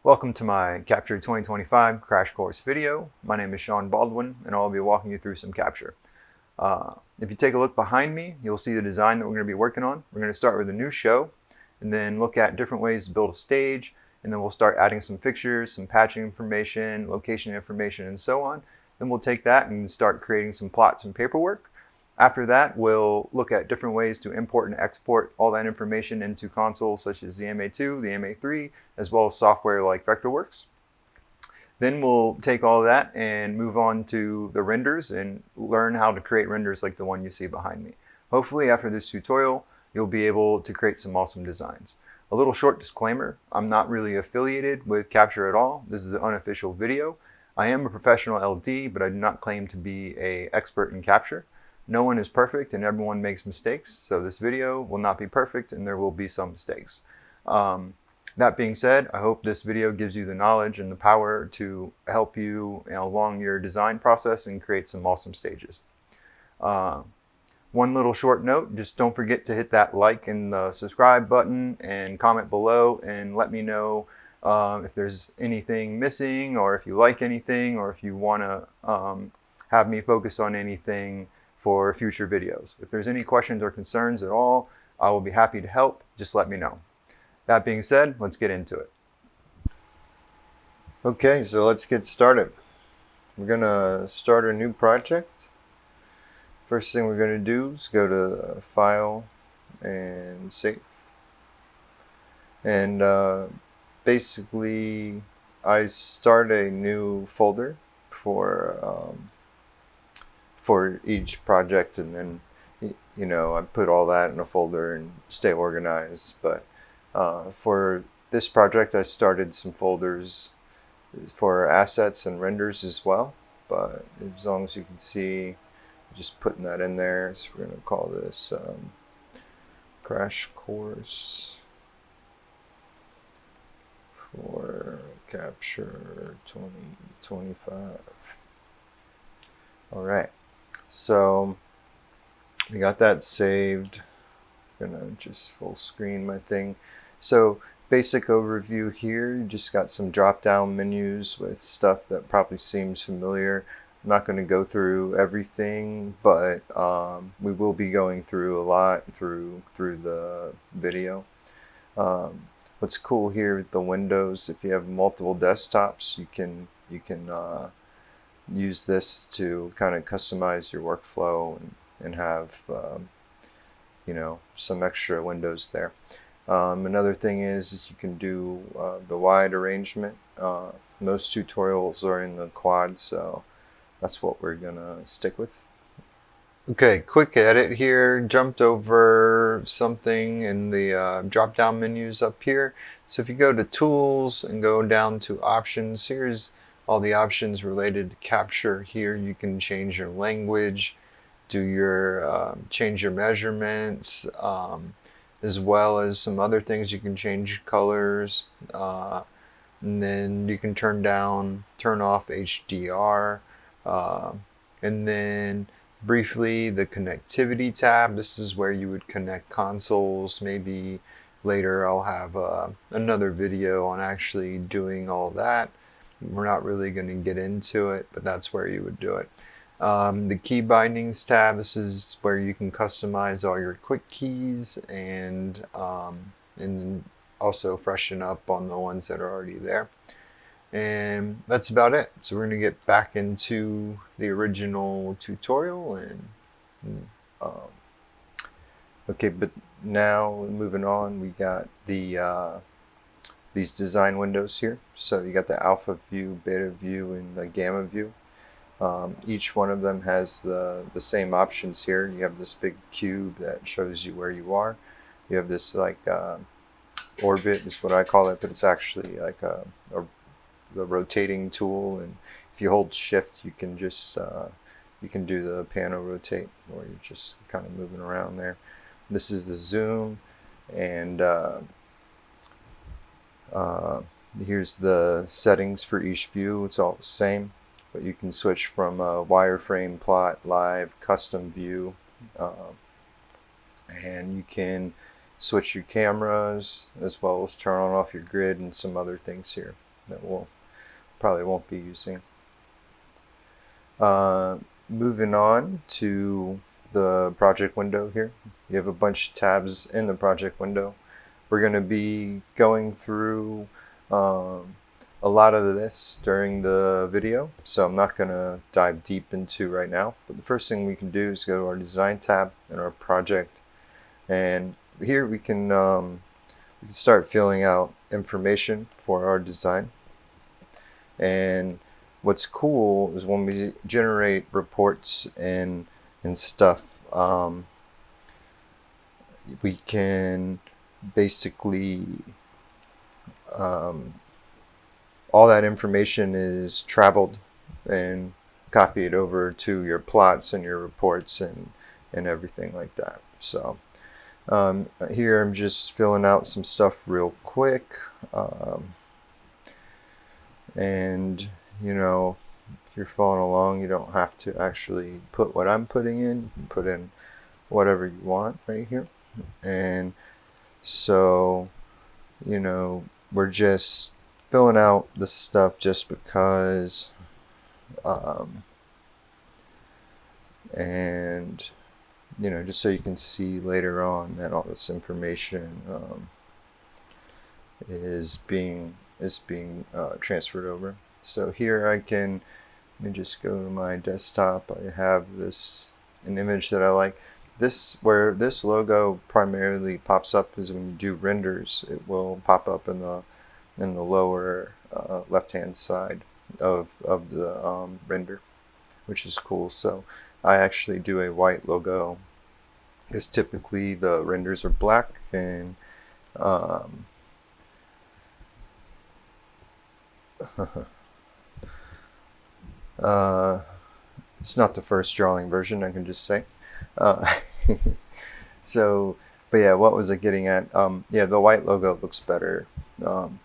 Welcome to my Capture 2025 crash course video. My name is Sean Baldwin and I'll be walking you through some Capture. If you take a look behind me, you'll see the design that we're going to be working on. We're going to start with a new show and then look at different ways to build a stage, and then we'll start adding some fixtures, some patching information, location information, and so on. Then we'll take that and start creating some plots and paperwork. After that, we'll look at different ways to import and export all that information into consoles such as the MA2, the MA3, as well as software like Vectorworks. Then we'll take all of that and move on to the renders and learn how to create renders like the one you see behind me. Hopefully after this tutorial, you'll be able to create some awesome designs. A little short disclaimer, I'm not really affiliated with Capture at all. This is an unofficial video. I am a professional LD, but I do not claim to be an expert in Capture. No one is perfect and everyone makes mistakes, so this video will not be perfect and there will be some mistakes. That being said, I hope this video gives you the knowledge and the power to help you, along your design process and create some awesome stages. One little short note, just don't forget to hit that like and the subscribe button and comment below and let me know if there's anything missing, or if you like anything, or if you want to have me focus on anything for future videos. If there's any questions or concerns at all, I will be happy to help. Just let me know. That being said, let's get into it. Okay, so let's get started. We're gonna start a new project. First thing we're gonna do is go to File and Save. And basically, I start a new folder for each project, and then I put all that in a folder and stay organized. But for this project, I started some folders for assets and renders as well. But as long as you can see, just putting that in there. So we're going to call this crash course for Capture 2025. All right. So we got that saved. I'm gonna just full screen my thing. So basic overview here, you just got some drop down menus with stuff that probably seems familiar. I'm not going to go through everything, but we will be going through a lot through the video. What's cool here with the windows, if you have multiple desktops, you can use this to kind of customize your workflow and have some extra windows there. Another thing is you can do the wide arrangement. Most tutorials are in the quad, so that's what we're gonna stick with. Okay, quick edit here. Jumped over something in the drop down menus up here. So if you go to Tools and go down to Options, here's all the options related to Capture. Here you can change your language, change your measurements, as well as some other things. You can change colors, and then you can turn off HDR, and then briefly the connectivity tab. This is where you would connect consoles. Maybe later I'll have another video on actually doing all that. We're not really going to get into it, but that's where you would do it. The key bindings tab, this is where you can customize all your quick keys and also freshen up on the ones that are already there. And that's about it. So we're going to get back into the original tutorial okay, but now moving on, we got these design windows here. So you got the alpha view, beta view, and the gamma view. Each one of them has the same options here. You have this big cube that shows you where you are. You have this like orbit is what I call it, but it's actually like the rotating tool. And if you hold shift, you can just you can do the pano rotate, or you're just kind of moving around there. This is the zoom, and here's the settings for each view. It's all the same, but you can switch from wireframe, plot, live, custom view, and you can switch your cameras as well as turn on off your grid and some other things here. that we'll probably won't be using. Moving on to the project window here. You have a bunch of tabs in the project window. We're going to be going through a lot of this during the video, so I'm not going to dive deep into right now. But the first thing we can do is go to our design tab in our project, and here we can start filling out information for our design. And what's cool is when we generate reports and stuff, we can basically all that information is traveled and copied over to your plots and your reports and everything like that. So here I'm just filling out some stuff real quick, and you know, if you're following along, you don't have to actually put what I'm putting in. You can put in whatever you want right here. And so, you know, we're just filling out the stuff just because, and you know, just so you can see later on that all this information is being transferred over. So here let me just go to my desktop. I have an image that I like. Where this logo primarily pops up is when you do renders. It will pop up in the lower left hand side of the render, which is cool. So I actually do a white logo because typically the renders are black, and it's not the first drawing version, I can just say. So, but yeah, what was I getting at? Yeah, the white logo looks better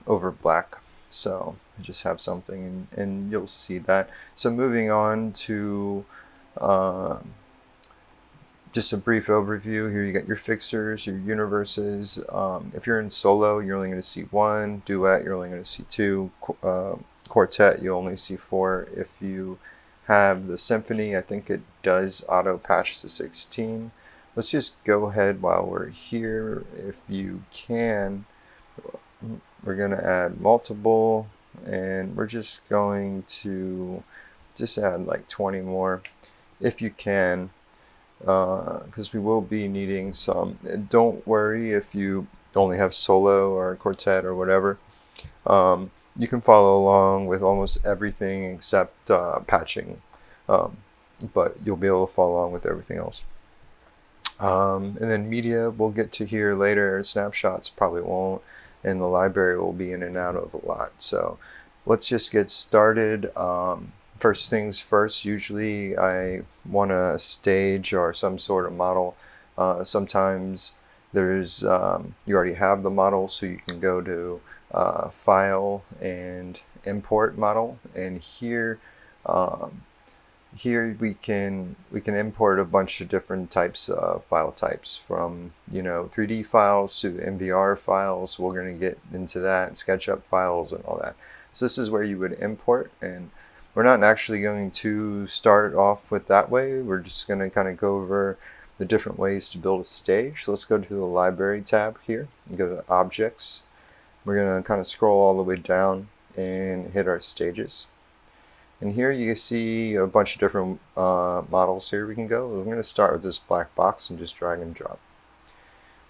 over black. So I just have something, and you'll see that. So moving on to just a brief overview. Here you got your fixtures, your universes. If you're in solo, you're only going to see 1. Duet, you're only going to see 2. Quartet, you only see 4. If you have the symphony, I think it does auto patch to 16. Let's just go ahead while we're here. If you can, we're going to add multiple, and we're just going to just add like 20 more if you can, because we will be needing some. And don't worry if you only have solo or quartet or whatever. You can follow along with almost everything except patching, but you'll be able to follow along with everything else. And then media we'll get to here later. Snapshots probably won't, and the library will be in and out of a lot. So let's just get started. First things first, usually I want a stage or some sort of model. Sometimes there's you already have the model, so you can go to File and Import Model, and here we can import a bunch of different types of file types, from 3D files to NVR files. We're going to get into that, SketchUp files and all that. So this is where you would import, and we're not actually going to start off with that way. We're just going to kind of go over the different ways to build a stage. So let's go to the Library tab here and go to Objects. We're going to kind of scroll all the way down and hit our stages. And here you see a bunch of different models here we can go. We're going to start with this black box and just drag and drop.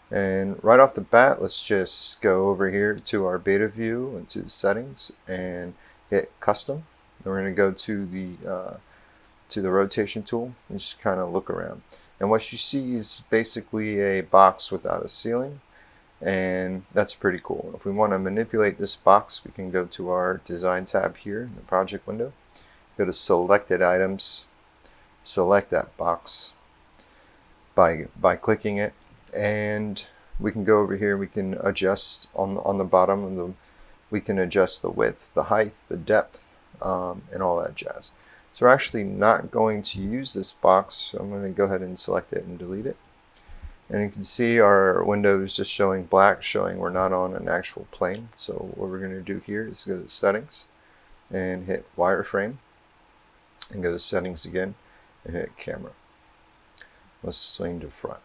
And right off the bat, let's just go over here to our beta view and to the settings and hit custom. And we're going to go to the rotation tool and just kind of look around. And what you see is basically a box without a ceiling, and that's pretty cool. If we want to manipulate this box, we can go to our design tab here in the project window, go to selected items, select that box by clicking it, and we can go over here. We can adjust on the bottom of the, we can adjust the width, the height, the depth, and all that jazz. So we're actually not going to use this box, so I'm going to go ahead and select it and delete it. And you can see our window is just showing black, showing we're not on an actual plane. So what we're going to do here is go to settings and hit wireframe, and go to settings again and hit camera. Let's swing to front.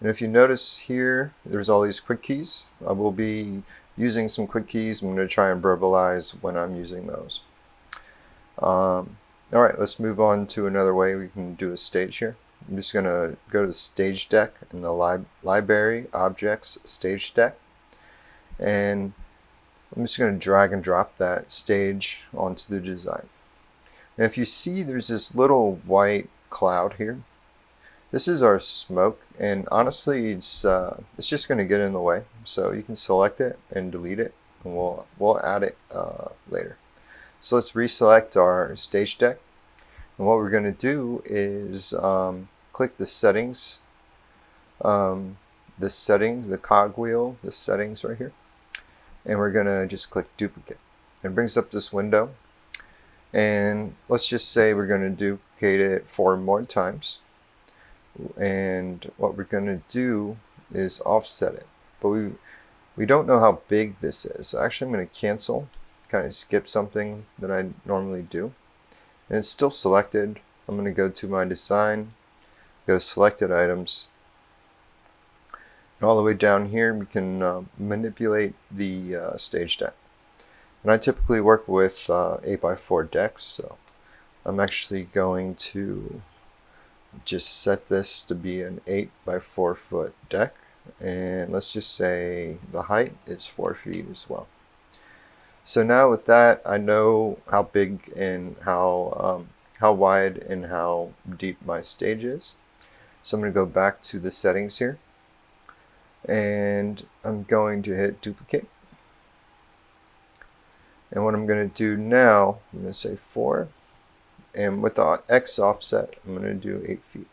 And if you notice here, there's all these quick keys. I will be using some quick keys. I'm going to try and verbalize when I'm using those. Alright, let's move on to another way we can do a stage here. I'm just going to go to the stage deck in the library objects stage deck, and I'm just going to drag and drop that stage onto the design. And if you see, there's this little white cloud here. This is our smoke, and honestly it's just going to get in the way, so you can select it and delete it, and we'll add it later. So let's reselect our stage deck, and what we're going to do is click the settings, the cogwheel, the settings right here, and we're going to just click duplicate. It brings up this window, and let's just say we're going to duplicate it 4 more times. And what we're going to do is offset it, but we don't know how big this is. So actually I'm going to cancel, kind of skip something that I normally do, and it's still selected. I'm going to go to my design, go selected items, and all the way down here we can manipulate the stage deck. And I typically work with 8x4 decks, so I'm actually going to just set this to be an 8x4 foot deck, and let's just say the height is 4 feet as well. So now with that, I know how big and how wide and how deep my stage is. So I'm going to go back to the settings here, and I'm going to hit duplicate. And what I'm going to do now, I'm going to say 4. And with the X offset, I'm going to do 8 feet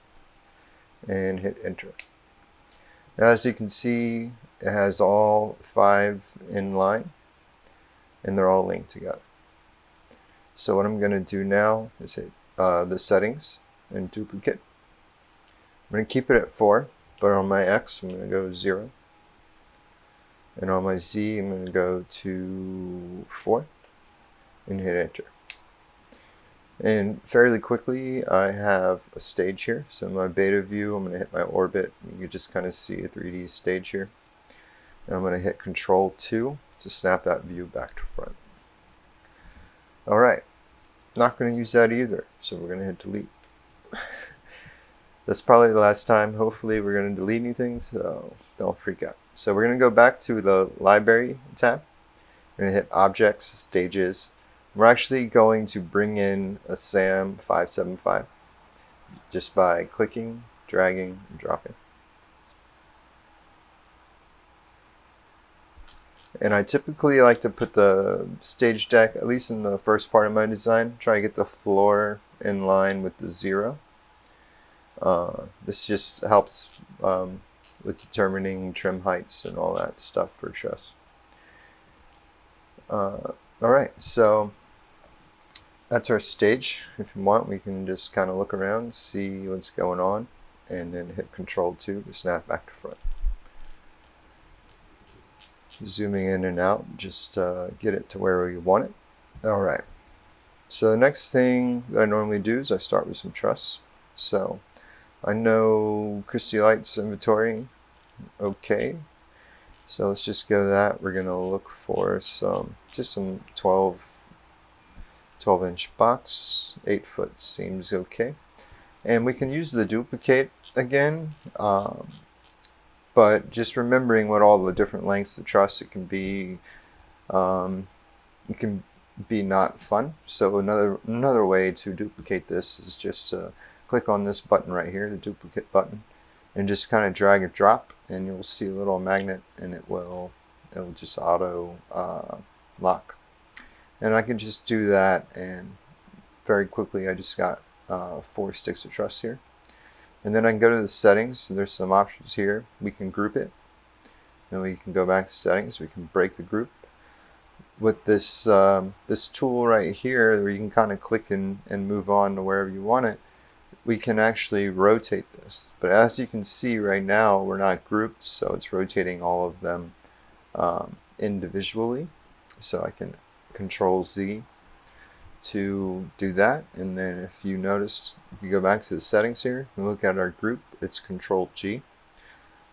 and hit enter. Now, as you can see, it has all 5 in line, and they're all linked together. So what I'm going to do now is hit the settings and duplicate. I'm going to keep it at 4, but on my X, I'm going to go 0. And on my Z, I'm going to go to 4 and hit enter. And fairly quickly, I have a stage here. So in my beta view, I'm going to hit my orbit. You can just kind of see a 3D stage here. And I'm going to hit Control 2 to snap that view back to front. Alright, not going to use that either, so we're going to hit delete. That's probably the last time. Hopefully we're going to delete anything, so don't freak out. So we're going to go back to the library tab. We're going to hit Objects, Stages. We're actually going to bring in a SAM 575 just by clicking, dragging, and dropping. And I typically like to put the stage deck, at least in the first part of my design, try to get the floor in line with the 0. This just helps with determining trim heights and all that stuff for truss. Alright, so that's our stage. If you want, we can just kind of look around, see what's going on, and then hit Control 2 to snap back to front. Zooming in and out, just get it to where we want it. Alright, so the next thing that I normally do is I start with some truss. So I know Christy Light's inventory, okay. So let's just go to that. We're going to look for some 12-inch box. 8 foot seems okay. And we can use the duplicate again, but just remembering what all the different lengths of truss, it can be not fun. So another way to duplicate this is just click on this button right here, the duplicate button, and just kind of drag and drop, and you'll see a little magnet, and it will just auto lock. And I can just do that, and very quickly I just got 4 sticks of truss here. And then I can go to the settings, and there's some options here. We can group it, then we can go back to settings, we can break the group. With this this tool right here, where you can kind of click and move on to wherever you want it, we can actually rotate this. But as you can see right now, we're not grouped, so it's rotating all of them individually. So I can Control Z to do that. And then if you noticed, if you go back to the settings here and look at our group, it's Control G.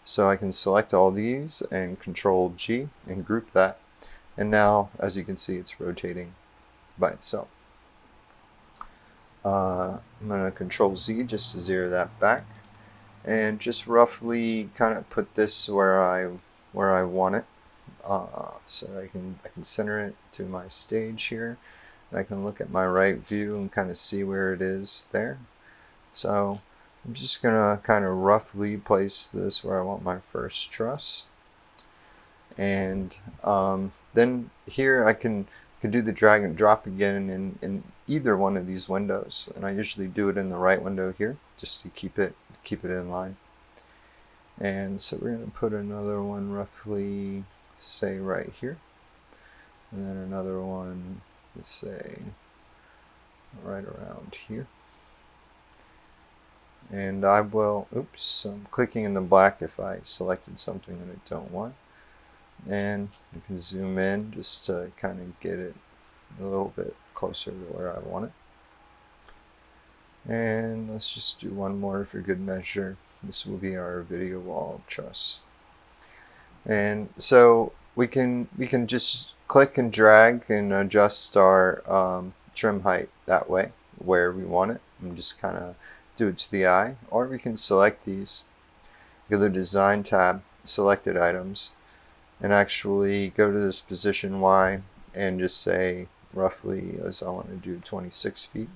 So I can select all these and Control G and group that. And now, as you can see, it's rotating by itself. I'm going to Control Z just to zero that back, and just roughly kind of put this where I want it. So I can center it to my stage here, and I can look at my right view and kind of see where it is there. So I'm just gonna kind of roughly place this where I want my first truss, and then here I can do the drag and drop again in either one of these windows, and I usually do it in the right window here just to keep it in line. And so we're going to put another one roughly, say, right here, and then another one, let's say, right around here. And I will, oops, I'm clicking in the black if I selected something that I don't want. And you can zoom in just to kind of get it a little bit closer to where I want it. And let's just do one more for good measure. This will be our video wall truss. And so we can just click and drag and adjust our trim height that way where we want it, and just kind of do it to the eye. Or we can select these, go to the Design tab, Selected Items, and actually go to this position Y and just say roughly, as I want to do 26 feet,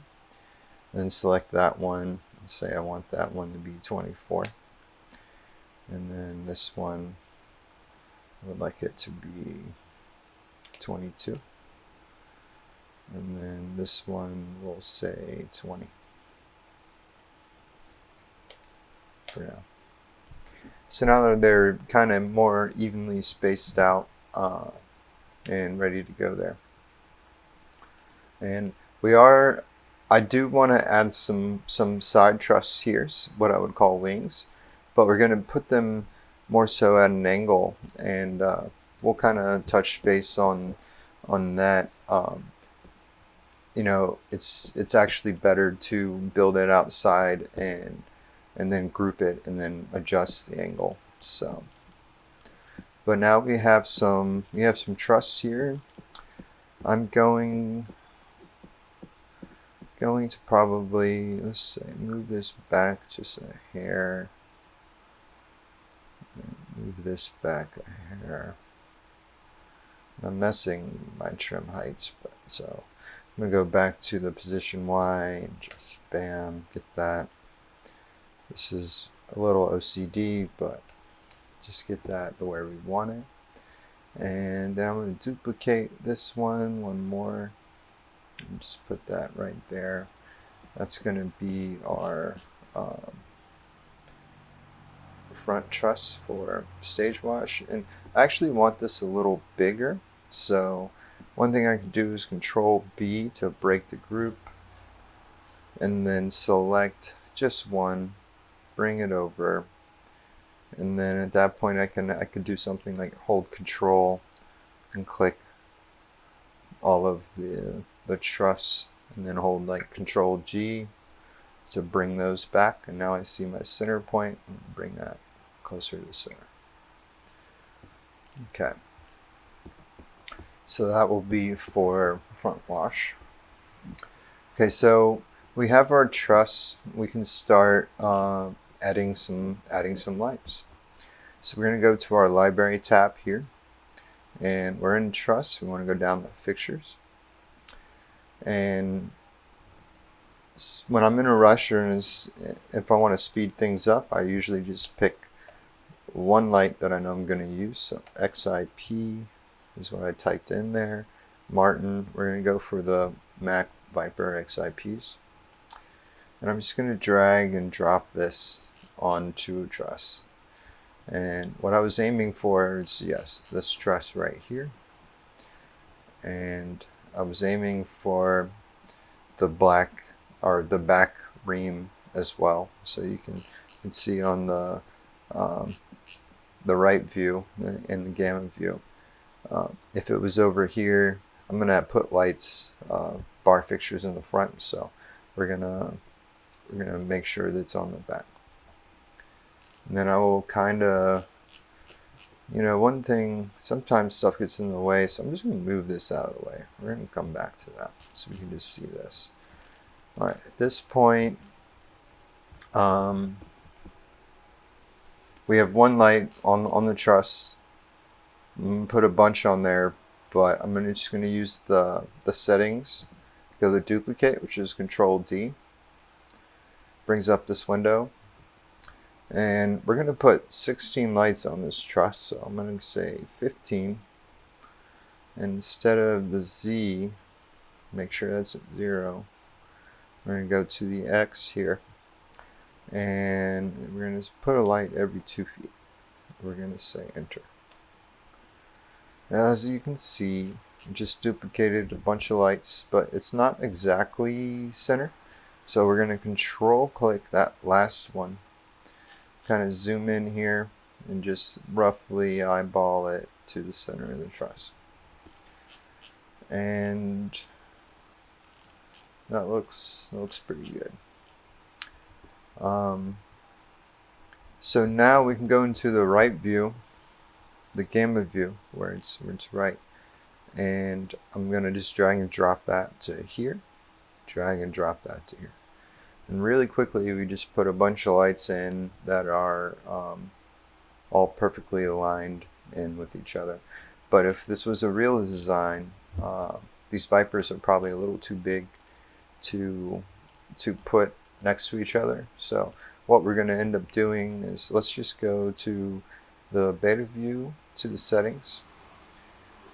then select that one and say I want that one to be 24, and then this one I would like it to be 22, and then this one will say 20 for now. So now that they're kind of more evenly spaced out and ready to go there. And I do want to add some side truss here, what I would call wings, but we're going to put them more so at an angle, and we'll kind of touch base on that. You know, it's actually better to build it outside and then group it and then adjust the angle. So, but now we have some truss here. I'm going to probably, let's say, move this back just a hair. Move this back a hair. I'm messing my trim heights, but so I'm gonna go back to the position Y and just bam, get that. This is a little OCD, but just get that to where we want it. And then I'm going to duplicate this one more, and just put that right there. That's going to be our front truss for stage wash. And I actually want this a little bigger, so one thing I can do is Control B to break the group, and then select just one, bring it over, and then at that point I could do something like hold Control and click all of the truss, and then hold like Control G to bring those back, and now I see my center point, and bring that closer to the center. Okay, so that will be for front wash. Okay, so we have our truss. We can start adding some lights. So we're going to go to our library tab here, and we're in Truss. We want to go down to Fixtures, and when I'm in a rush or if I want to speed things up, I usually just pick one light that I know I'm going to use. So XIP is what I typed in there. Martin, we're going to go for the Mac Viper XIPs. And I'm just going to drag and drop this onto a truss. And what I was aiming for is, yes, this truss right here. And I was aiming for the black, or the back ream as well. So you can see on the right view in the gamma view. If it was over here, I'm gonna put lights, bar fixtures in the front, so we're gonna make sure that it's on the back. And then I will kind of, one thing, sometimes stuff gets in the way, so I'm just going to move this out of the way. We're going to come back to that so we can just see this. All right, at this point, we have one light on the truss. I'm going to put a bunch on there, but I'm just going to use the settings, go to duplicate, which is Control D. Brings up this window. And we're going to put 16 lights on this truss, so I'm going to say 15. And instead of the Z, make sure that's at 0. We're going to go to the X here. And we're going to put a light every 2 feet. We're going to say Enter. Now, as you can see, I just duplicated a bunch of lights, but it's not exactly center. So we're going to Control click that last one. Kind of zoom in here and just roughly eyeball it to the center of the truss. And that looks pretty good. So now we can go into the right view, the gamma view, where it's right. And I'm going to just drag and drop that to here, drag and drop that to here. And really quickly, we just put a bunch of lights in that are all perfectly aligned in with each other. But if this was a real design, these Vipers are probably a little too big to put next to each other. So what we're going to end up doing is, let's just go to the beta view, to the settings,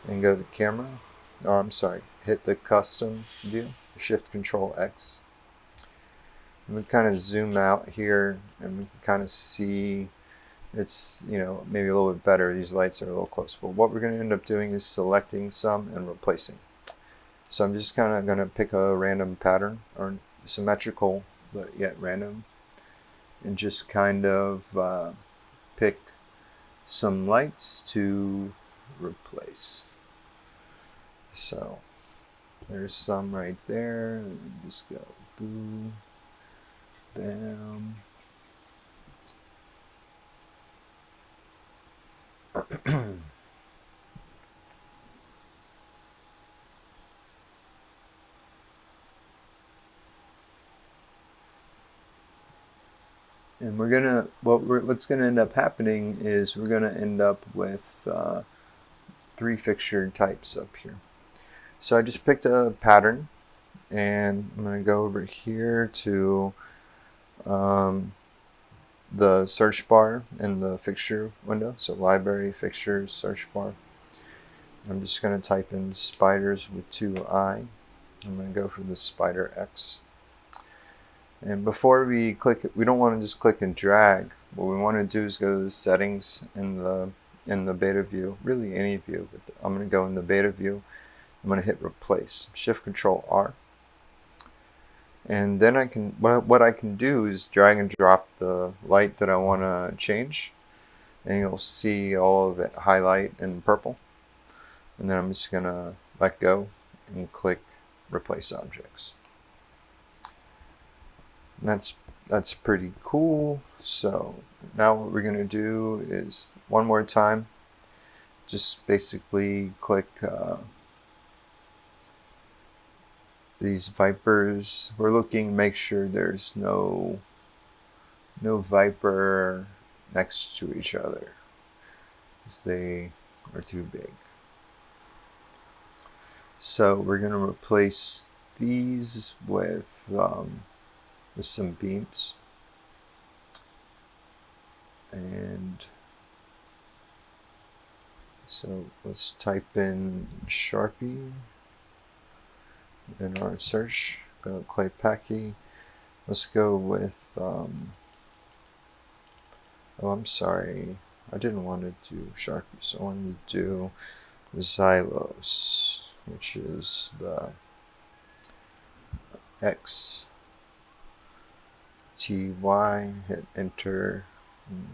and go to camera. Oh, I'm sorry, hit the custom view, Shift Control X. And we kind of zoom out here and we can kind of see it's, maybe a little bit better. These lights are a little close. But what we're going to end up doing is selecting some and replacing. So I'm just kind of going to pick a random pattern, or symmetrical, but yet random, and just kind of pick some lights to replace. So there's some right there. And just go boom. Bam. And we're gonna what's gonna end up happening is we're gonna end up with 3 fixture types up here. So I just picked a pattern, and I'm gonna go over here to the search bar in the fixture window. So library, fixtures, search bar. I'm just going to type in spiders with 2i. I'm going to go for the spider X. And before we click it, we don't want to just click and drag. What we want to do is go to the settings in the beta view, really any view, but I'm going to go in the beta view. I'm going to hit replace, Shift Control R. And then I can, what I can do is drag and drop the light that I want to change, and you'll see all of it highlight in purple. And then I'm just going to let go and click replace objects. And that's pretty cool. So now what we're going to do is, one more time, just basically click these Vipers. We're looking to make sure there's no Viper next to each other, because they are too big. So we're going to replace these with some beams. And so let's type in Sharpie in our search. Go to Clay Packy. Let's go with oh, I'm sorry, I didn't want to do Sharpie, so I wanted to do Xylos, which is the X. TY, hit enter,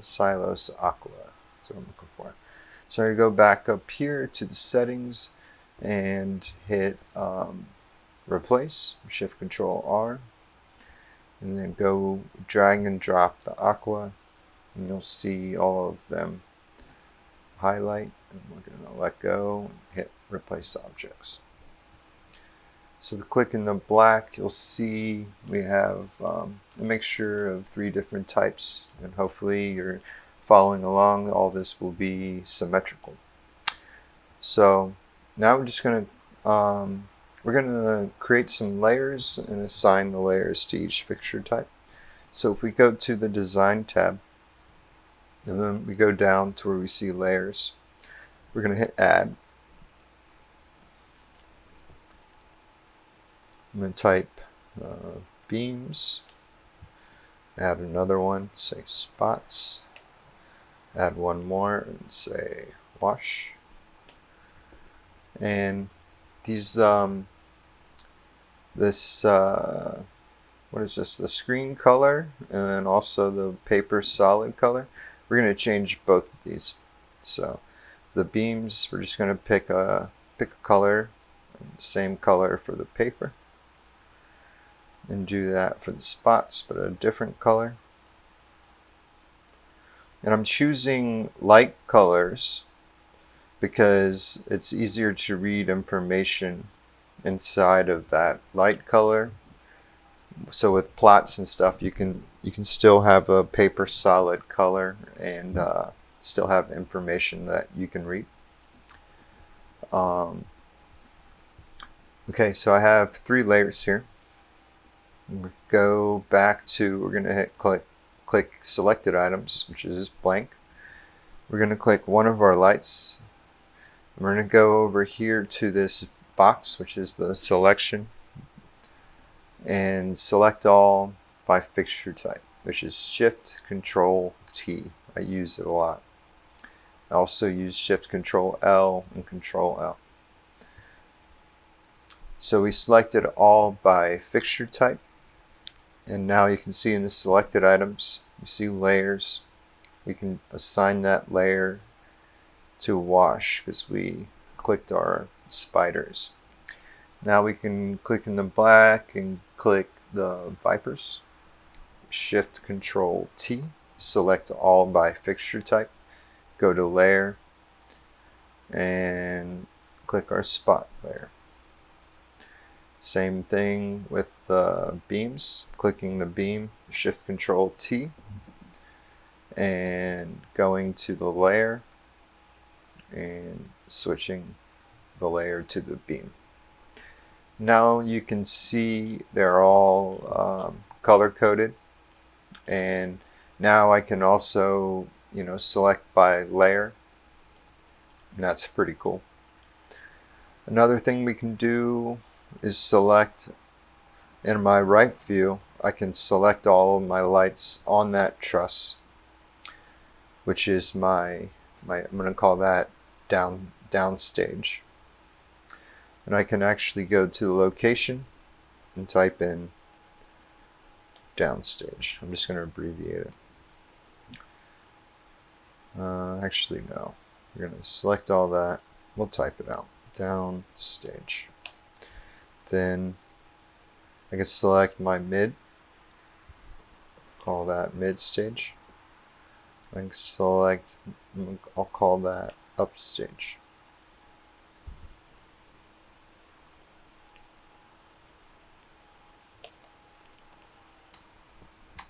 Silos Aqua. That's what I'm looking for. So I'm going to go back up here to the settings and hit replace, Shift Control R, and then go drag and drop the Aqua, and you'll see all of them highlight. And we're going to let go and hit replace objects. So we click in the black, you'll see we have a mixture of 3 different types, and hopefully you're following along. All this will be symmetrical. So now we're just going to create some layers and assign the layers to each fixture type. So if we go to the Design tab, and then we go down to where we see layers, we're going to hit Add. I'm going to type beams, add another one, say spots, add one more and say wash. And these, what is this, the screen color and then also the paper solid color, we're going to change both of these. So the beams, we're just going to pick a color, same color for the paper. And do that for the spots, but a different color. And I'm choosing light colors because it's easier to read information inside of that light color. So with plots and stuff, you can still have a paper solid color and still have information that you can read. Okay, so I have 3 layers here. Go back to, we're going to hit click selected items, which is blank. We're going to click one of our lights. We're going to go over here to this box, which is the selection, and select all by fixture type, which is Shift Control T. I use it a lot. I also use Shift Control L and Control L. So we selected all by fixture type. And now you can see in the selected items, you see layers. We can assign that layer to wash because we clicked our spiders. Now we can click in the black and click the vipers. Shift Control T, select all by fixture type. Go to layer and click our spot layer. Same thing with the beams, clicking the beam, Shift Control T, and going to the layer and switching the layer to the beam. Now you can see they're all color coded, and now I can also select by layer, and that's pretty cool. Another thing we can do is select, in my right view, I can select all of my lights on that truss, which is I'm going to call that downstage. And I can actually go to the location and type in downstage. I'm just going to abbreviate it. Actually, no. We're going to select all that. We'll type it out. Downstage. Then I can select my mid. Call that mid stage. I can select, I'll call that upstage.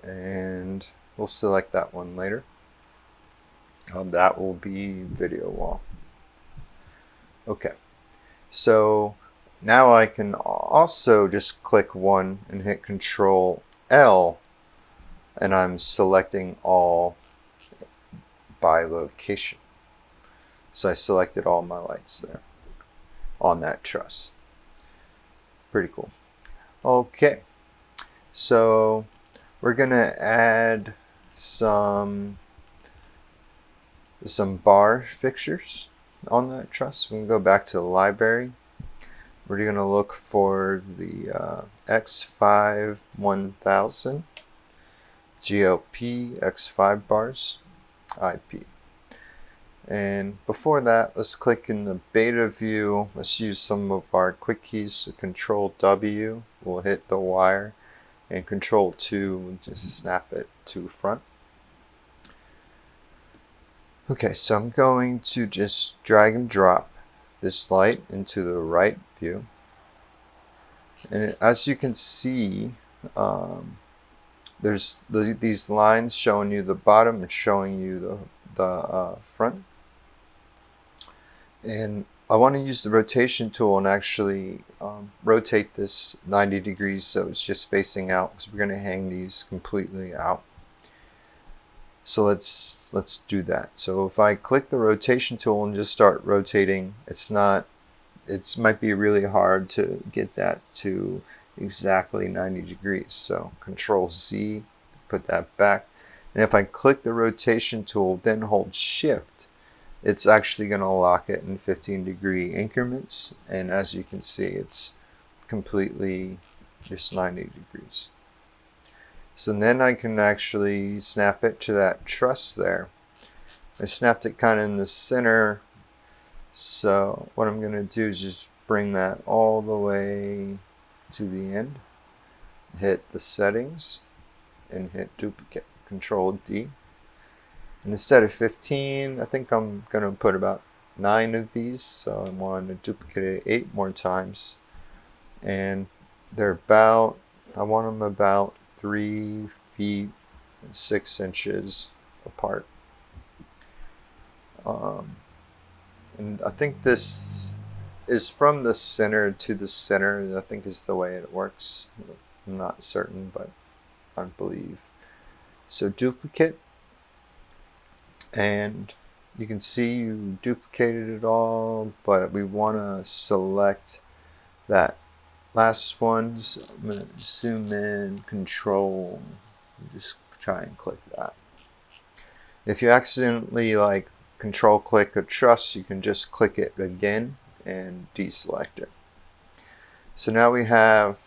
And we'll select that one later. That will be video wall. Okay, so now I can also just click one and hit Control L, and I'm selecting all by location. So I selected all my lights there on that truss. Pretty cool. Okay, so we're gonna add some bar fixtures on that truss. We can go back to the library. We're going to look for the X5 1000, GLP X5 bars, IP. And before that, let's click in the beta view. Let's use some of our quick keys. So Control W will hit the wire, and Control 2 will just snap it to front. Okay, so I'm going to just drag and drop this light into the right view. And as you can see, there's these lines showing you the bottom and showing you the front. And I want to use the rotation tool and actually rotate this 90 degrees so it's just facing out, because we're going to hang these completely out. So let's do that. So if I click the rotation tool and just start rotating, it might be really hard to get that to exactly 90 degrees. So Control Z, put that back. And if I click the rotation tool, then hold Shift, it's actually going to lock it in 15-degree increments. And as you can see, it's completely just 90 degrees. So then I can actually snap it to that truss there. I snapped it kind of in the center. So what I'm going to do is just bring that all the way to the end. Hit the settings and hit duplicate. Control D. And instead of 15, I think I'm going to put about 9 of these. So I want to duplicate it 8 more times. And they're about, I want them about 3 feet and 6 inches apart. And I think this is from the center to the center, I think is the way it works. I'm not certain, but I believe. So duplicate, and you can see you duplicated it all, but we want to select that last one. So I'm going to zoom in, Control, just try and click that. If you accidentally Control click a truss, you can just click it again and deselect it. So now we have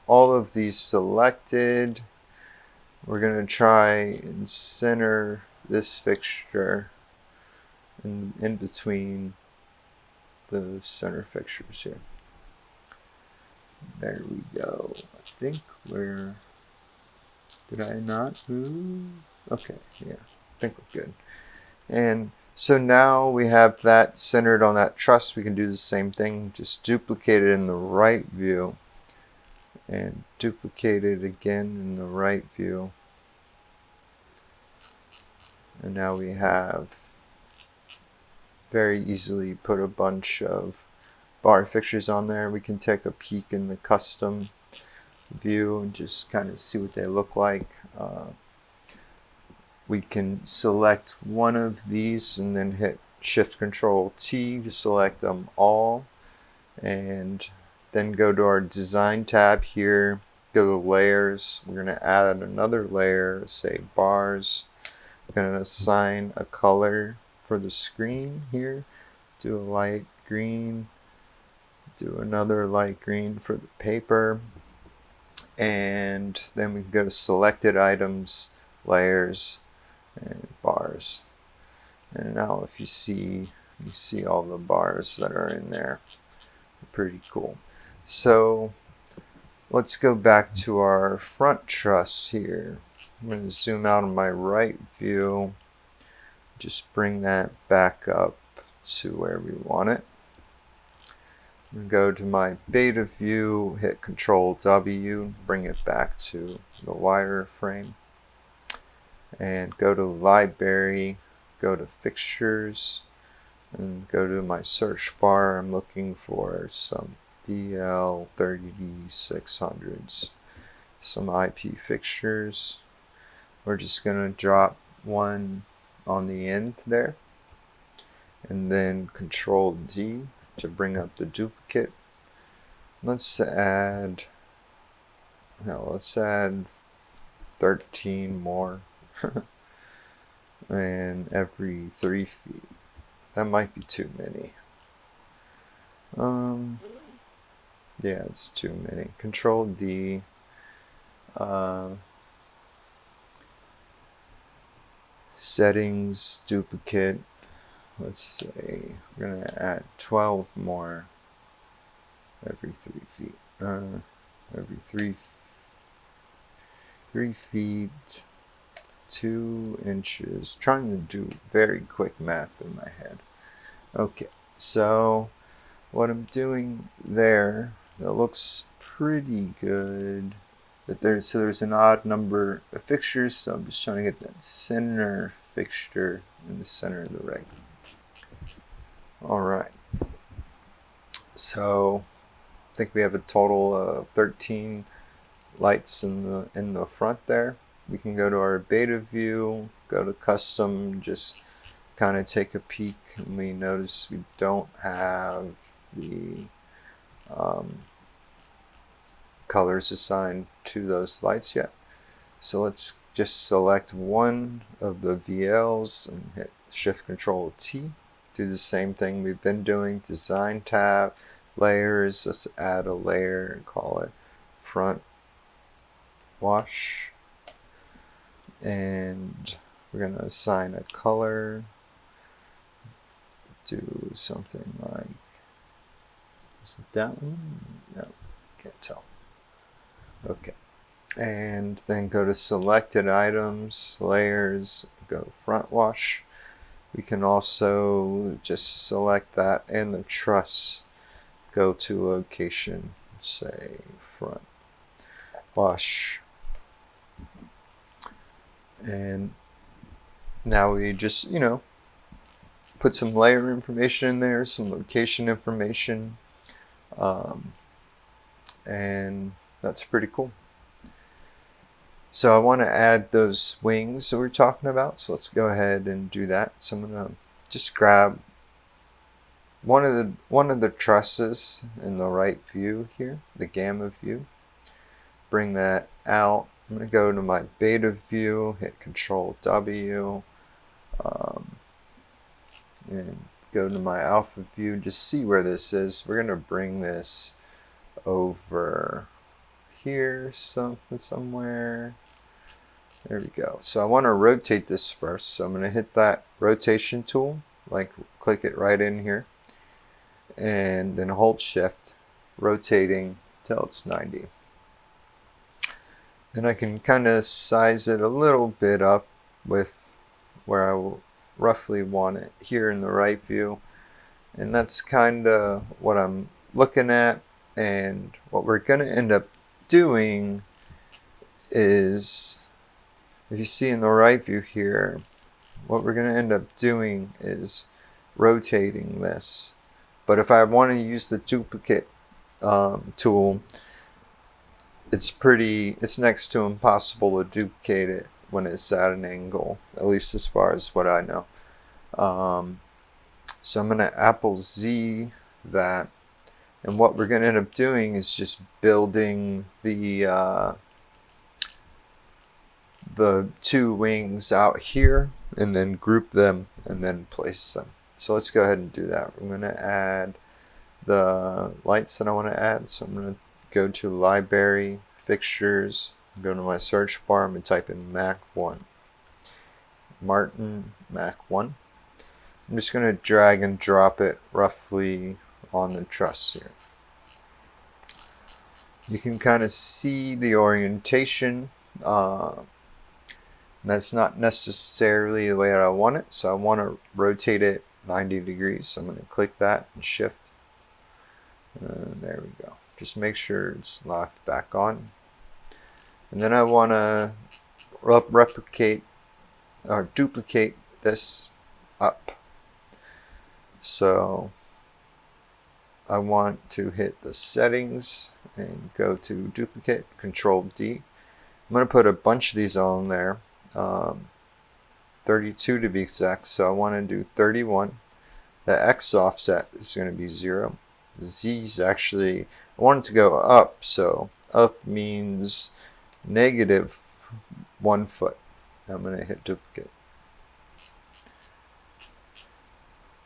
all of these selected. We're going to try and center this fixture in between the center fixtures here. There we go. I think we're... Did I not move? Okay, yeah, I think we're good. And so now we have that centered on that truss. We can do the same thing, just duplicate it in the right view and duplicate it again in the right view. And now we have very easily put a bunch of bar fixtures on there. We can take a peek in the custom view and just kind of see what they look like. We can select one of these and then hit Shift Control T to select them all, and then go to our design tab here, go to layers. We're going to add another layer, say bars. I'm going to assign a color for the screen here, do a light green, do another light green for the paper, and then we can go to selected items, layers, and bars. And now if you see all the bars that are in there. Pretty cool. So let's go back to our front truss here. I'm going to zoom out on my right view, just bring that back up to where we want it. I'm going to go to my beta view, hit Control W, bring it back to the wireframe, and go to Library, go to Fixtures, and go to my search bar. I'm looking for some BL3600s, some IP fixtures. We're just going to drop one on the end there, and then Control D to bring up the duplicate. Let's add 13 more and every 3 feet. That might be too many. Yeah, it's too many. Control D. settings, duplicate. Let's say we're going to add 12 more every 3 feet. Every 3 feet, 2 inches. Trying to do very quick math in my head. Okay, so what I'm doing there, that looks pretty good. But there's an odd number of fixtures, so I'm just trying to get that center fixture in the center of the rig. Alright, so I think we have a total of 13 lights in the front there. We can go to our beta view, go to custom, just kind of take a peek, and we notice we don't have the colors assigned to those lights yet. So let's just select one of the VLs and hit Shift Control T. Do the same thing we've been doing. Design tab, layers. Let's add a layer and call it front wash. And we're going to assign a color. Do something like, is it that one? No, can't tell. Okay. And then go to selected items, layers, go front wash. We can also just select that and the truss, go to location, say front wash. And now we just, put some layer information in there, some location information, and that's pretty cool. So I want to add those wings that we're talking about, so let's go ahead and do that. So I'm going to just grab one of the trusses in the right view here, the gamma view, bring that out. I'm going to go to my beta view, hit Control W, and go to my alpha view, just see where this is. We're going to bring this over here somewhere. There we go. So I want to rotate this first. So I'm going to hit that rotation tool, like click it right in here, and then hold Shift, rotating till it's 90. Then I can kind of size it a little bit up with where I will roughly want it here in the right view. And that's kind of what I'm looking at. And what we're going to end up doing is, if you see in the right view here, what we're going to end up doing is rotating this. But if I want to use the duplicate tool, it's next to impossible to duplicate it when it's at an angle, at least as far as what I know. So I'm going to Apple Z that, and what we're going to end up doing is just building the two wings out here, and then group them and then place them. So let's go ahead and do that. I'm going to add the lights that I want to add. So I'm going to go to Library, Fixtures, go to my search bar, I'm going to type in Mac 1. Martin Mac 1. I'm just going to drag and drop it roughly on the truss here. You can kind of see the orientation. That's not necessarily the way that I want it, so I want to rotate it 90 degrees. So I'm going to click that and Shift. There we go. Just make sure it's locked back on. And then I want to replicate or duplicate this up. So I want to hit the settings and go to duplicate, Control D. I'm going to put a bunch of these on there, 32 to be exact, so I want to do 31. The X offset is going to be 0. Z is actually, I want it to go up, so up means -1 foot. I'm going to hit duplicate.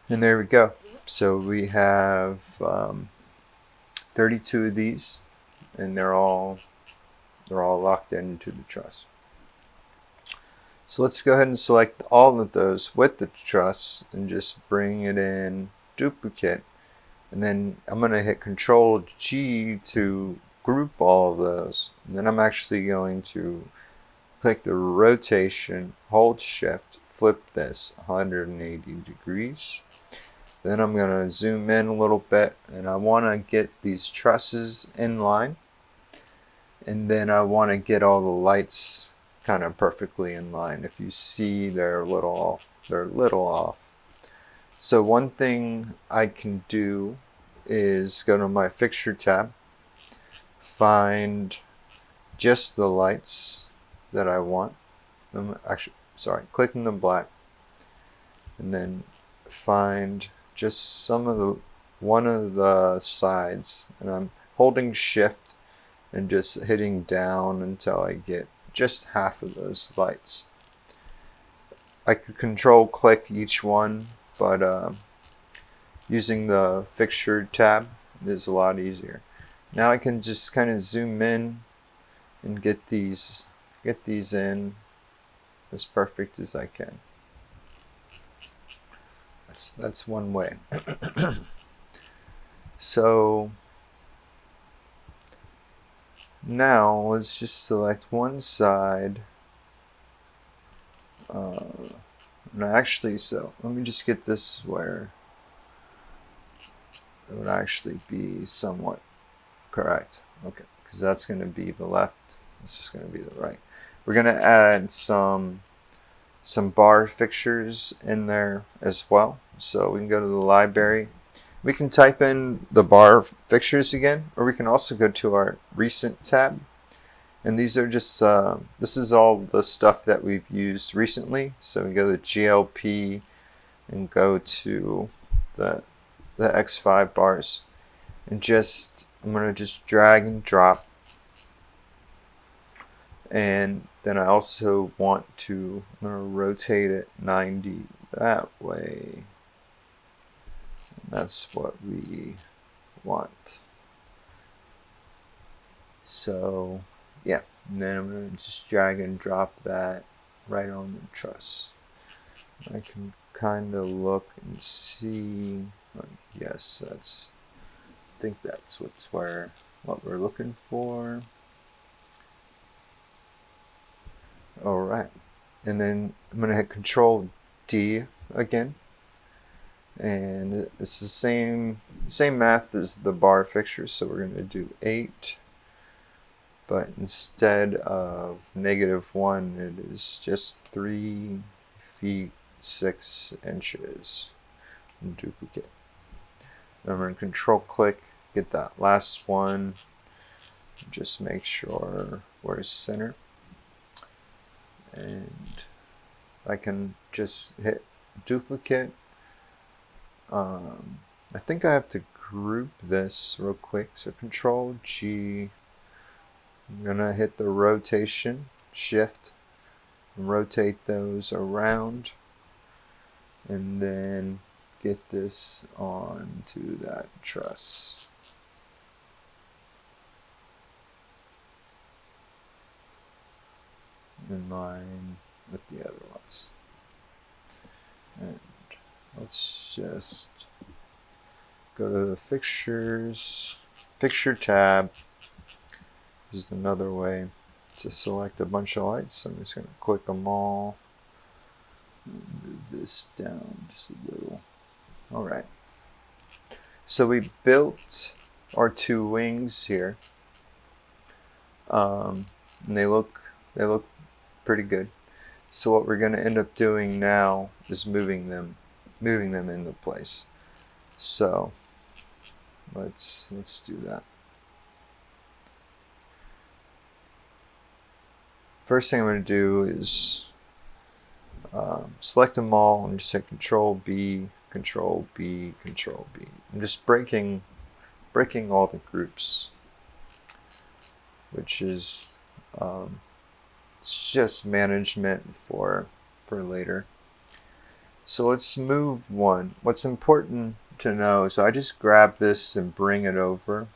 And there we go. So we have 32 of these, and they're all locked into the truss. So let's go ahead and select all of those with the truss and just bring it in duplicate. And then I'm going to hit Control G to group all of those. And then I'm actually going to click the rotation, hold shift, flip this 180 degrees. Then I'm going to zoom in a little bit, and I want to get these trusses in line. And then I want to get all the lights kind of perfectly in line. If you see they're a little off. So one thing I can do is go to my Fixture tab, find just the lights that I want. Click in the black, and then find just one of the sides, and I'm holding shift and just hitting down until I get just half of those lights. I could control click each one, but using the Fixture tab is a lot easier. Now I can just kind of zoom in and get these in as perfect as I can. That's one way. So now let's just select one side. So let me just get this where it would actually be somewhat correct. Okay, because that's going to be the left. This is going to be the right. We're going to add some bar fixtures in there as well. So we can go to the library. We can type in the bar fixtures again, or we can also go to our recent tab. And these are just, this is all the stuff that we've used recently. So we go to GLP and go to the X5 bars. And I'm going to just drag and drop. And then I also I'm going to rotate it 90 that way. And that's what we want. So yeah, and then I'm going to just drag and drop that right on the truss. I can kind of look and see, like, yes, I think that's what we're looking for. Alright, and then I'm going to hit Control D again, and it's the same math as the bar fixtures, so we're going to do 8, but instead of -1 it is just 3 feet 6 inches, and duplicate. And I'm going to Control click, get that last one, just make sure we're center. And I can just hit duplicate. I think I have to group this real quick. So Control G. I'm gonna hit the rotation, shift, and rotate those around, and then get this onto that truss. In line with the other ones. And let's just go to the Fixtures, Fixture tab. This is another way to select a bunch of lights. So I'm just going to click them all. Move this down just a little. Alright. So we built our 2 wings here. And they look pretty good. So what we're going to end up doing now is moving them into place. So let's do that. First thing I'm going to do is select them all and just hit Control B, Control B, Control B. I'm just breaking all the groups, which is it's just management for later. So let's move one. What's important to know, so I just grab this and bring it over.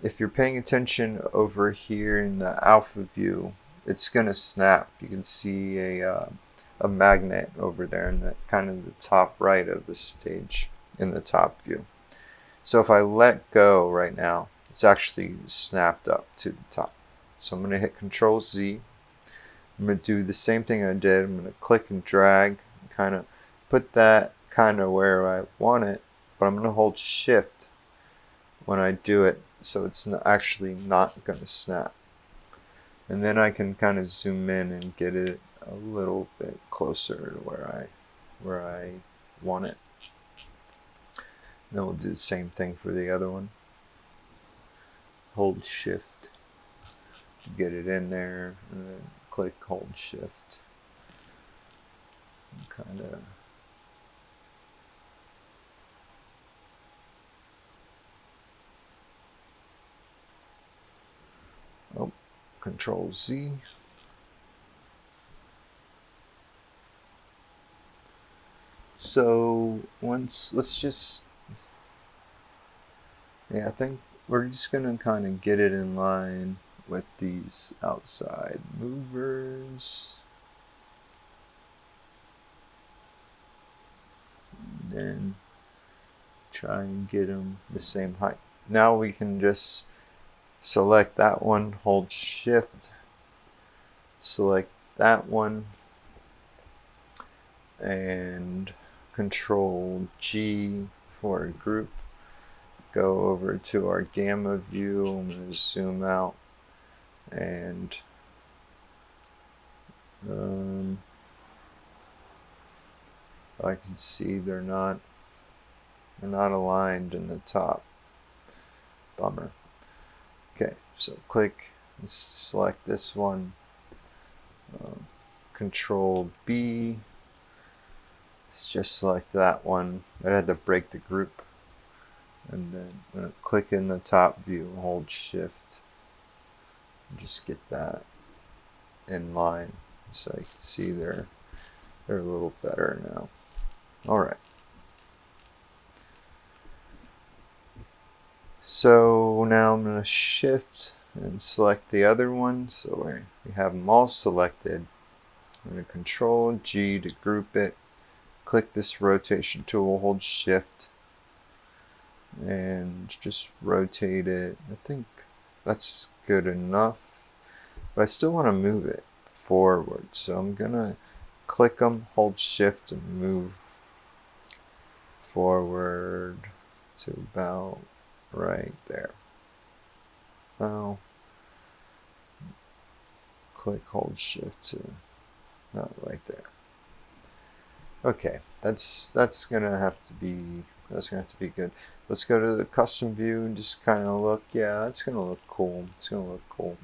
If you're paying attention over here in the alpha view, it's going to snap. You can see a magnet over there in the kind of the top right of the stage in the top view. So if I let go right now, it's actually snapped up to the top. So I'm going to hit Control Z. I'm going to do the same thing I did. I'm going to click and drag, and kind of put that kind of where I want it, but I'm going to hold Shift when I do it, so it's actually not going to snap. And then I can kind of zoom in and get it a little bit closer to where I want it. Then we'll do the same thing for the other one. Hold Shift, get it in there, and then click, hold Shift. Kind of Control Z. So let's just, I think we're just gonna kind of get it in line with these outside movers. And then try and get them the same height. Now we can just select that one, hold Shift, select that one, and Control G for a group. Go over to our gamma view. I'm going to zoom out, and I can see they're not aligned in the top. Bummer. Okay, so click, select this one, Control B, let's just select that one. I had to break the group, and then I'm going to click in the top view, hold Shift, and just get that in line so you can see they're a little better now. Alright. So now I'm going to Shift and select the other one. So we have them all selected. I'm going to Control G to group it. Click this rotation tool, hold Shift, and just rotate it. I think that's good enough, but I still want to move it forward. So I'm going to click them, hold Shift, and move forward to about right there. Now click, hold Shift to right there. Okay, that's gonna have to be good. Let's go to the custom view and just kind of look. Yeah, that's gonna look cool. It's gonna look cool.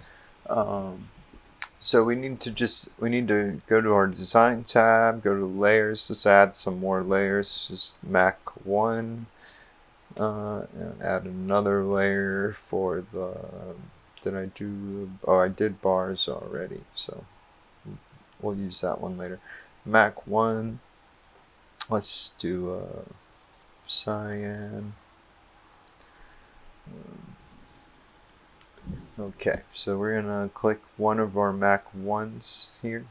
So we need to go to our design tab, go to layers. Let's add some more layers. Just Mac 1. And add another layer for the, I did bars already, so we'll use that one later. Mac 1, let's do cyan. Okay, so we're gonna click one of our Mac 1s here.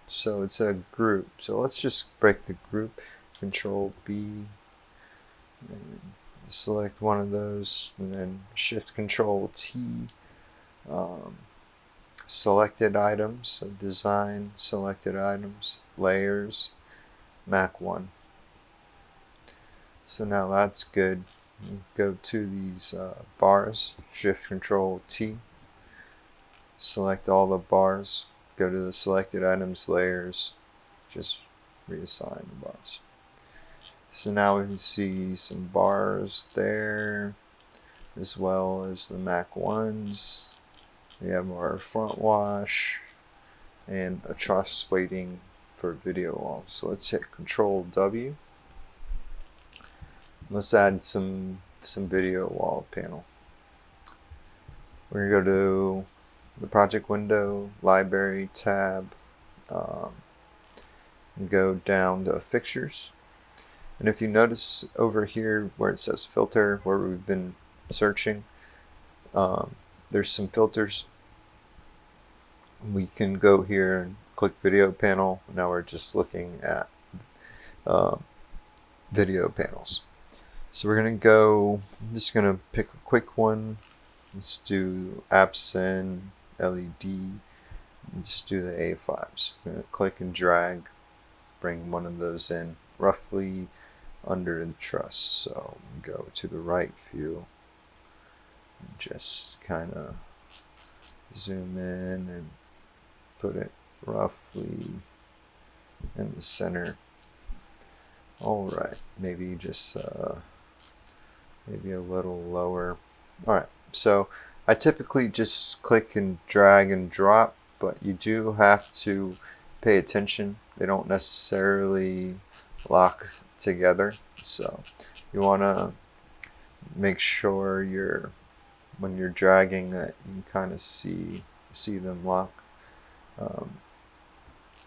So it's a group. So let's just break the group. Control B, and select one of those, and then Shift Control T. Selected items, so design, selected items, layers, Mac 1. So now that's good. Go to these bars, Shift Control T. Select all the bars. Go to the selected items, layers, just reassign the bars. So now we can see some bars there, as well as the Mac 1s. We have our front wash and a truss waiting for video wall. So let's hit Control W. Let's add some video wall panel. We're going to go to the project window, library tab, and go down to Fixtures. And if you notice over here where it says filter, where we've been searching, there's some filters. We can go here and click video panel. Now we're just looking at video panels. So we're going to go, I'm just going to pick a quick one. Let's do Absent LED. And just do the A5s. I'm going to click and drag, bring one of those in roughly under the truss. So go to the right view. And just kind of zoom in and put it roughly in the center. Alright, maybe just maybe a little lower. Alright, so I typically just click and drag and drop, but you do have to pay attention. They don't necessarily lock together, so you want to make sure when you're dragging that you can kind of see them lock.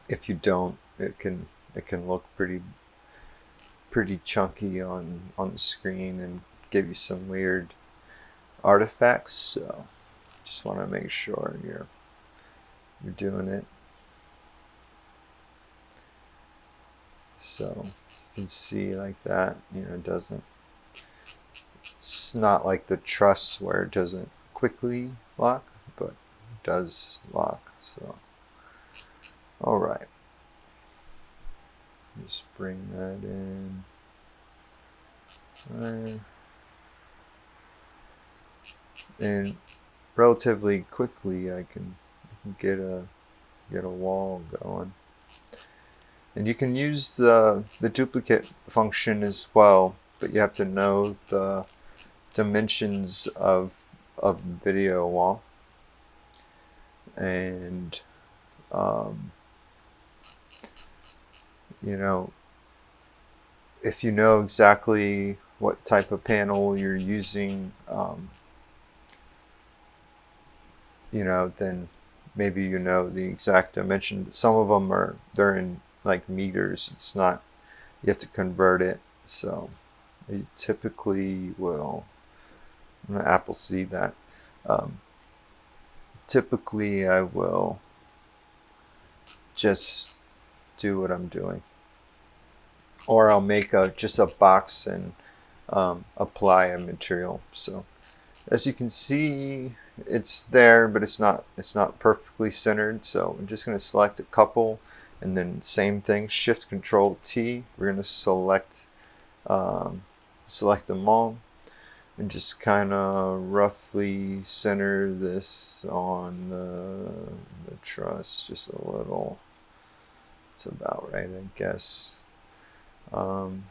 If you don't, it can look pretty chunky on the screen and give you some weird artifacts. So just want to make sure you're doing it. So you can see like that, it doesn't, it's not like the truss where it doesn't quickly lock, but it does lock. So alright, just bring that in there. And relatively quickly I can get a wall going. And you can use the duplicate function as well, but you have to know the dimensions of the video wall. And if you know exactly what type of panel you're using, then maybe the exact dimension. Some of them they're in like meters. It's not, you have to convert it. So you typically will, I'm going to Apple see that. Typically I will just do what I'm doing, or I'll make just a box and apply a material. So as you can see, it's there, but it's not perfectly centered. So I'm just going to select a couple, and then same thing, Shift Control T. We're going to select them all, and just kind of roughly center this on the truss just a little. It's about right, I guess. And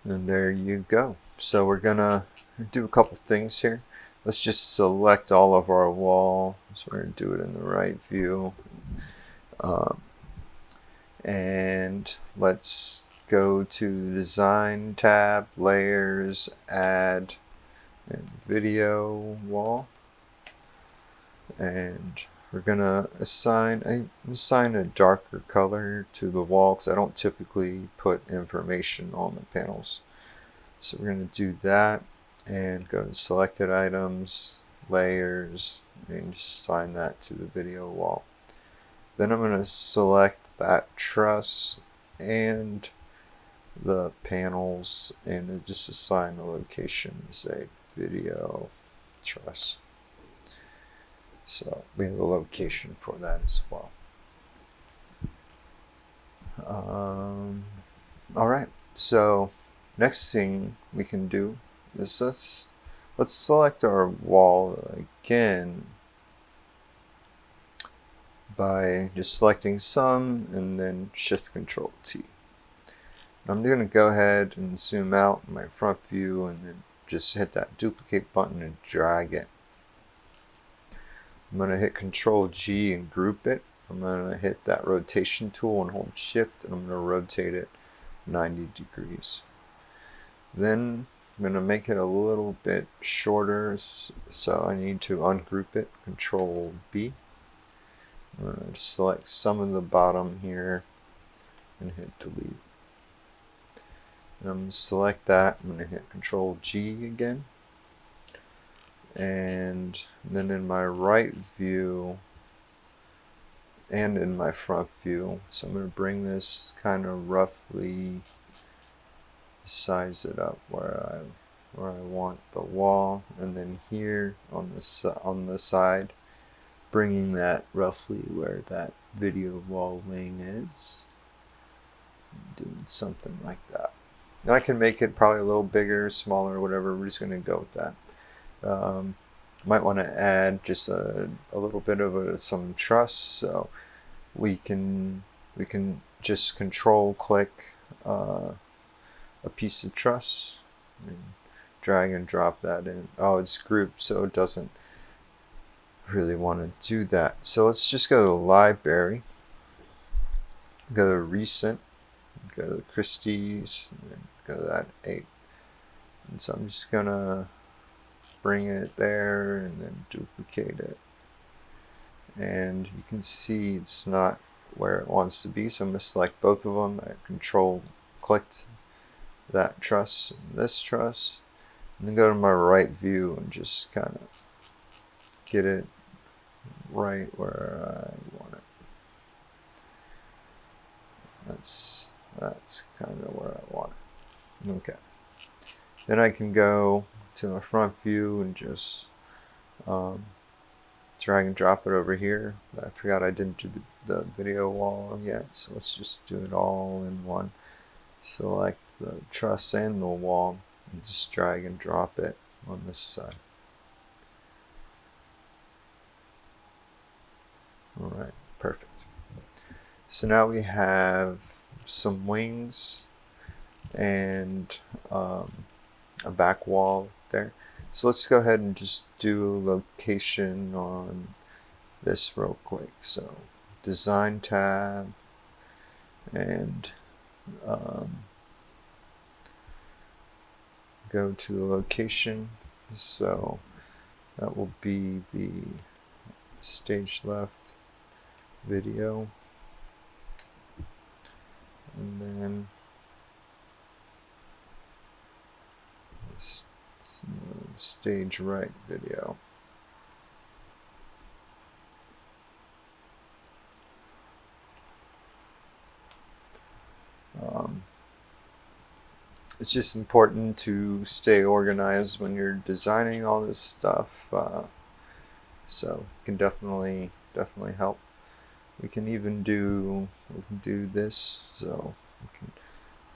there you go. So we're gonna do a couple things here. Let's just select all of our wall. So we're gonna do it in the right view. And let's go to the Design tab, Layers, Add, and Video Wall. And we're gonna assign a darker color to the wall, because I don't typically put information on the panels. So we're gonna do that, and go to Selected Items, Layers, and just assign that to the video wall. Then I'm gonna select that truss and the panels, and just assign the location, say video truss. So we have a location for that as well. Alright, so next thing we can do is let's select our wall again by just selecting some and then Shift Control T. I'm going to go ahead and zoom out in my front view, and then just hit that duplicate button and drag it. I'm going to hit Control G and group it. I'm going to hit that rotation tool and hold Shift, and I'm going to rotate it 90 degrees. Then I'm going to make it a little bit shorter, so I need to ungroup it. Control B. I'm going to select some of the bottom here and hit delete. And I'm going to select that. I'm going to hit Control G again. and then in my right view and in my front view. So I'm going to bring this kind of roughly, size it up where I want the wall, and then here on the side, bringing that roughly where that video wall wing is, doing something like that. And I can make it probably a little bigger, smaller, whatever. We're just going to go with that. Might want to add just a little bit of some truss, so we can just control click a piece of truss and drag and drop that in. Oh, it's grouped, so it doesn't really want to do that. So let's just go to library, go to recent, go to the Christie's, and then go to that 8. And so I'm just gonna bring it there and then duplicate it. And you can see it's not where it wants to be, so I'm going to select both of them. I control clicked that truss and this truss, and then go to my right view and just kind of get it right where I want it. That's kind of where I want it. Okay. Then I can go to my front view and just drag and drop it over here. I forgot I didn't do the video wall yet, so let's just do it all in one. Select the truss and the wall and just drag and drop it on this side. Alright, perfect. So now we have some wings and a back wall there. So let's go ahead and just do location on this real quick. So design tab and go to the location. So that will be the stage left video, and then stage right video. It's just important to stay organized when you're designing all this stuff, so it can definitely help. We can even do this, so we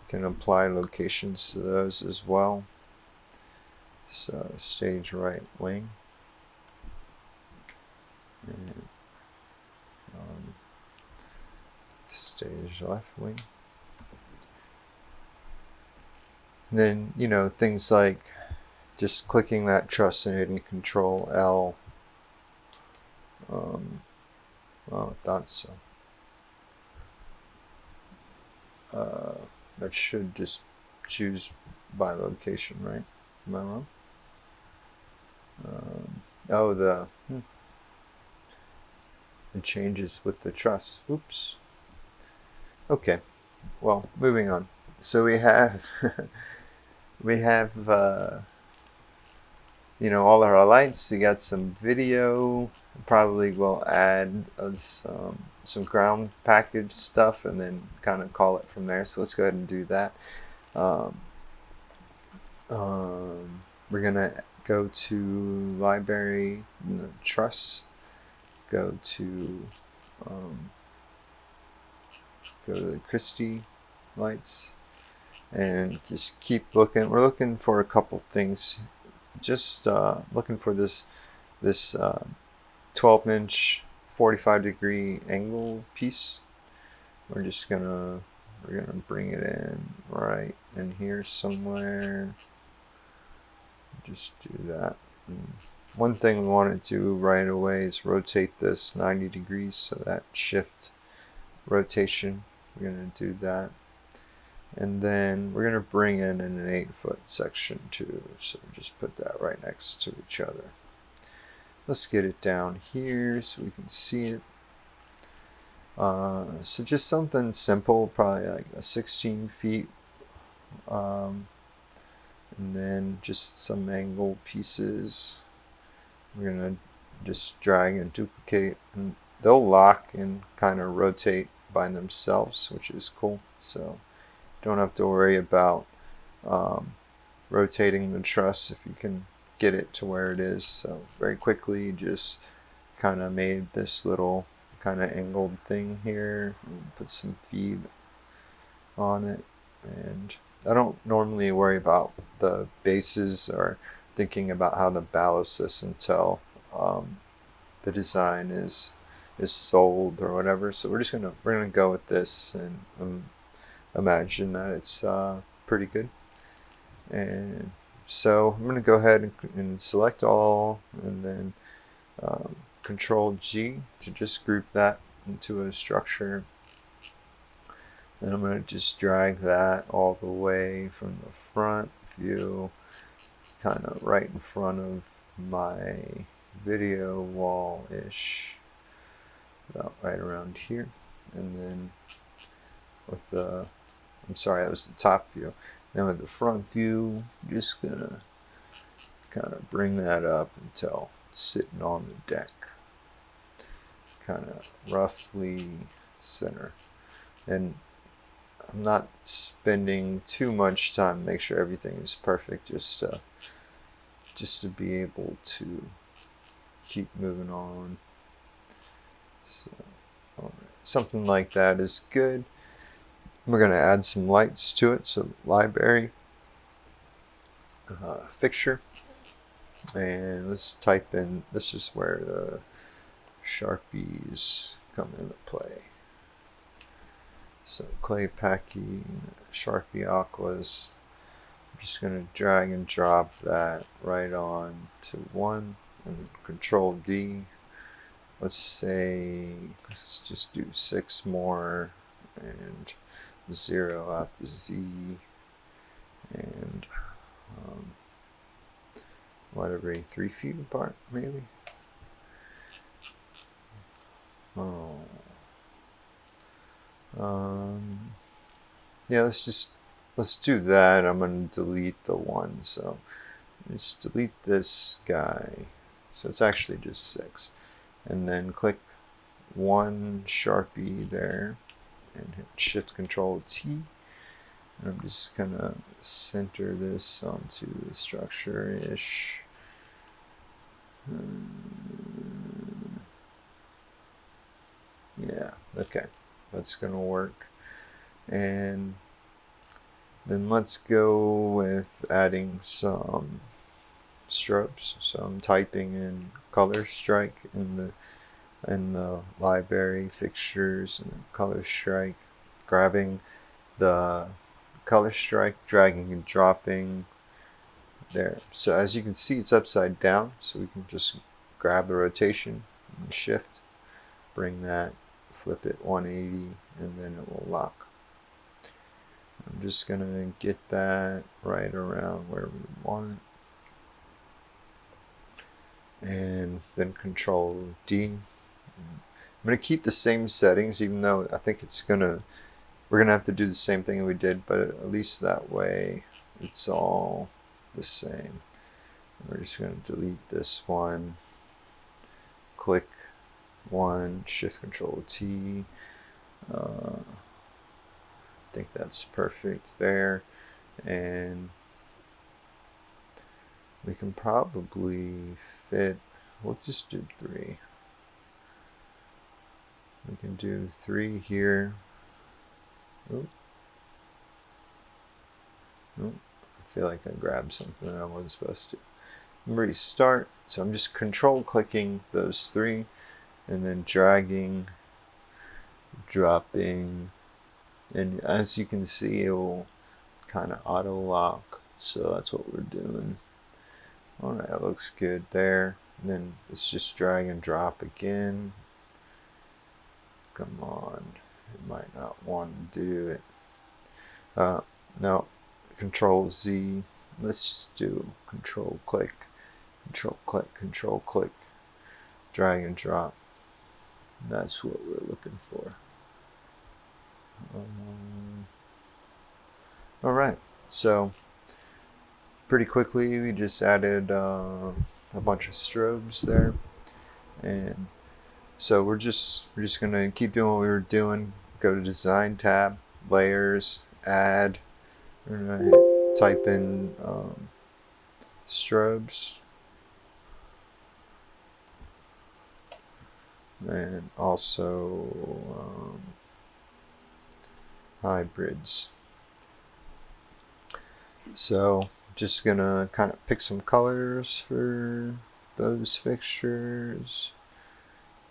can apply locations to those as well. So stage right wing, and stage left wing. And then, you know, things like just clicking that truss and hitting Control L. Well, I thought so. That should just choose by location, right? Am I wrong? Oh, it changes with the truss. Oops. Okay. Well, moving on. So we have you know, all our lights. We got some video. Probably will add some ground package stuff and then kind of call it from there. So let's go ahead and do that. We're gonna go to library, truss, go to the Christie lights, and just keep looking. We're looking for a couple things. Just looking for this 12-inch 45-degree angle piece. We're gonna bring it in right in here somewhere. Just do that. And one thing we want to do right away is rotate this 90 degrees, so that shift rotation, we're going to do that. And then we're going to bring in an 8-foot section too, so just put that right next to each other. Let's get it down here so we can see it. So just something simple, probably like a 16 feet, and then just some angle pieces. we're going to just drag and duplicate, and they'll lock and kind of rotate by themselves, which is cool. So don't have to worry about rotating the truss if you can get it to where it is. So very quickly just kind of made this little kind of angled thing here and put some feed on it. And I don't normally worry about the bases or thinking about how to ballast this until the design is sold or whatever. So we're gonna go with this and imagine that it's pretty good. And so I'm gonna go ahead and select all, and then Control G to just group that into a structure. Then I'm going to just drag that all the way from the front view, kind of right in front of my video wall-ish, about right around here. And then with the, I'm sorry, that was the top view. Then with the front view, just going to kind of bring that up until it's sitting on the deck, kind of roughly center. And I'm not spending too much time to make sure everything is perfect, just to be able to keep moving on. So, something like that is good. We're going to add some lights to it. So library, fixture, and let's type in, this is where the Sharpies come into play. So clay packing, Sharpie aquas. I'm just going to drag and drop that right on to 1 and Control D. Let's say, let's just do 6 more and 0 out to Z, and whatever, 3 feet apart maybe. Oh. Yeah, let's do that. I'm going to delete the 1, so let's delete this guy. So it's actually just 6. And then click 1 Sharpie there and hit Shift Control T. And I'm just gonna center this onto the structure-ish. Yeah, okay, that's gonna work. And then let's go with adding some strobes. So I'm typing in color strike in the library, fixtures, and color strike, grabbing the color strike, dragging and dropping there. So as you can see, it's upside down, so we can just grab the rotation and shift, bring that, flip it 180, and then it will lock. I'm just gonna get that right around where we want it, and then Control D. I'm gonna keep the same settings, even though I think we're gonna have to do the same thing that we did, but at least that way it's all the same. We're just gonna delete this one, click 1, Shift Control T. I think that's perfect there, and we can probably fit, we'll just do 3. We can do 3 here. Oop. Oop. I feel like I grabbed something that I wasn't supposed to. Restart. So I'm just control clicking those 3 and then dragging, dropping, and as you can see, it will kind of auto lock. So that's what we're doing. Alright, that looks good there. And then let's just drag and drop again. Come on, it might not want to do it. No, Control Z. Let's just do Control click, Control click, Control click, drag and drop. That's what we're looking for. Alright, so pretty quickly we just added a bunch of strobes there. And so we're just gonna keep doing what we were doing. Go to Design tab, Layers, Add. We're gonna type in strobes, and also hybrids. So just gonna kind of pick some colors for those fixtures,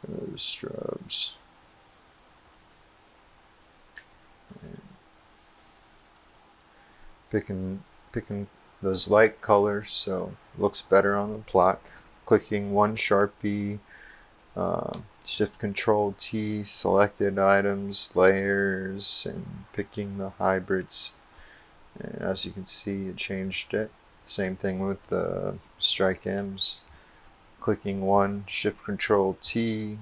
those strobes. And picking those light colors so it looks better on the plot. Clicking one Sharpie, Shift Control T, selected items, layers, and picking the hybrids. And as you can see, it changed it. Same thing with the strike M's. Clicking one, Shift Control T,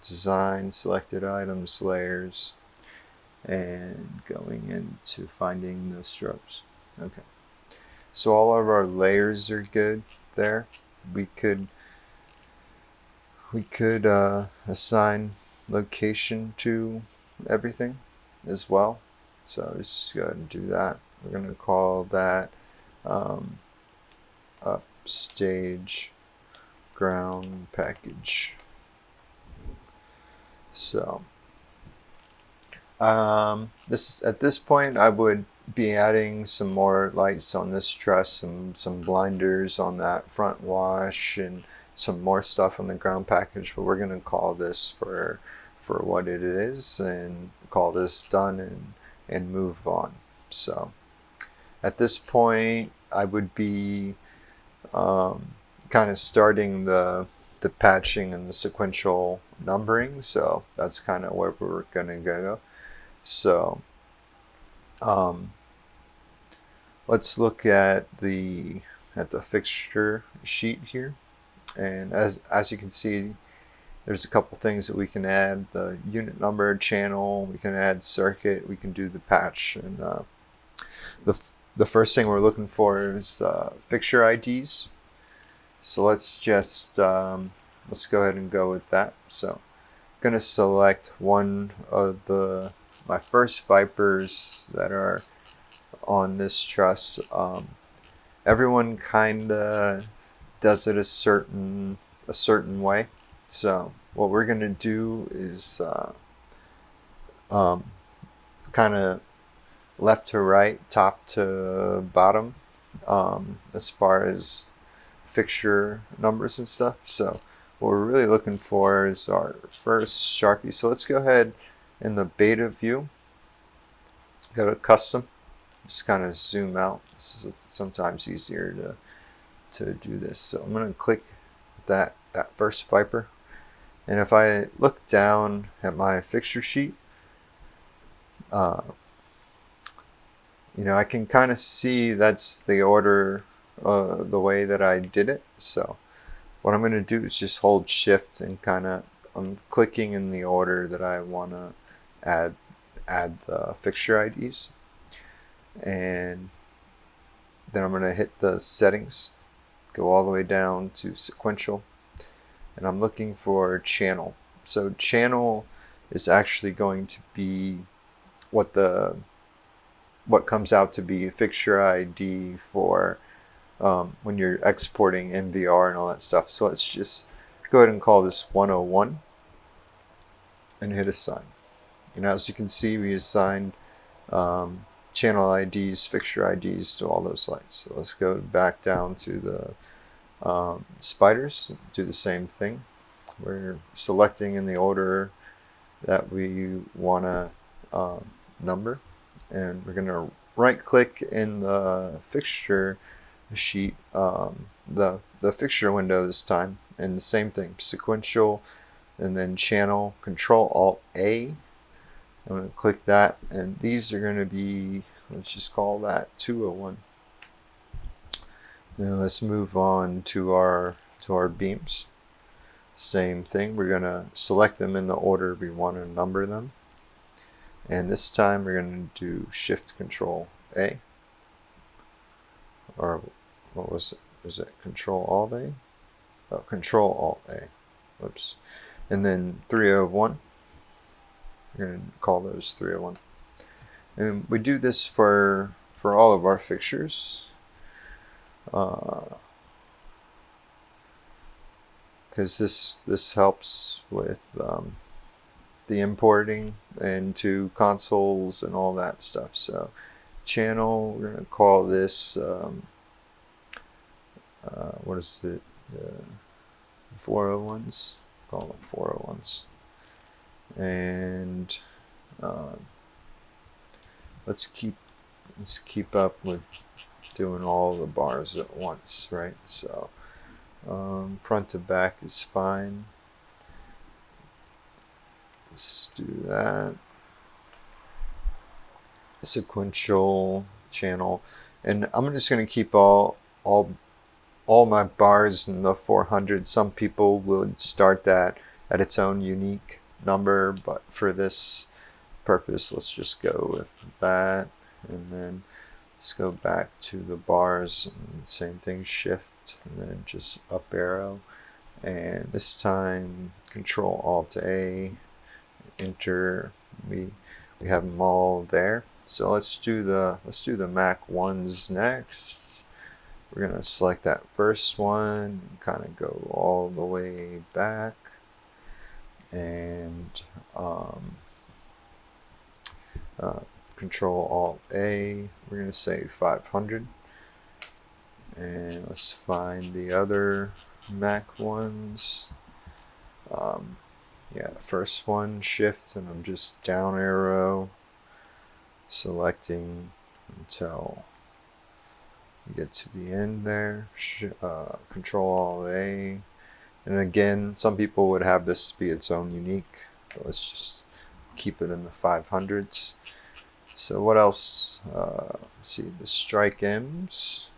design, selected items, layers, and going into finding the strobes. Okay, so all of our layers are good there. We could assign location to everything as well. So let's just go ahead and do that. We're going to call that Upstage Ground Package. So at this point I would be adding some more lights on this truss, and some blinders on that front wash, and some more stuff on the ground package, but we're going to call this for what it is and call this done and move on. So at this point I would be kind of starting the patching and the sequential numbering, so that's kind of where we're going to go. So let's look at the fixture sheet here, and as you can see, there's a couple things that we can add: the unit number, channel, we can add circuit, we can do the patch, and the first thing we're looking for is fixture IDs. So let's just let's go ahead and go with that. So I'm going to select one of my first Vipers that are on this truss. Everyone kind of does it a certain way. So what we're going to do is kind of left to right, top to bottom, as far as fixture numbers and stuff. So what we're really looking for is our first Sharpie. So let's go ahead in the beta view, go to custom, just kind of zoom out. This is sometimes easier to do this. So I'm going to click that first Viper, and if I look down at my fixture sheet, you know, I can kind of see that's the order, the way that I did it. So what I'm going to do is just hold shift and I'm clicking in the order that I want to add the fixture IDs, and then I'm going to hit the settings, go all the way down to sequential, and I'm looking for channel. So channel is actually going to be what comes out to be a fixture ID for when you're exporting NVR and all that stuff. So let's just go ahead and call this 101 and hit assign. And as you can see, we assigned channel IDs, fixture IDs to all those lights. So let's go back down to the spiders, do the same thing. We're selecting in the order that we want to number, and we're going to right click in the fixture sheet, the fixture window this time, and the same thing, sequential, and then channel, Control Alt A. I'm going to click that, and these are going to be, let's just call that 201. Then let's move on to our beams. Same thing, we're going to select them in the order we want to number them, and this time we're going to do Shift Control A, or what was it? Was it Control Alt A? Control Alt A. Whoops. And then 301. We're going to call those 301. And we do this for all of our fixtures. Because this helps with the importing into consoles and all that stuff. So channel, we're going to call this what is it, 401s, call them 401s. And let's keep up with doing all the bars at once, right? So front to back is fine. Let's do that. Sequential channel, and I'm just going to keep all my bars in the 400. Some people would start that at its own unique number, but for this purpose, let's just go with that. And then let's go back to the bars, and same thing, shift, and then just up arrow. And this time, Control Alt A, enter. We have them all there. So let's do the Mac ones next. We're gonna select that first one, kind of go all the way back, and Control Alt A. We're gonna say 500, and let's find the other Mac ones. Yeah, the first one, shift, and I'm just down arrow, selecting until you get to the end there. Control Alt A, and again, some people would have this be its own unique, but let's just keep it in the 500s. So what else? See, the strike M's.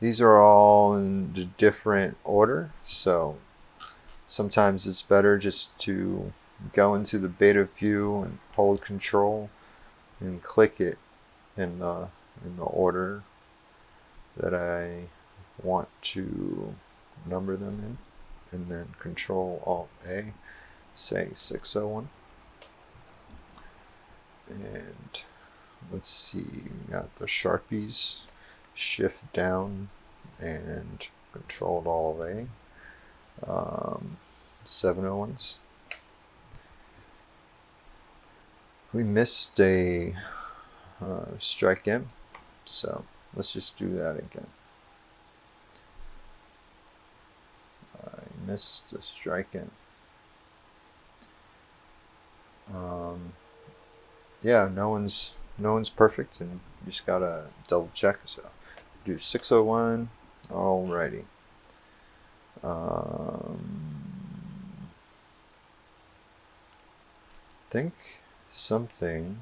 These are all in a different order, so sometimes it's better just to go into the beta view and hold Control and click it in the order that I want to number them in, and then Control Alt A, say 601. And let's see, we got the Sharpies, shift down and Control Alt A. 701s. We missed a strike M, so let's just do that again. I missed a strike M. Yeah, no one's perfect, and you just gotta double check. So do 601. Alrighty. Think something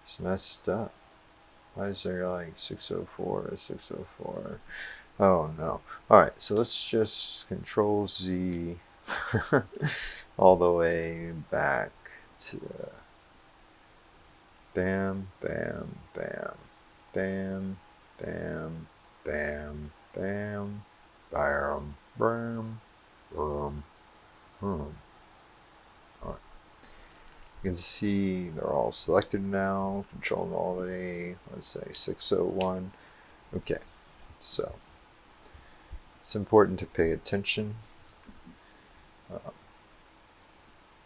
is messed up. Why is there like 604 or 604? Oh no. Alright, so let's just Control Z all the way back to bam, bam, bam, bam, bam, bam, bam, bam, bam, bam, bam. Alright. You can see they're all selected now. Control Alt A, let's say 601. Okay, so it's important to pay attention.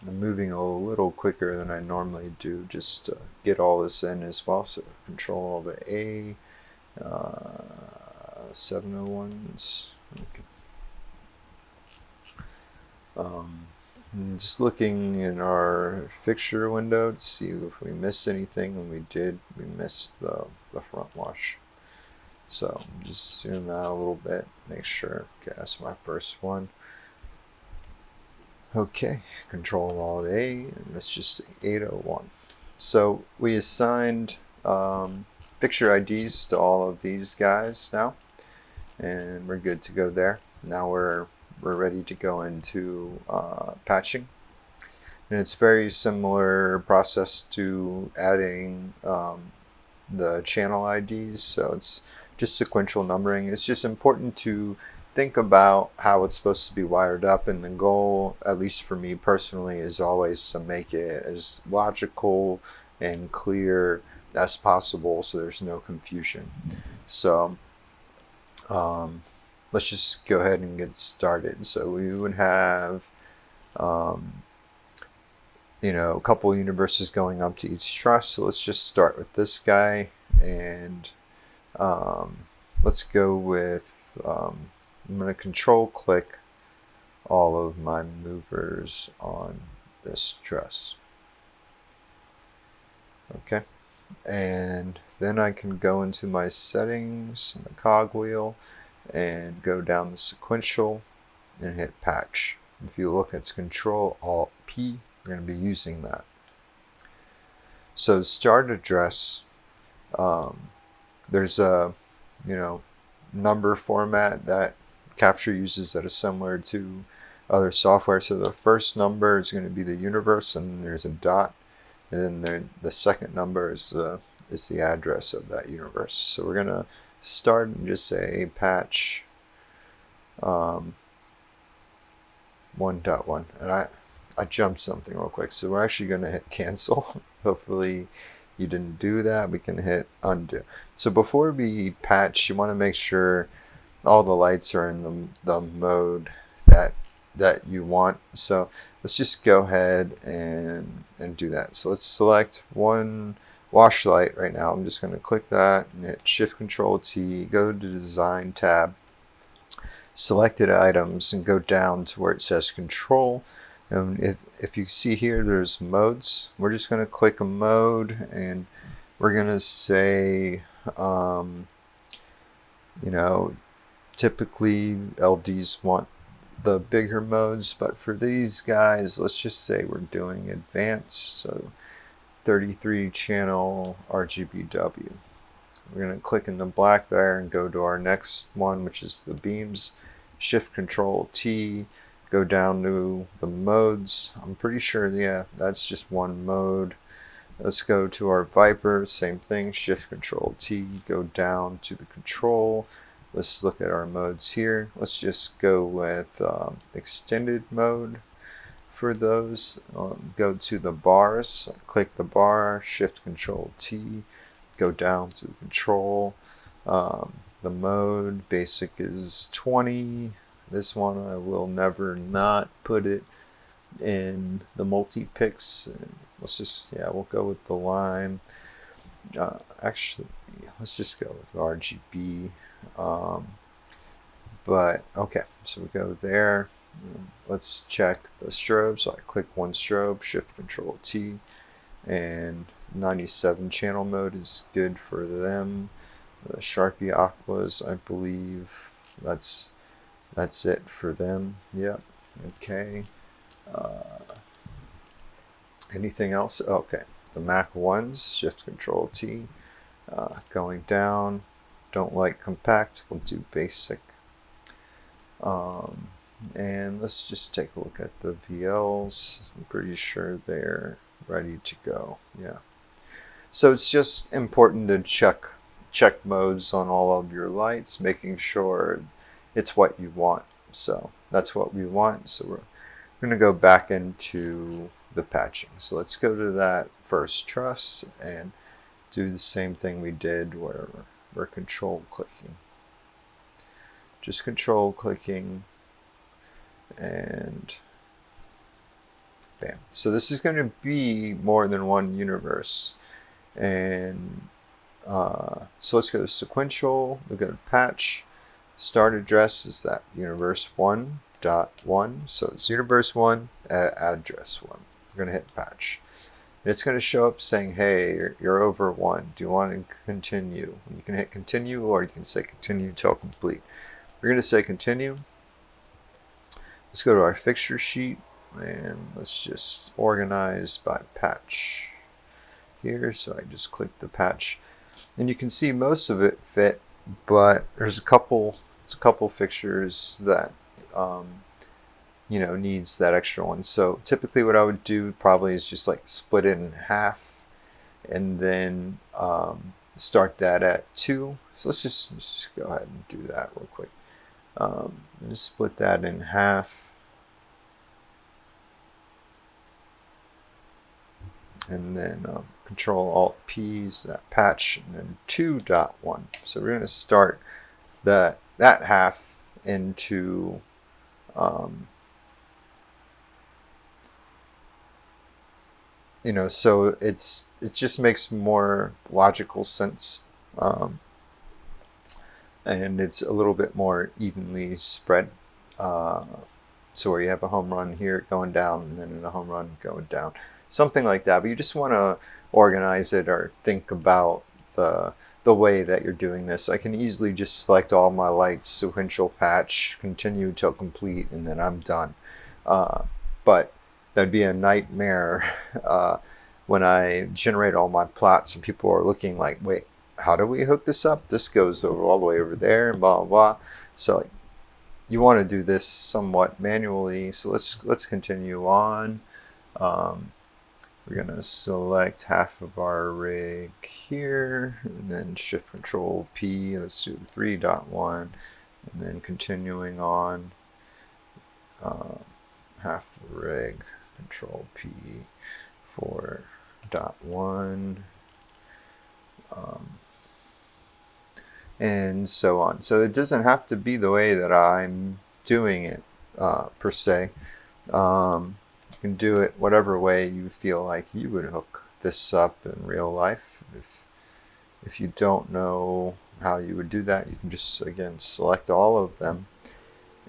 I'm moving a little quicker than I normally do just to get all this in as well. So Control Alt A, 701s. Okay. Just looking in our fixture window to see if we missed anything, and we did. We missed the front wash. So just zoom out a little bit, make sure. Okay, that's my first one. Okay, Control Alt A, and let's just say 801. So we assigned Fixture IDs to all of these guys now, and we're good to go there. Now we're ready to go into patching, and it's very similar process to adding the channel IDs. So it's just sequential numbering. It's just important to think about how it's supposed to be wired up, and the goal, at least for me personally, is always to make it as logical and clear as possible so there's no confusion. So let's just go ahead and get started. So we would have you know, a couple of universes going up to each truss. So let's just start with this guy, and let's go with I'm going to control click all of my movers on this truss. Okay, and then I can go into my settings, my cogwheel, and go down the sequential and hit patch. If you look, it's Control Alt P. We're going to be using that. So start address, there's a number format that Capture uses that is similar to other software. So the first number is going to be the universe, and then there's a dot, and then the second number is the address of that universe. So we're going to start and just say patch 1.1, and I jumped something real quick, so we're actually going to hit cancel. Hopefully you didn't do that. We can hit undo. So before we patch, you want to make sure all the lights are in the mode that you want. So let's just go ahead and do that. So let's select one wash light right now. I'm just going to click that and hit Shift Control T, go to Design tab, selected items, and go down to where it says Control. And if you see here, there's modes. We're just going to click a mode, and we're going to say, typically LDs want the bigger modes, but for these guys, let's just say we're doing advanced. So 33 channel RGBW. We're going to click in the black there and go to our next one, which is the beams. Shift Control T, go down to the modes. I'm pretty sure, yeah, that's just one mode. Let's go to our Viper, same thing, Shift Control T, go down to the control. Let's look at our modes here. Let's just go with extended mode for those. Go to the bars, click the bar, Shift Control T, go down to the control. The mode basic is 20. This one I will never not put it in the multi-pix. Let's just, we'll go with the line. Actually, let's just go with RGB. But okay, so we go there. Let's check the strobe. So I click one strobe, Shift Control T, and 97 channel mode is good for them. The Sharpie Aquas, I believe that's it for them. Yep. Okay. Anything else? Okay. The Mac ones, Shift Control T. Going down. Don't like compact. We'll do basic. And let's just take a look at the VLs. I'm pretty sure they're ready to go. Yeah. So it's just important to check modes on all of your lights, making sure it's what you want. So that's what we want. So we're going to go back into the patching. So let's go to that first truss and do the same thing we did where we're control clicking. Just control clicking, and bam. So this is going to be more than one universe. And so let's go to sequential, we'll go to patch. Start address is that universe 1.1. So it's universe 1 at address 1. We're going to hit patch. And it's going to show up saying, hey, you're over 1. Do you want to continue? You can hit continue, or you can say continue till complete. We're going to say continue. Let's go to our fixture sheet, and let's just organize by patch here. So I just click the patch, and you can see most of it fit, but there's a couple fixtures that needs that extra one. So typically what I would do probably is just like split it in half, and then start that at 2. So let's just go ahead and do that real quick. Just split that in half. And then Control-Alt-P is that patch, and then 2.1. So we're going to start that half into you know, so it just makes more logical sense, and it's a little bit more evenly spread. So where you have a home run here going down, and then a home run going down, something like that. But you just want to organize it or think about the way that you're doing this. I can easily just select all my lights, sequential patch, continue till complete, and then I'm done. But that'd be a nightmare when I generate all my plots and people are looking like, wait, how do we hook this up? This goes over all the way over there and blah, blah, blah. So you want to do this somewhat manually. So let's continue on. We're going to select half of our rig here, and then Shift Control P. Let's do 3.1, and then continuing on. Half the rig, Control P, 4.1, and so on. So it doesn't have to be the way that I'm doing it per se. You can do it whatever way you feel like you would hook this up in real life. If you don't know how you would do that, you can just, again, select all of them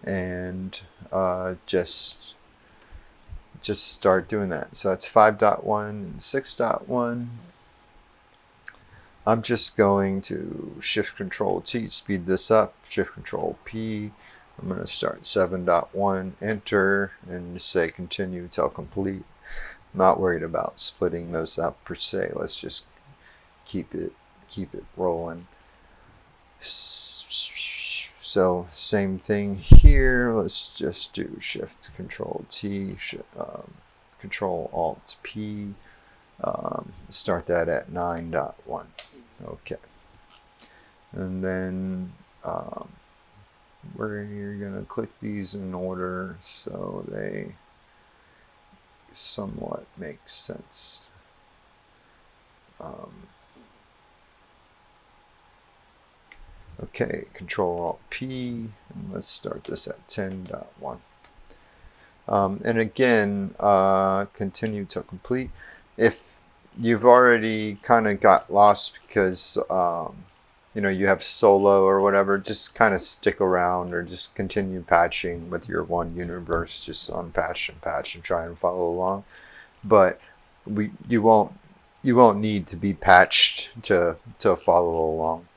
and just start doing that. So that's 5.1 and 6.1. I'm just going to Shift Control T, speed this up, Shift Control P. I'm going to start 7.1, enter, and just say continue till complete. I'm not worried about splitting those up per se. Let's just keep it rolling. So same thing here. Let's just do Shift Control T, Control Alt P. Start that at 9.1. Okay, and then we're gonna click these in order so they somewhat make sense. Okay, Control Alt P, and let's start this at 10.1. And again, continue to complete. If you've already kind of got lost because you know, you have solo or whatever, just kind of stick around or just continue patching with your one universe, just unpatch and patch and try and follow along. But you won't need to be patched to follow along.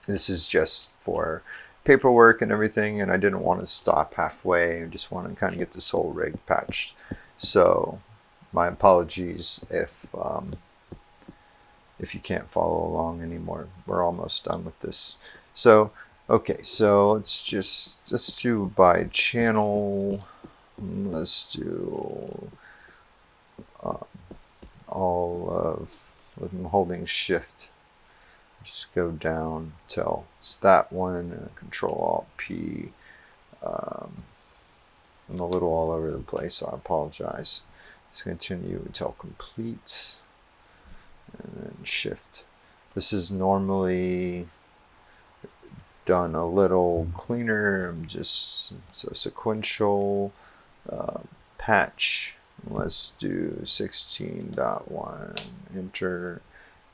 This is just for paperwork and everything, and I didn't want to stop halfway. I just want to kind of get this whole rig patched. So my apologies if you can't follow along anymore. We're almost done with this. So okay, so let's do by channel. Let's do all of, I'm holding Shift. Just go down till it's that one, and Control Alt P. I'm a little all over the place, so I apologize. Let's continue until complete, and then Shift. This is normally done a little cleaner. I'm just so sequential patch. Let's do 16.1. Enter.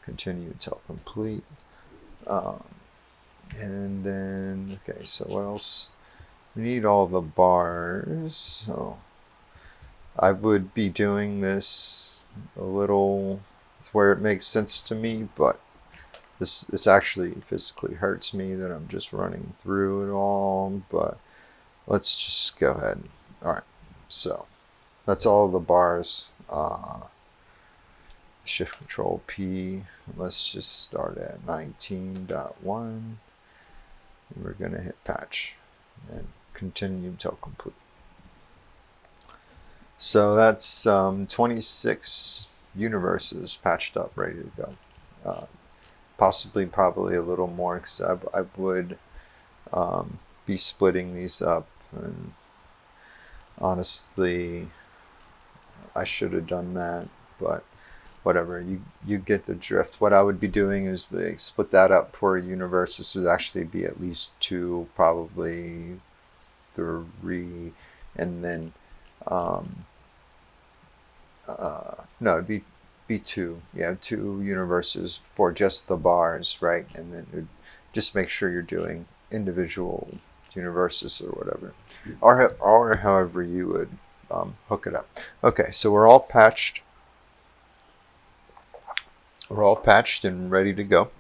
Continue until complete. And then, okay, so what else? We need all the bars. So I would be doing this a little where it makes sense to me, but this actually physically hurts me that I'm just running through it all. But let's just go ahead. All right, so that's all the bars. Shift Control P. Let's just start at 19.1. And we're going to hit patch and continue until complete. So that's 26 universes patched up, ready to go. probably a little more, because I would be splitting these up, and honestly I should have done that, but whatever, you get the drift. What I would be doing is like, split that up for a universe. This would actually be at least 2, probably 3, and then no, it'd be 2. Yeah, 2 universes for just the bars, right? And then it'd just make sure you're doing individual universes or whatever, or however you would hook it up. Okay, so we're all patched. We're all patched and ready to go.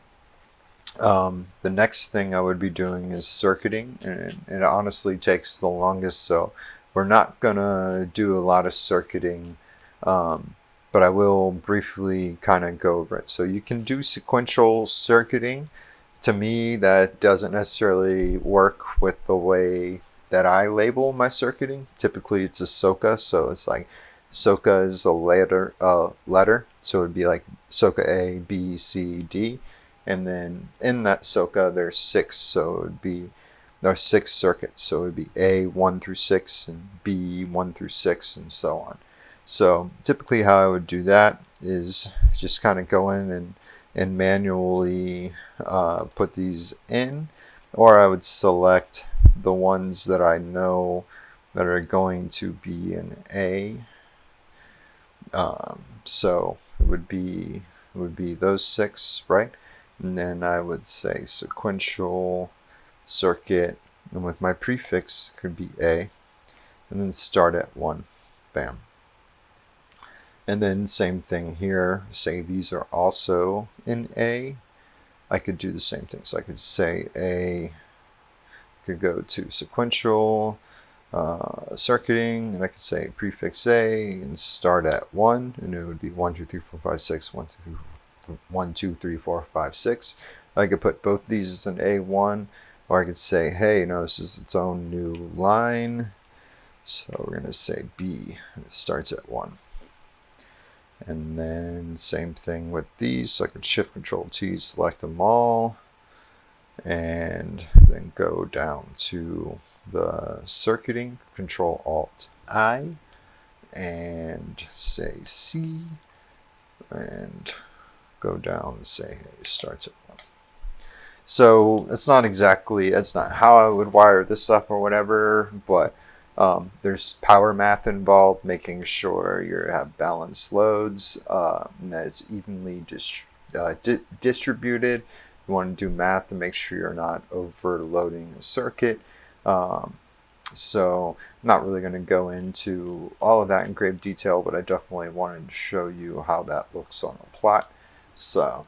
The next thing I would be doing is circuiting, and it honestly takes the longest, so we're not gonna do a lot of circuiting, but I will briefly kind of go over it. So you can do sequential circuiting. To me, that doesn't necessarily work with the way that I label my circuiting. Typically it's a SOCA, so it's like SOCA is a letter, so it would be like SOCA A, B, C, D, and then in that SOCA there's 6, so it would be, there are 6 circuits, so it would be A 1 through 6 and B 1 through 6 and so on. So typically how I would do that is just kind of go in and manually put these in, or I would select the ones that I know that are going to be in A. So it would be those 6, right? And then I would say sequential circuit, and with my prefix could be A, and then start at 1. Bam. And then same thing here, say these are also in A. I could do the same thing, so I could say A, could go to sequential circuiting, and I could say prefix A and start at 1, and it would be 1 2 3 4 5 6 1 2 3 4 5 6. I could put both these in A1, or I could say, hey, no, this is its own new line, so we're going to say B, and it starts at 1. And then same thing with these, so I can shift control T, select them all, and then go down to the circuiting, control alt I, and say C, and go down and say, hey, it starts at 1. So it's not how I would wire this up or whatever, but there's power math involved, making sure you have balanced loads, and that it's evenly distributed. You want to do math to make sure you're not overloading a circuit. So I'm not really going to go into all of that in great detail, but I definitely wanted to show you how that looks on a plot. So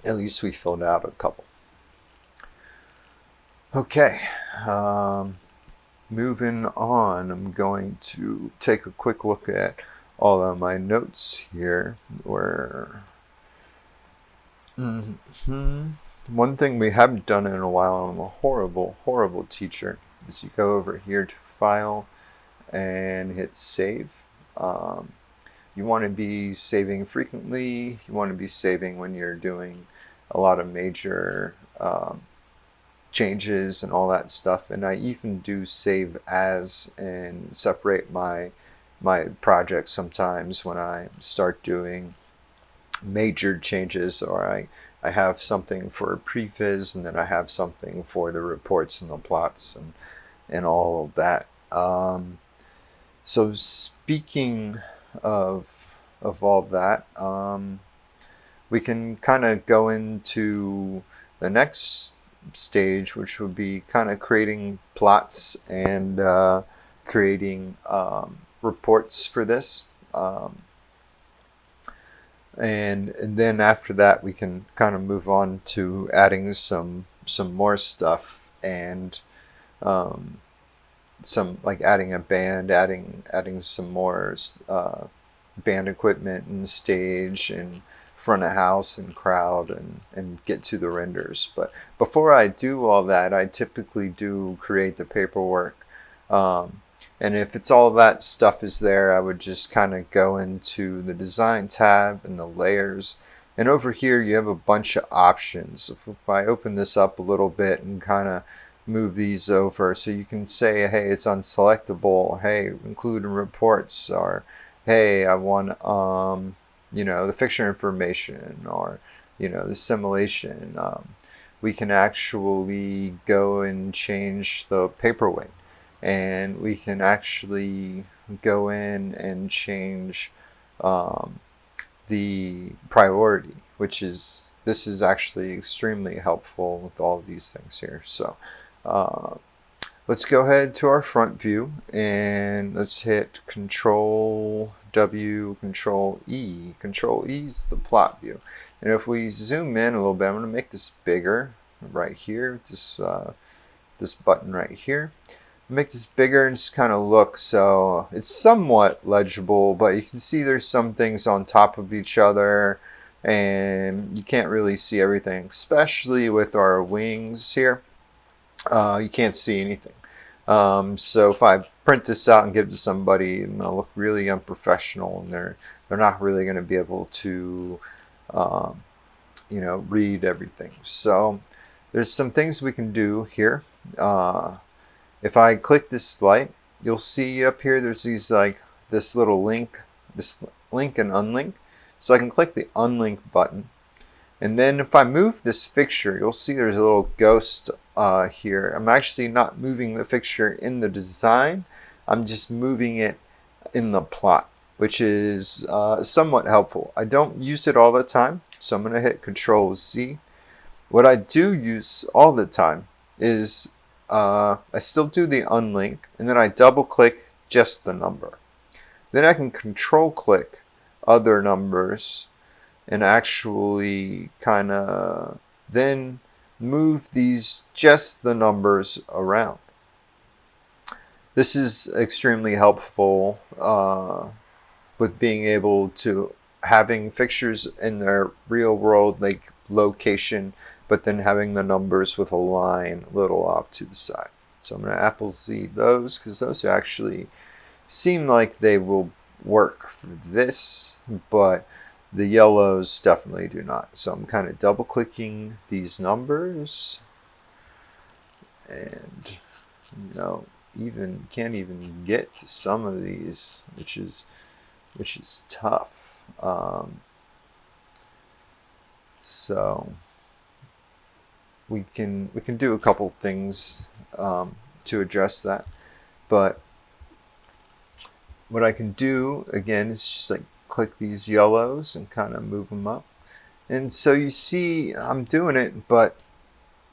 at least we filled out a couple. Okay. Moving on, I'm going to take a quick look at all of my notes here. Where one thing we haven't done in a while, I'm a horrible teacher, is you go over here to File and hit Save. You want to be saving frequently. You want to be saving when you're doing a lot of major changes and all that stuff, and I even do save as and separate my projects sometimes when I start doing major changes, or I have something for previs, and then I have something for the reports and the plots and all of that. So speaking of all that, we can kind of go into the next stage, which would be kind of creating plots and creating reports for this, and then after that we can kind of move on to adding some more stuff, and some like adding a band, adding some more band equipment and stage and front of house and crowd, and get to the renders. But before I do all that, I typically do create the paperwork, and if it's all that stuff is there, I would just kind of go into the design tab and the layers, And over here you have a bunch of options. If I open this up a little bit and kind of move these over, so you can say, hey, it's unselectable, hey, include in reports, or hey, I want you know, the fixture information, or you know, the simulation. We can actually go and change the paperweight, and we can actually go in and change the priority, which is, this is actually extremely helpful with all of these things here. So let's go ahead to our front view and let's hit Control W, Control E. Control E is the plot view. And if we zoom in a little bit, I'm going to make this bigger right here, this button right here. Make this bigger and just kind of look so it's somewhat legible, but you can see there's some things on top of each other and you can't really see everything, especially with our wings here. You can't see anything. So if I print this out and give it to somebody, it'll look really unprofessional, and they're not really going to be able to you know, read everything. So there's some things we can do here. If I click this light, you'll see up here there's these like this little link, this link and unlink. So I can click the unlink button, and then if I move this fixture, you'll see there's a little ghost here. I'm actually not moving the fixture in the design, I'm just moving it in the plot, which is somewhat helpful. I don't use it all the time, so I'm going to hit Control Z. What I do use all the time is I still do the unlink, and then I double click just the number. Then I can control click other numbers and actually kind of then move these just the numbers around. This is extremely helpful with being able to having fixtures in their real world like location, but then having the numbers with a line a little off to the side. So I'm going to Apple Z those because those actually seem like they will work for this, but the yellows definitely do not. So I'm kind of double clicking these numbers, and you know, can't even get to some of these, which is tough. So we can do a couple things to address that, but what I can do again is just like click these yellows and kind of move them up, and so you see I'm doing it, but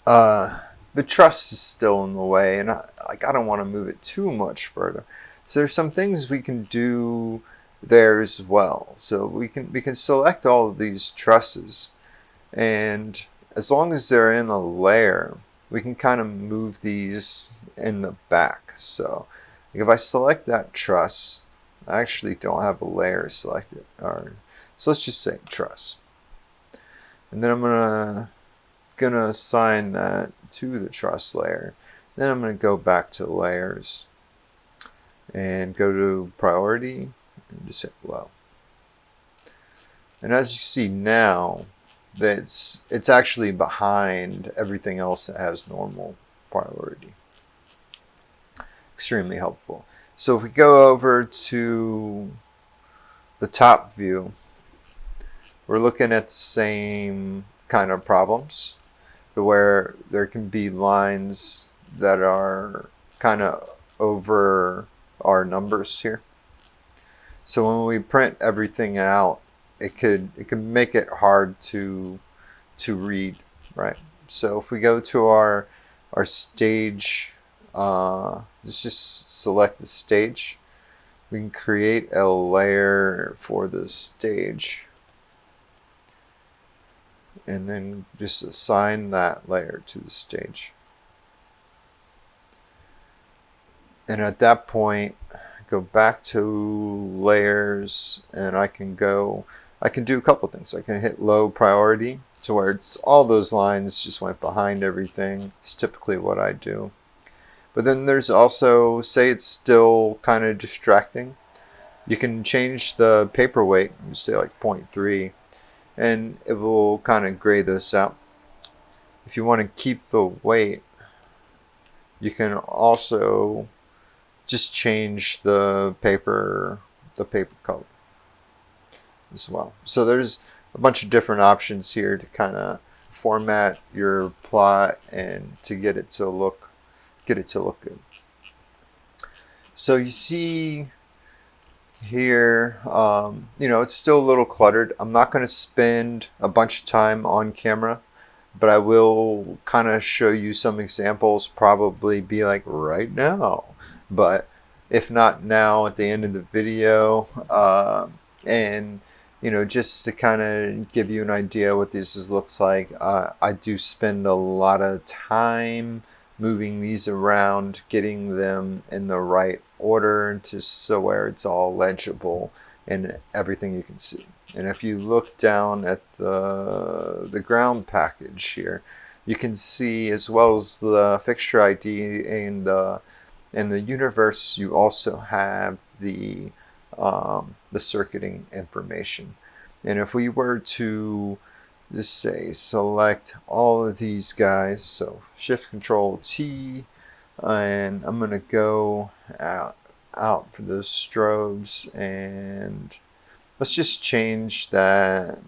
the truss is still in the way, and I don't want to move it too much further. So there's some things we can do there as well. So we can select all of these trusses, and as long as they're in a layer, we can kind of move these in the back. So if I select that truss, I actually don't have a layer selected. So let's just say truss. And then I'm gonna assign that to the truss layer. Then I'm gonna go back to layers and go to priority and just hit low. And as you see now, it's actually behind everything else that has normal priority. Extremely helpful. So if we go over to the top view, we're looking at the same kind of problems, where there can be lines that are kind of over our numbers here. So when we print everything out, it can make it hard to read, right? So if we go to our stage, let's just select the stage. We can create a layer for the stage, and then just assign that layer to the stage. And at that point, go back to layers, and I can do a couple things. I can hit low priority to where all those lines just went behind everything. It's typically what I do. But then there's also, say it's still kind of distracting, you can change the paperweight, you say like 0.3, and it will kind of gray this out. If you want to keep the weight, you can also just change the paper color as well. So there's a bunch of different options here to kind of format your plot and to get it to look good. So you see here, you know, it's still a little cluttered. I'm not going to spend a bunch of time on camera, but I will kind of show you some examples, probably be like right now, but if not now, at the end of the video, and you know, just to kind of give you an idea what this looks like. I do spend a lot of time moving these around, getting them in the right order just so where it's all legible and everything you can see. And if you look down at the ground package here, you can see, as well as the fixture ID and the universe, you also have the circuiting information. And if we were to just say select all of these guys, so Shift Control T, and I'm going to go out for those strobes, and let's just change that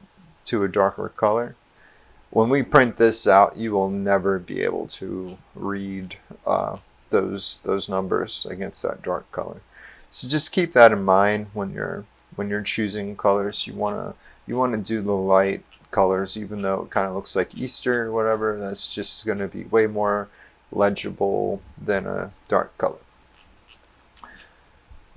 to a darker color. When we print this out, you will never be able to read those numbers against that dark color. So just keep that in mind when you're choosing colors. You want to do the light colors, even though it kind of looks like Easter or whatever. That's just going to be way more legible than a dark color.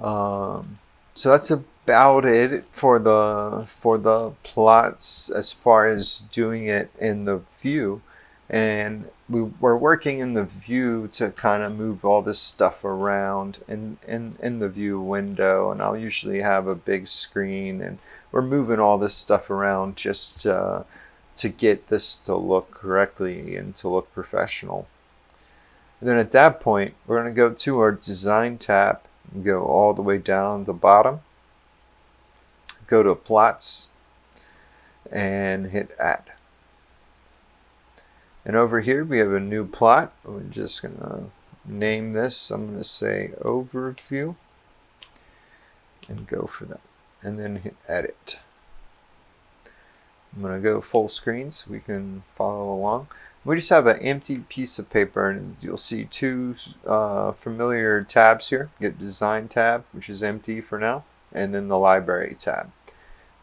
So that's about it for the plots as far as doing it in the view. And we're working in the view to kind of move all this stuff around in the view window, and I'll usually have a big screen, and we're moving all this stuff around just to get this to look correctly and to look professional. And then at that point, we're going to go to our design tab and go all the way down the bottom, go to plots, and hit add. And over here we have a new plot. We're just going to name this. I'm going to say overview and go for that. And then hit edit. I'm going to go full screen so we can follow along. We just have an empty piece of paper, and you'll see two familiar tabs here. You get design tab, which is empty for now, and then the library tab.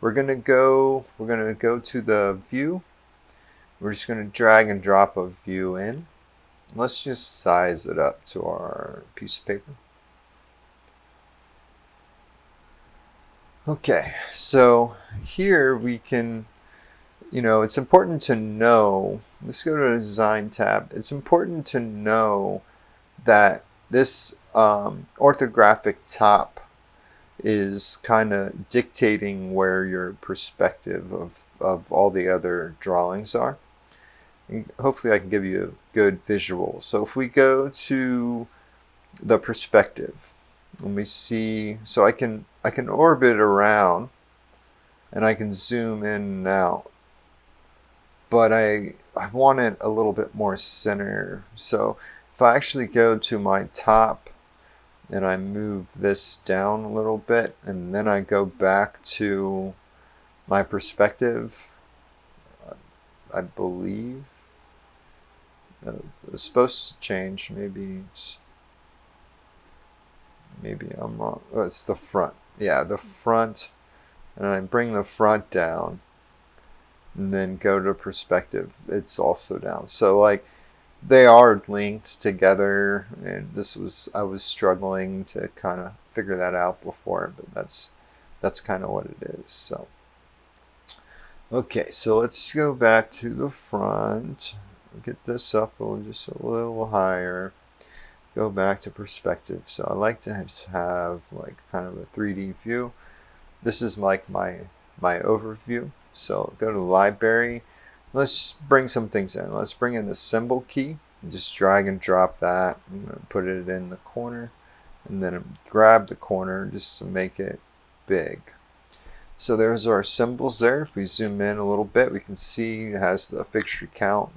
We're going to go to the view. We're just going to drag and drop a view in. Let's just size it up to our piece of paper. Okay, so here we can, you know, it's important to know, let's go to the design tab. It's important to know that this orthographic top is kind of dictating where your perspective of all the other drawings are. And hopefully I can give you a good visual. So if we go to the perspective, and we see, so I can orbit around and I can zoom in and out, but I want it a little bit more center. So if I actually go to my top and I move this down a little bit, and then I go back to my perspective, I believe it's supposed to change. Maybe I'm wrong. Oh, it's the front. Yeah, the front, and I bring the front down, and then go to perspective. It's also down. So like, they are linked together, and I was struggling to kind of figure that out before, but that's kind of what it is. So okay, so let's go back to the front, get this up just a little higher, go back to perspective. So I like to have like kind of a 3D view. This is like my overview. So go to library. Let's bring some things in. Let's bring in the symbol key and just drag and drop that. I'm going to put it in the corner, and then grab the corner just to make it big. So there's our symbols there. If we zoom in a little bit, we can see it has the fixture count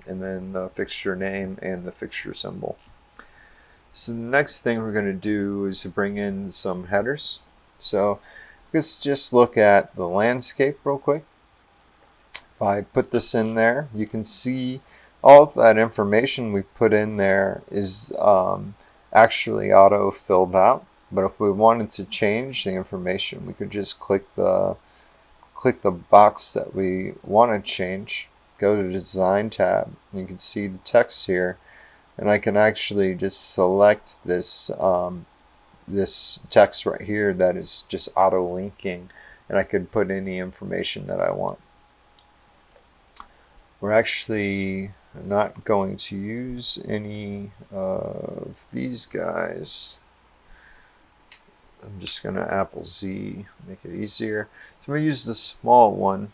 and then the fixture name and the fixture symbol. So the next thing we're going to do is to bring in some headers. So let's just look at the landscape real quick. If I put this in there, you can see all of that information we put in there is actually auto filled out. But if we wanted to change the information, we could just click the box that we want to change, go to Design tab, and you can see the text here, and I can actually just select this this text right here that is just auto linking, and I could put any information that I want. We're actually not going to use any of these guys. I'm just going to Apple Z, make it easier. So I'm going to use the small one.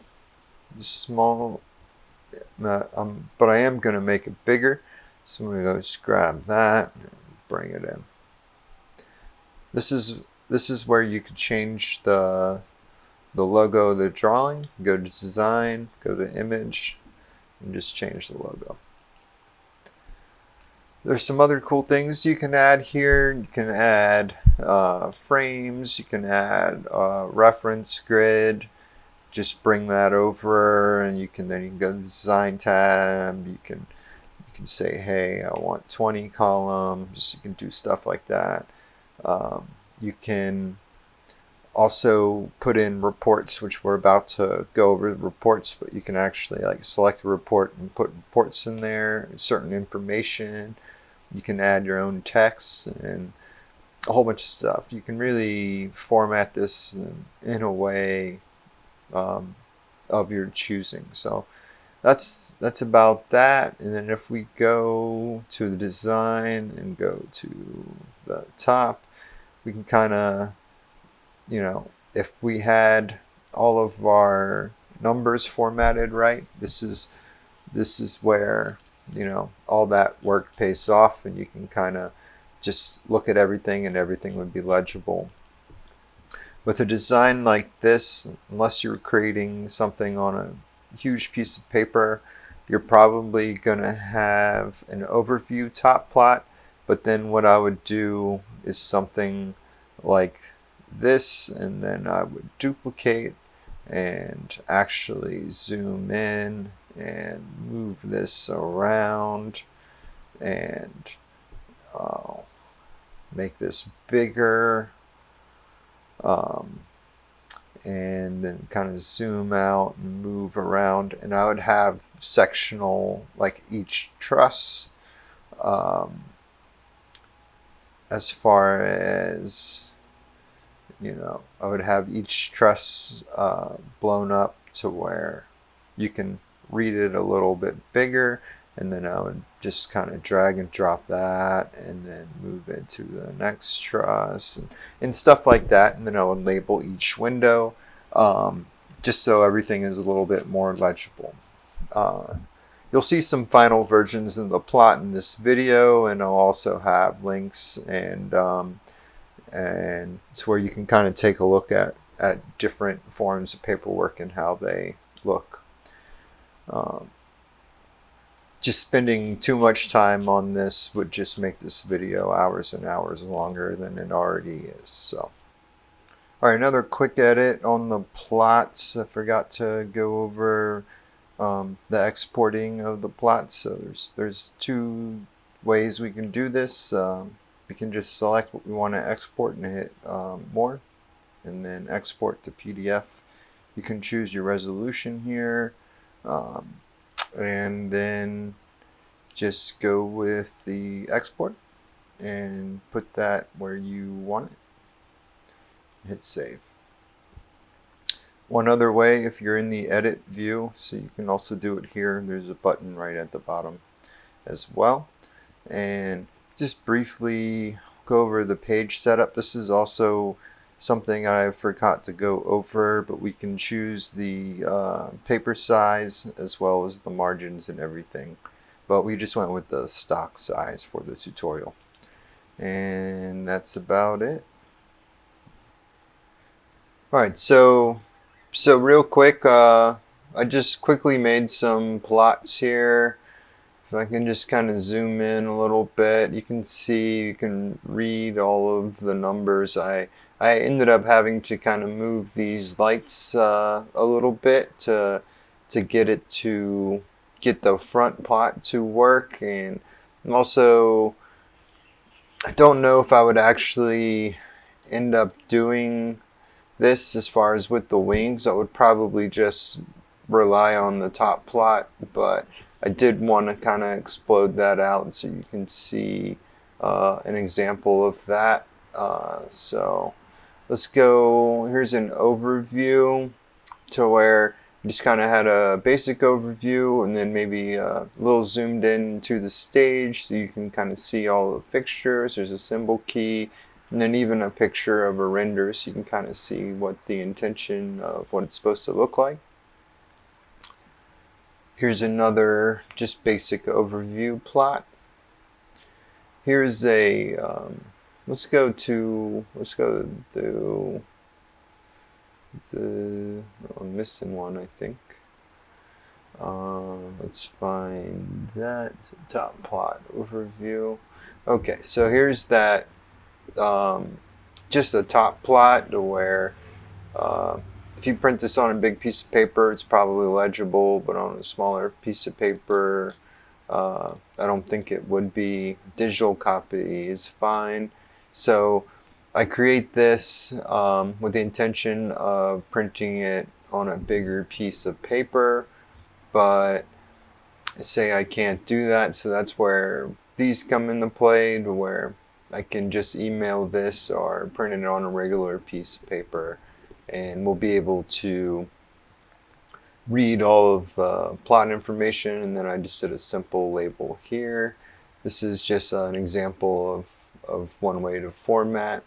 The small, but I am going to make it bigger. So I'm going to go just grab that and bring it in. This is where you could change the logo of the drawing. Go to Design, go to Image, and just change the logo. There's some other cool things you can add here. You can add frames, you can add reference grid, just bring that over, and then you can go to the Design tab. You can say, hey, I want 20 columns. You can do stuff like that. You can also put in reports, which we're about to go over the reports, but you can actually like select a report and put reports in there, certain information. You can add your own text and a whole bunch of stuff. You can really format this in a way of your choosing. So that's about that. And then if we go to the design and go to the top, we can kind of, if we had all of our numbers formatted right, this is where all that work pays off, and you can kind of just look at everything and everything would be legible. With a design like this, unless you're creating something on a huge piece of paper, you're probably going to have an overview top plot. But then what I would do is something like this, and then I would duplicate and actually zoom in and move this around and make this bigger, and then kind of zoom out and move around, and I would have sectional, like each truss, as far as I would have each truss blown up to where you can read it a little bit bigger, and then I would just kind of drag and drop that and then move it to the next truss and stuff like that. And then I would label each window just so everything is a little bit more legible. You'll see some final versions of the plot in this video, and I'll also have links and it's where you can kind of take a look at different forms of paperwork and how they look. Just spending too much time on this would just make this video hours and hours longer than it already is. So, all right, another quick edit on the plots. I forgot to go over the exporting of the plots. So there's two ways we can do this. We can just select what we want to export and hit more, and then export to PDF. You can choose your resolution here, and then just go with the export and put that where you want it. Hit save. One other way, if you're in the edit view, so you can also do it here, there's a button right at the bottom as well. And just briefly go over the page setup. This is also something I forgot to go over, but we can choose the paper size as well as the margins and everything. But we just went with the stock size for the tutorial. And that's about it. Alright, so real quick, I just quickly made some plots here. If I can just kind of zoom in a little bit, you can see, you can read all of the numbers. I ended up having to kind of move these lights a little bit to get the front plot to work, and also I don't know if I would actually end up doing this as far as with the wings. I would probably just rely on the top plot, but I did want to kind of explode that out so you can see an example of that. So let's go, here's an overview to where you just kind of had a basic overview and then maybe a little zoomed in to the stage so you can kind of see all the fixtures. There's a symbol key, and then even a picture of a render so you can kind of see what the intention of what it's supposed to look like. Here's another just basic overview plot. Here's a let's go to the I'm missing one, I think. Let's find that top plot overview. Okay, so here's that just a top plot to where if you print this on a big piece of paper, it's probably legible, but on a smaller piece of paper, I don't think it would be. Digital copy is fine. So I create this with the intention of printing it on a bigger piece of paper, but say I can't do that, so that's where these come into play, to where I can just email this or print it on a regular piece of paper, and we'll be able to read all of the plot information. And then I just did a simple label here. This is just an example of one way to format.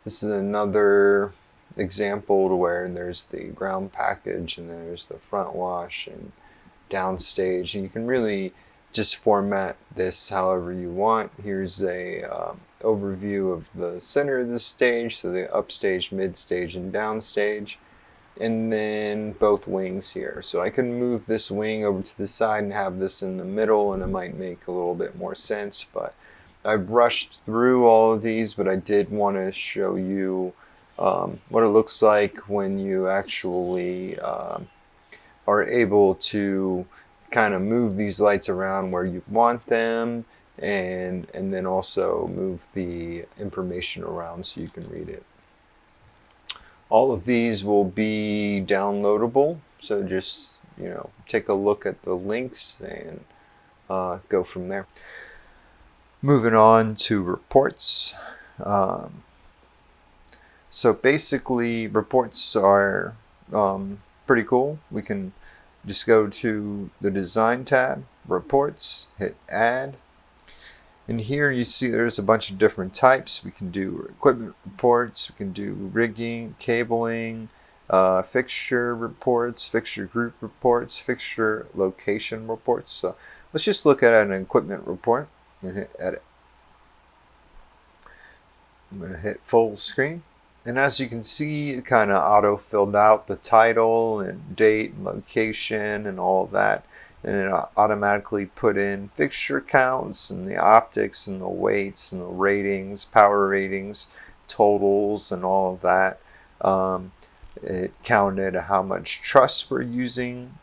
This is another example to where there's the ground package and there's the front wash and downstage, and you can really just format this however you want. Here's a overview of the center of the stage, so the upstage, midstage, and downstage, and then both wings here. So I can move this wing over to the side and have this in the middle, and it might make a little bit more sense, but I rushed through all of these, but I did want to show you what it looks like when you actually are able to kind of move these lights around where you want them, and then also move the information around so you can read it. All of these will be downloadable, so just take a look at the links and go from there. Moving on to reports. So basically reports are pretty cool. We can just go to the design tab, reports, hit add, and here you see there's a bunch of different types. We can do equipment reports, we can do rigging, cabling, fixture reports, fixture group reports, fixture location reports. So let's just look at an equipment report and hit edit. I'm going to hit full screen, and as you can see, it kind of auto filled out the title and date and location and all of that, and it automatically put in fixture counts and the optics and the weights and the ratings, power ratings, totals, and all of that. It counted how much truss we're using.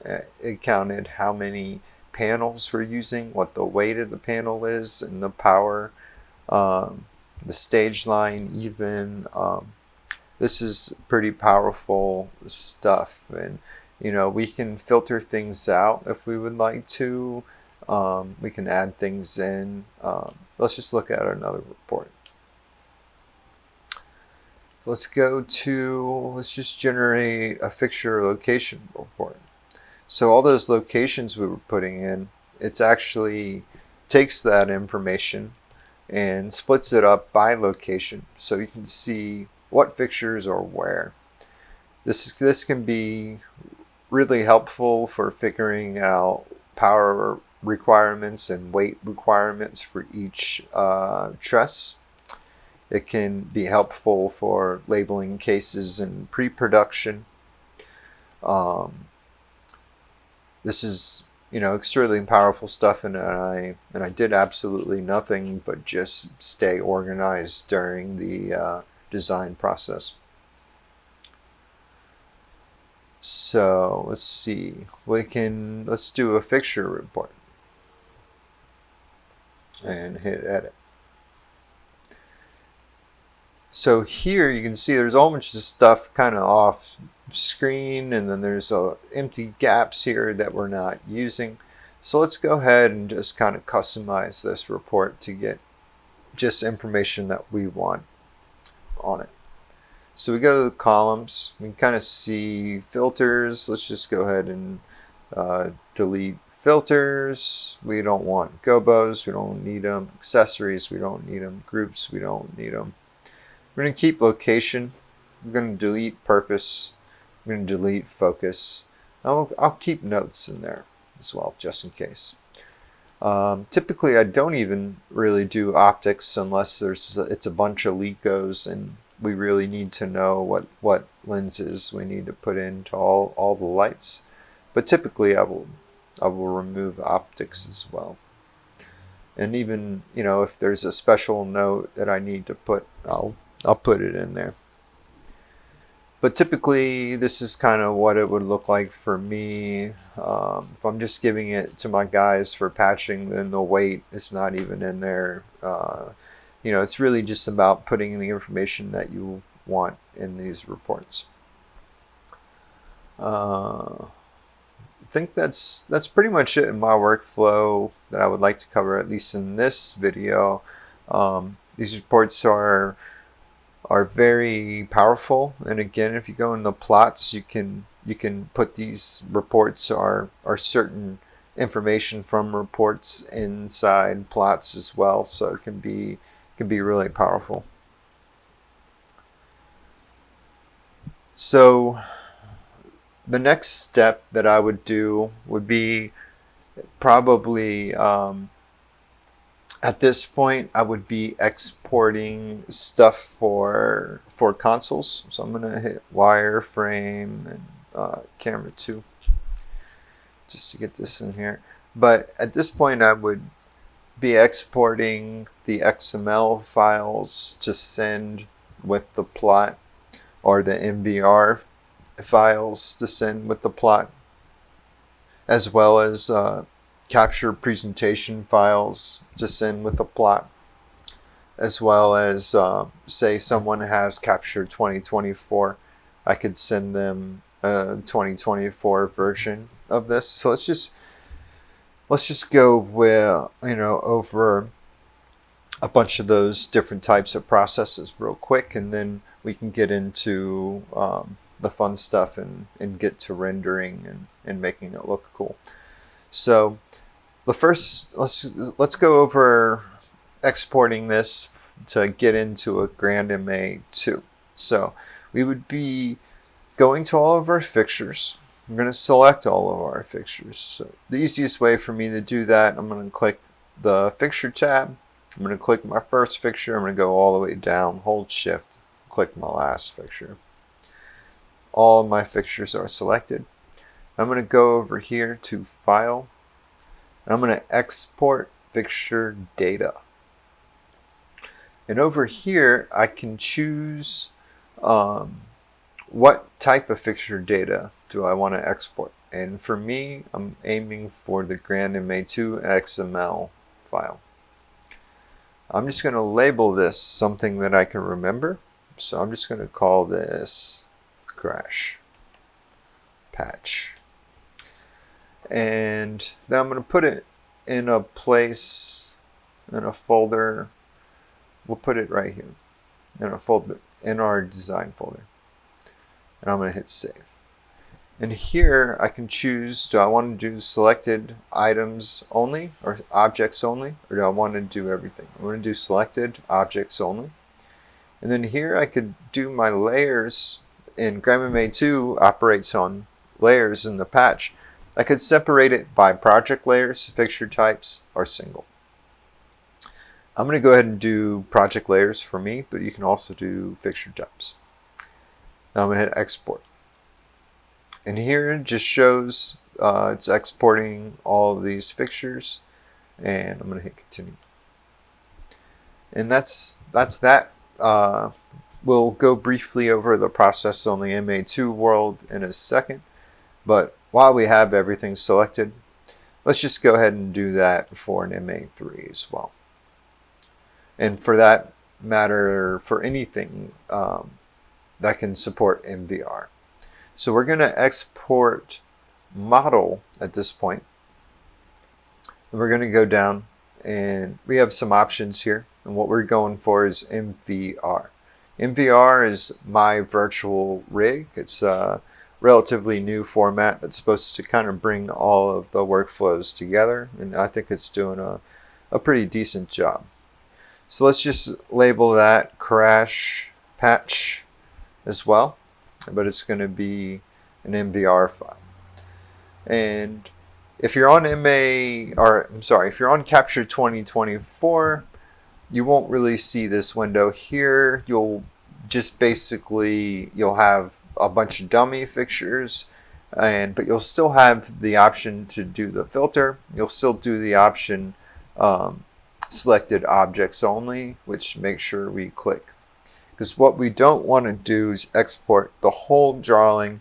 It counted how many panels we're using, what the weight of the panel is, and the power, the stage line even. This is pretty powerful stuff, and we can filter things out if we would like to. We can add things in. Let's just look at another report. So let's just generate a fixture location report. So all those locations we were putting in, it actually takes that information and splits it up by location, so you can see what fixtures are where. This can be really helpful for figuring out power requirements and weight requirements for each truss. It can be helpful for labeling cases in pre-production. This is, extremely powerful stuff, and I did absolutely nothing but just stay organized during the design process. So let's see, let's do a fixture report and hit edit. So here you can see there's a whole bunch of stuff kind of off screen, and then there's empty gaps here that we're not using. So let's go ahead and just kind of customize this report to get just information that we want on it. So we go to the columns, we can kind of see filters. Let's just go ahead and delete filters. We don't want gobos, we don't need them. Accessories, we don't need them. Groups, we don't need them. We're going to keep location. I'm going to delete purpose. I'm going to delete focus. I'll keep notes in there as well, just in case. Typically, I don't even really do optics unless it's a bunch of LEGOs and we really need to know what lenses we need to put into all the lights. But typically, I will remove optics as well. And even, if there's a special note that I need to put, I'll put it in there. But typically, this is kind of what it would look like for me. If I'm just giving it to my guys for patching, then the weight is not even in there. It's really just about putting in the information that you want in these reports. I think that's pretty much it in my workflow that I would like to cover, at least in this video. These reports are very powerful, and again, if you go in the plots, you can put these reports or certain information from reports inside plots as well, so it can be really powerful. So the next step that I would do would be probably at this point I would be exporting stuff for consoles. So I'm going to hit wireframe and camera 2 just to get this in here. But at this point I would be exporting the XML files to send with the plot, or the NVR files to send with the plot, as well as capture presentation files to send with the plot, as well as say someone has Capture 2024, I could send them a 2024 version of this. So let's just go with over a bunch of those different types of processes real quick, and then we can get into the fun stuff and get to rendering and making it look cool. So the first, let's go over exporting this to get into a GrandMA 2. So we would be going to all of our fixtures. I'm going to select all of our fixtures. So the easiest way for me to do that, I'm going to click the fixture tab. I'm going to click my first fixture. I'm going to go all the way down, hold shift, click my last fixture. All of my fixtures are selected. I'm going to go over here to File, and I'm going to export fixture data. And over here, I can choose what type of fixture data do I want to export. And for me, I'm aiming for the GrandMA 2 XML file. I'm just going to label this something that I can remember. So I'm just going to call this crash patch. And then I'm going to put it in a place, in a folder. We'll put it right here in a folder, in our design folder. And I'm going to hit save. And here I can choose, do I want to do selected items only or objects only, or do I want to do everything? I'm going to do selected objects only. And then here I could do my layers. In GrandMA 2 operates on layers in the patch. I could separate it by project layers, fixture types, or single. I'm going to go ahead and do project layers for me, but you can also do fixture types. Now I'm going to hit export. And here it just shows it's exporting all of these fixtures, and I'm going to hit continue. And that's that. We'll go briefly over the process on the MA2 world in a second, but while we have everything selected, let's just go ahead and do that for an MA3 as well. And for that matter, for anything that can support NVR. So we're going to export model at this point. And we're going to go down, and we have some options here. And what we're going for is MVR. MVR is my virtual rig. It's a relatively new format that's supposed to kind of bring all of the workflows together. And I think it's doing a pretty decent job. So let's just label that crash patch as well, but it's going to be an MVR file. And if you're on if you're on Capture 2024, you won't really see this window here. You'll just basically, you'll have a bunch of dummy fixtures, but you'll still have the option to do the filter. You'll still do the option selected objects only, which make sure we click. Because what we don't want to do is export the whole drawing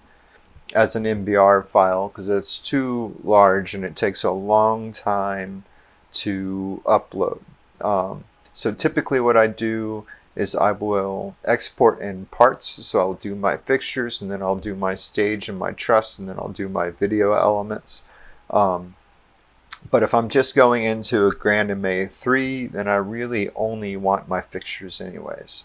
as an MVR file, because it's too large and it takes a long time to upload. So typically what I do is I will export in parts. So I'll do my fixtures, and then I'll do my stage and my truss, and then I'll do my video elements. But if I'm just going into a Grand MA3, then I really only want my fixtures anyways.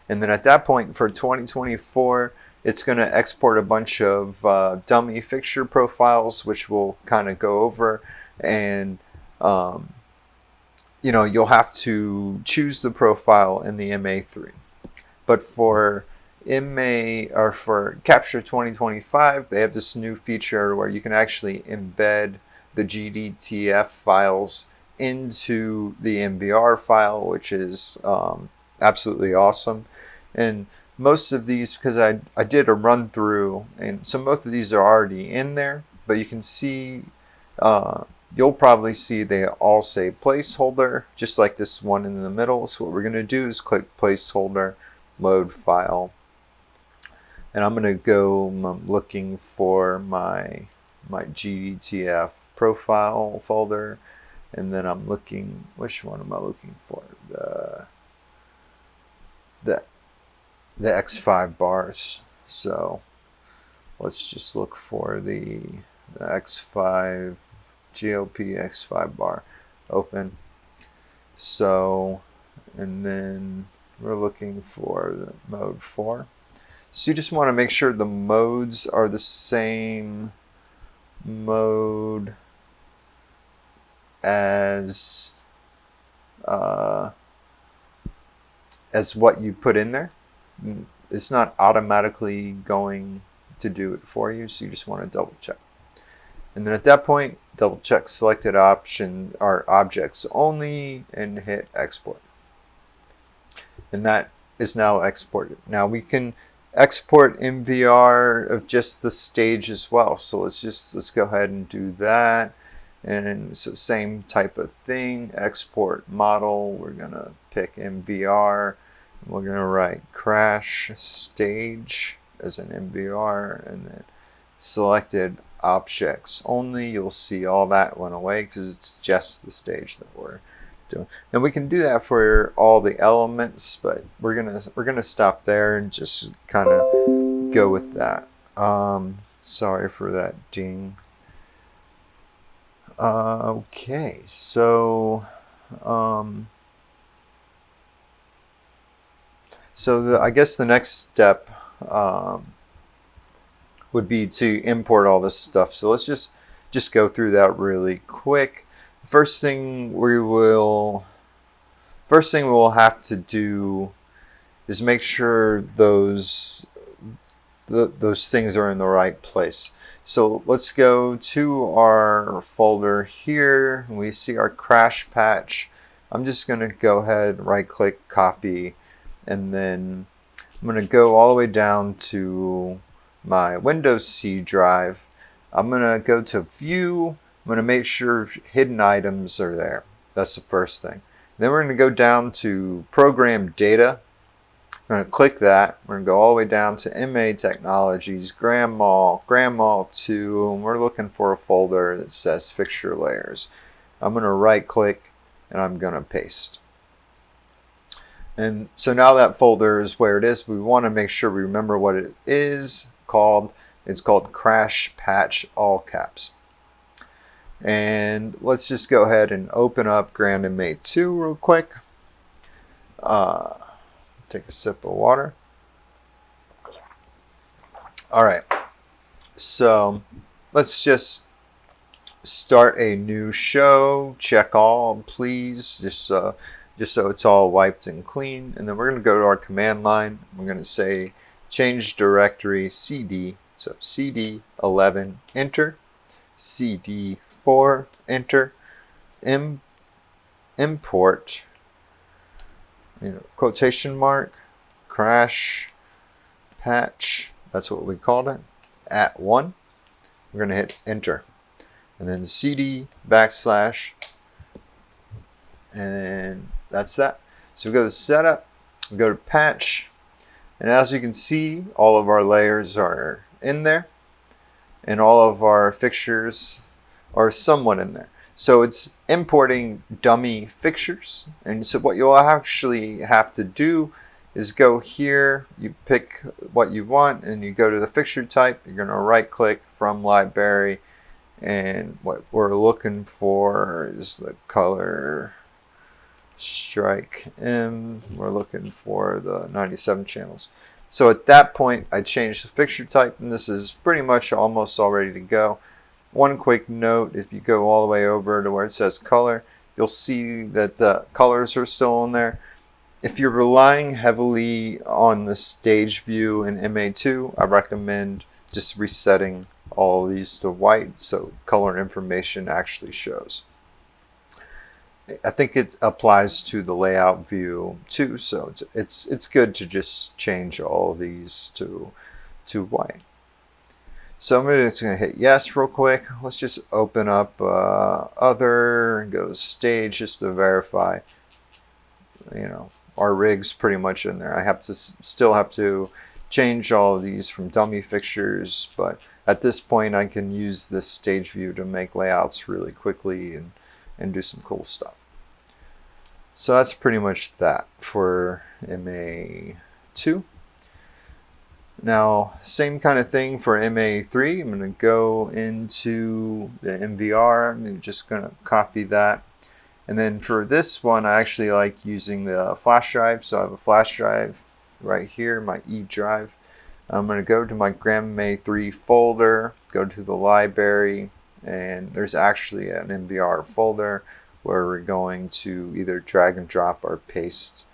And then at that point for 2024, it's going to export a bunch of dummy fixture profiles, which we'll kind of go over. And you'll have to choose the profile in the MA3. But for for Capture 2025, they have this new feature where you can actually embed the GDTF files into the MVR file, which is absolutely awesome. And most of these, because I did a run through, and so most of these are already in there, but you can see, you'll probably see they all say placeholder, just like this one in the middle. So what we're going to do is click placeholder, load file. And I'm going to I'm looking for my GDTF profile folder, and then I'm looking, which one am I looking for? The X5 bars. So let's just look for the X5 GOP X5 bar. Open. So, and then we're looking for the mode 4. So you just want to make sure the modes are the same mode as what you put in there. It's not automatically going to do it for you, so you just want to double check. And then at that point, double check selected option or objects only and hit export. And that is now exported. Now we can export MVR of just the stage as well. So let's go ahead and do that. And so same type of thing, export model. We're gonna pick MVR. We're gonna write crash stage as an MVR, and then selected objects only. You'll see all that went away because it's just the stage that we're doing. And we can do that for all the elements, but we're gonna stop there and just kind of go with that. Sorry for that ding. Okay, so I guess the next step would be to import all this stuff. So let's just go through that really quick. First thing we'll have to do is make sure those things are in the right place. So let's go to our folder here, and we see our crash patch. I'm just going to go ahead and right click, copy, and then I'm going to go all the way down to my Windows C drive. I'm going to go to View. I'm going to make sure hidden items are there. That's the first thing. Then we're going to go down to Program Data. I'm going to click that. We're going to go all the way down to MA Technologies, Grandma 2, and we're looking for a folder that says Fixture Layers. I'm going to right click and I'm going to paste. And so now that folder is where it is. We want to make sure we remember what it is called. It's called Crash Patch, all caps. And let's just go ahead and open up Grand MA 2 real quick. Take a sip of water. All right, so let's just start a new show. Check all, please, just so it's all wiped and clean. And then we're going to go to our command line. We're going to say change directory CD. So CD 11, enter. CD 4, enter. Import, quotation mark, crash patch, that's what we called it, at 1. We're going to hit enter. And then CD backslash, and that's that. So we go to setup, we go to patch, and as you can see, all of our layers are in there, and all of our fixtures are somewhat in there. So it's importing dummy fixtures. And so what you'll actually have to do is go here, you pick what you want, and you go to the fixture type. You're going to right click from library, and what we're looking for is the color strike M. We're looking for the 97 channels. So at that point, I changed the fixture type, and this is pretty much almost all ready to go. One quick note, if you go all the way over to where it says color, you'll see that the colors are still in there. If you're relying heavily on the stage view in MA2, I recommend just resetting all of these to white so color information actually shows. I think it applies to the layout view too, so it's good to just change all of these to white. So I'm just going to hit yes real quick. Let's just open up other and go to stage just to verify. Our rig's pretty much in there. I have to still have to change all of these from dummy fixtures, but at this point I can use this stage view to make layouts really quickly and do some cool stuff. So that's pretty much that for MA2. Now, same kind of thing for MA3. I'm going to go into the NVR. I'm just going to copy that. And then for this one, I actually like using the flash drive. So I have a flash drive right here, my E drive. I'm going to go to my Grand MA3 folder, go to the library, and there's actually an NVR folder where we're going to either drag and drop or paste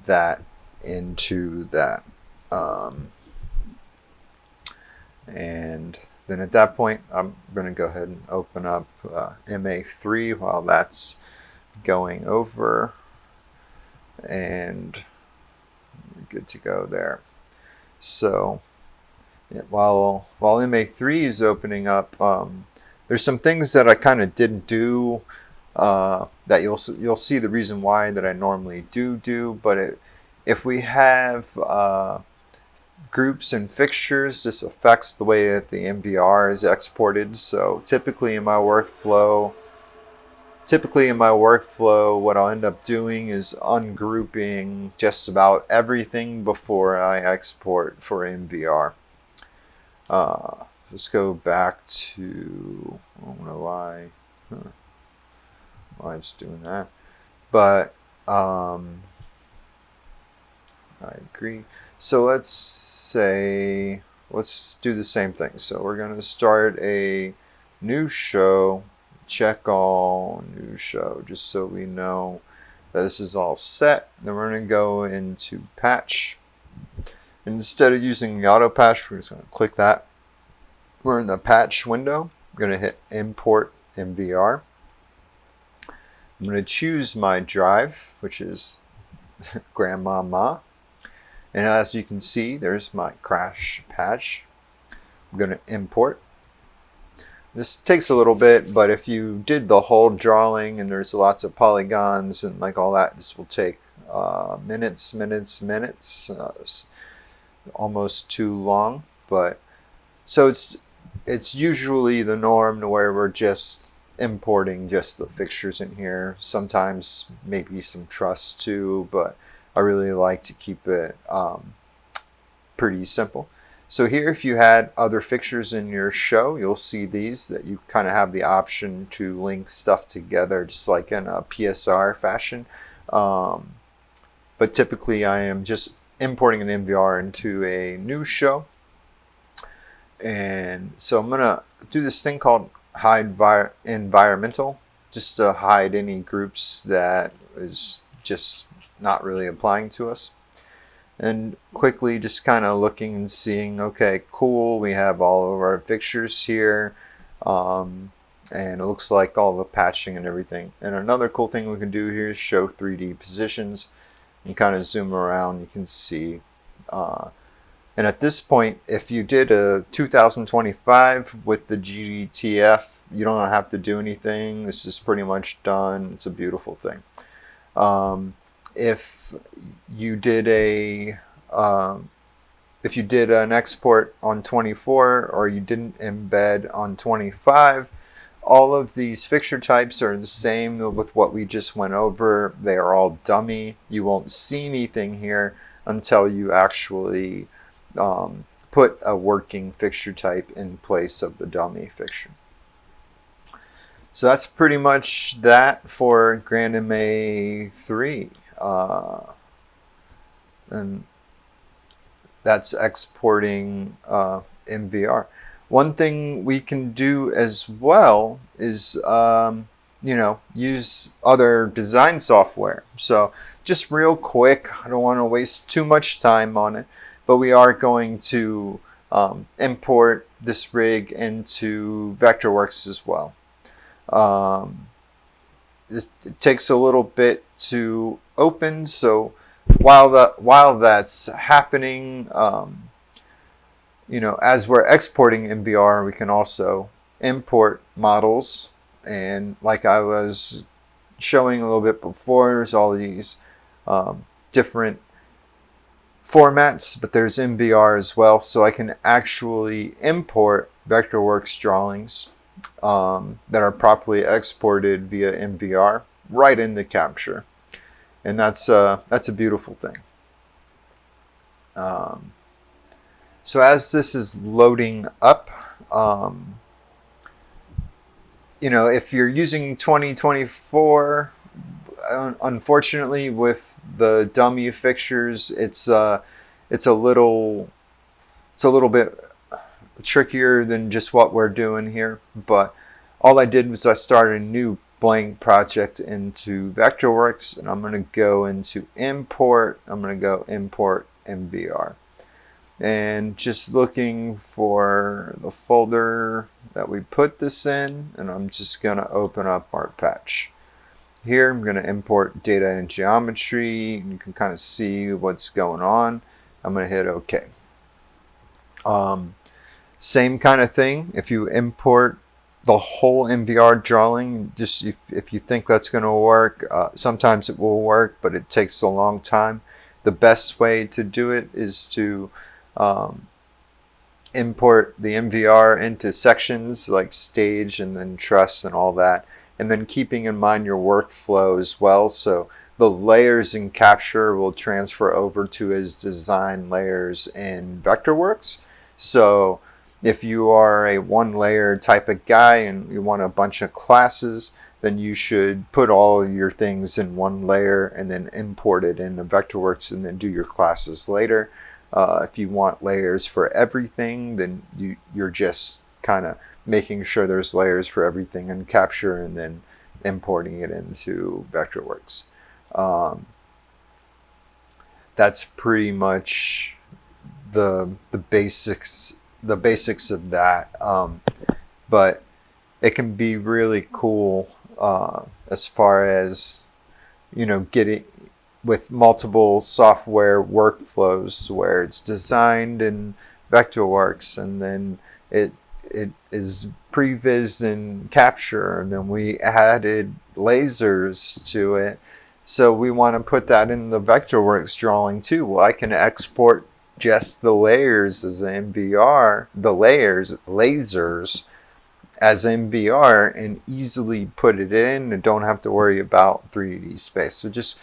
that into that. And then at that point, I'm going to go ahead and open up MA3 while that's going over, and we're good to go there. So yeah, while MA3 is opening up, there's some things that I kind of didn't do that you'll see the reason why that I normally do, but if we have groups and fixtures, this affects the way that the NVR is exported. So typically in my workflow, what I'll end up doing is ungrouping just about everything before I export for NVR. Let's go back to, I don't know why it's doing that, but I agree. So let's do the same thing. So we're going to start a new show, check all, new show, just so we know that this is all set. Then we're going to go into patch. And instead of using the auto patch, we're just going to click that. We're in the patch window. I'm going to hit import NVR. I'm going to choose my drive, which is Grandmama. And as you can see, there's my crash patch. I'm going to import. This takes a little bit, but if you did the whole drawing and there's lots of polygons and like all that, this will take minutes, almost too long. But so it's usually the norm to where we're just importing just the fixtures in here. Sometimes maybe some truss too, but I really like to keep it pretty simple. So here, if you had other fixtures in your show, you'll see these that you kind of have the option to link stuff together, just like in a PSR fashion. But typically I am just importing an MVR into a new show. And so I'm going to do this thing called hide environmental, just to hide any groups that is just not really applying to us. And quickly just kind of looking and seeing, okay, cool, we have all of our fixtures here. And it looks like all the patching and everything. And another cool thing we can do here is show 3D positions and kind of zoom around. You can see. And at this point, if you did a 2025 with the GDTF, you don't have to do anything. This is pretty much done. It's a beautiful thing. If you did an export on 24 or you didn't embed on 25, all of these fixture types are the same with what we just went over. They are all dummy. You won't see anything here until you actually put a working fixture type in place of the dummy fixture. So that's pretty much that for GrandMA 3. And that's exporting MVR. One thing we can do as well is use other design software. So just real quick, I don't want to waste too much time on it, but we are going to import this rig into Vectorworks as well. It takes a little bit to open, so while that's happening, as we're exporting MVR, we can also import models. And like I was showing a little bit before, there's all these different formats, but there's MVR as well, so I can actually import Vectorworks drawings that are properly exported via MVR right in the capture, and that's a beautiful thing. So as this is loading up, if you're using 2024, unfortunately with the dummy fixtures, it's a little bit trickier than just what we're doing here. But all I did was I started a new blank project into Vectorworks, and I'm going to go into import. I'm going to go import MVR, and just looking for the folder that we put this in, and I'm just going to open up our patch. Here I'm going to import data and geometry. You can kind of see what's going on. I'm going to hit OK. Same kind of thing. If you import the whole MVR drawing, just if you think that's going to work, sometimes it will work, but it takes a long time. The best way to do it is to import the MVR into sections like stage and then truss and all that, and then keeping in mind your workflow as well. So the layers in capture will transfer over to as design layers in Vectorworks. So if you are a one layer type of guy and you want a bunch of classes, then you should put all your things in one layer and then import it into Vectorworks and then do your classes later. If you want layers for everything, then you're just kind of making sure there's layers for everything in capture and then importing it into Vectorworks. That's pretty much the basics of that. But it can be really cool as far as, you know, getting with multiple software workflows where it's designed in Vectorworks and then it is previs in Capture, and then we added lasers to it. So we want to put that in the Vectorworks drawing too. Well, I can export just the layers as MVR, the lasers as MVR, and easily put it in and don't have to worry about 3D space. So just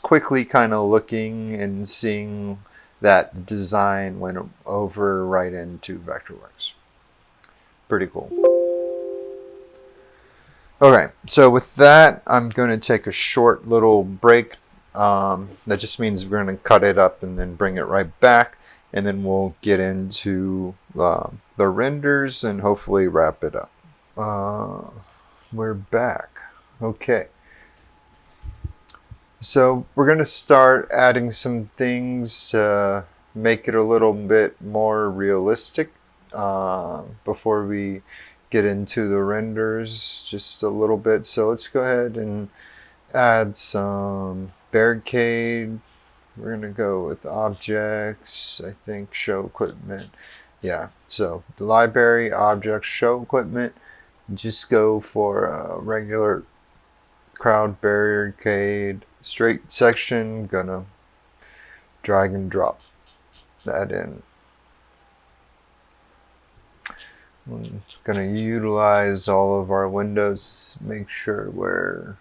quickly kind of looking and seeing that the design went over right into Vectorworks. Pretty cool. Okay, so with that, I'm going to take a short little break. That just means we're going to cut it up and then bring it right back, and then we'll get into the renders and hopefully wrap it up. We're back. Okay. So we're going to start adding some things to make it a little bit more realistic before we get into the renders just a little bit. So let's go ahead and add some Barricade. We're going to go with objects, I think, show equipment. Yeah, so the library, objects, show equipment. Just go for a regular crowd barricade, straight section. Gonna drag and drop that in. I'm gonna utilize all of our windows, make sure we're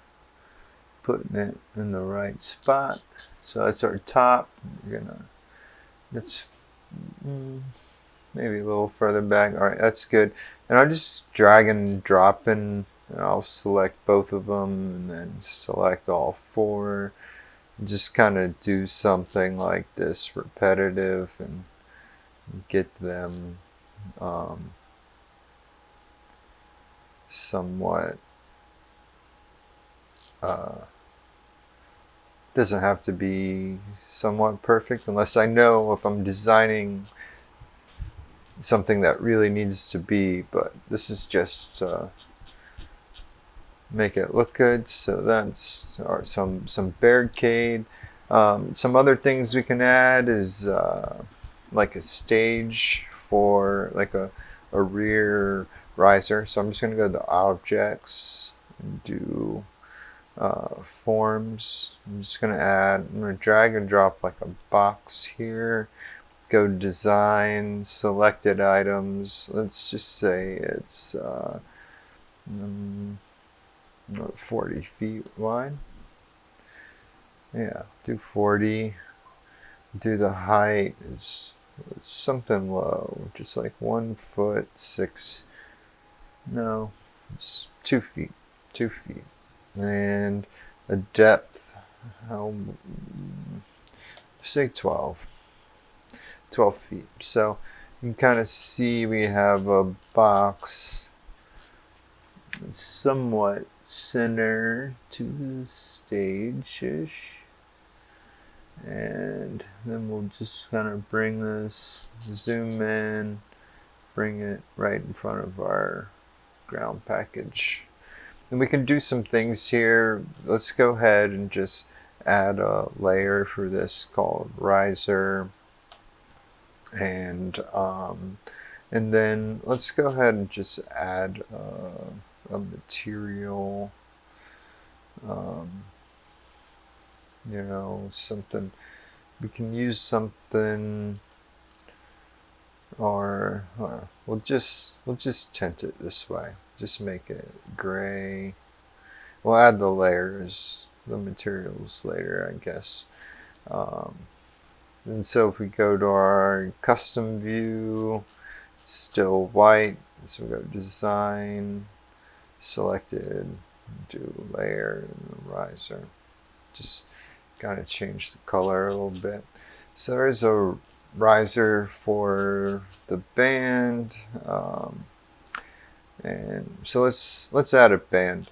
putting it in the right spot. So that's our top. Let's maybe a little further back. All right, that's good. And I'll just drag and drop in, and I'll select both of them and then select all four. Just kind of do something like this, repetitive, and get them somewhat, doesn't have to be somewhat perfect unless I know if I'm designing something that really needs to be, but this is just make it look good. So that's some Barricade. Some other things we can add is like a stage for like a rear riser. So I'm just going to go to objects and do forms. I'm just going to drag and drop like a box here. Go design, selected items. Let's just say it's 40 feet wide. Yeah, do 40. Do the height is something low, just like 1 foot 6. No, it's 2 feet. 2 feet. And a depth, say 12 feet. So you can kind of see we have a box somewhat center to the stage-ish. And then we'll just kind of bring this, zoom in, bring it right in front of our ground package. And we can do some things here. Let's go ahead and just add a layer for this called riser. And then let's go ahead and just add a material, you know, something. We can use something, or we'll just tint it this way. Just make it gray. We'll add the layers, the materials later, I guess. And so if we go to our custom view, it's still white. So we go design, selected, do layer and the riser. Just kind of change the color a little bit. So there's a riser for the band. And so let's add a band.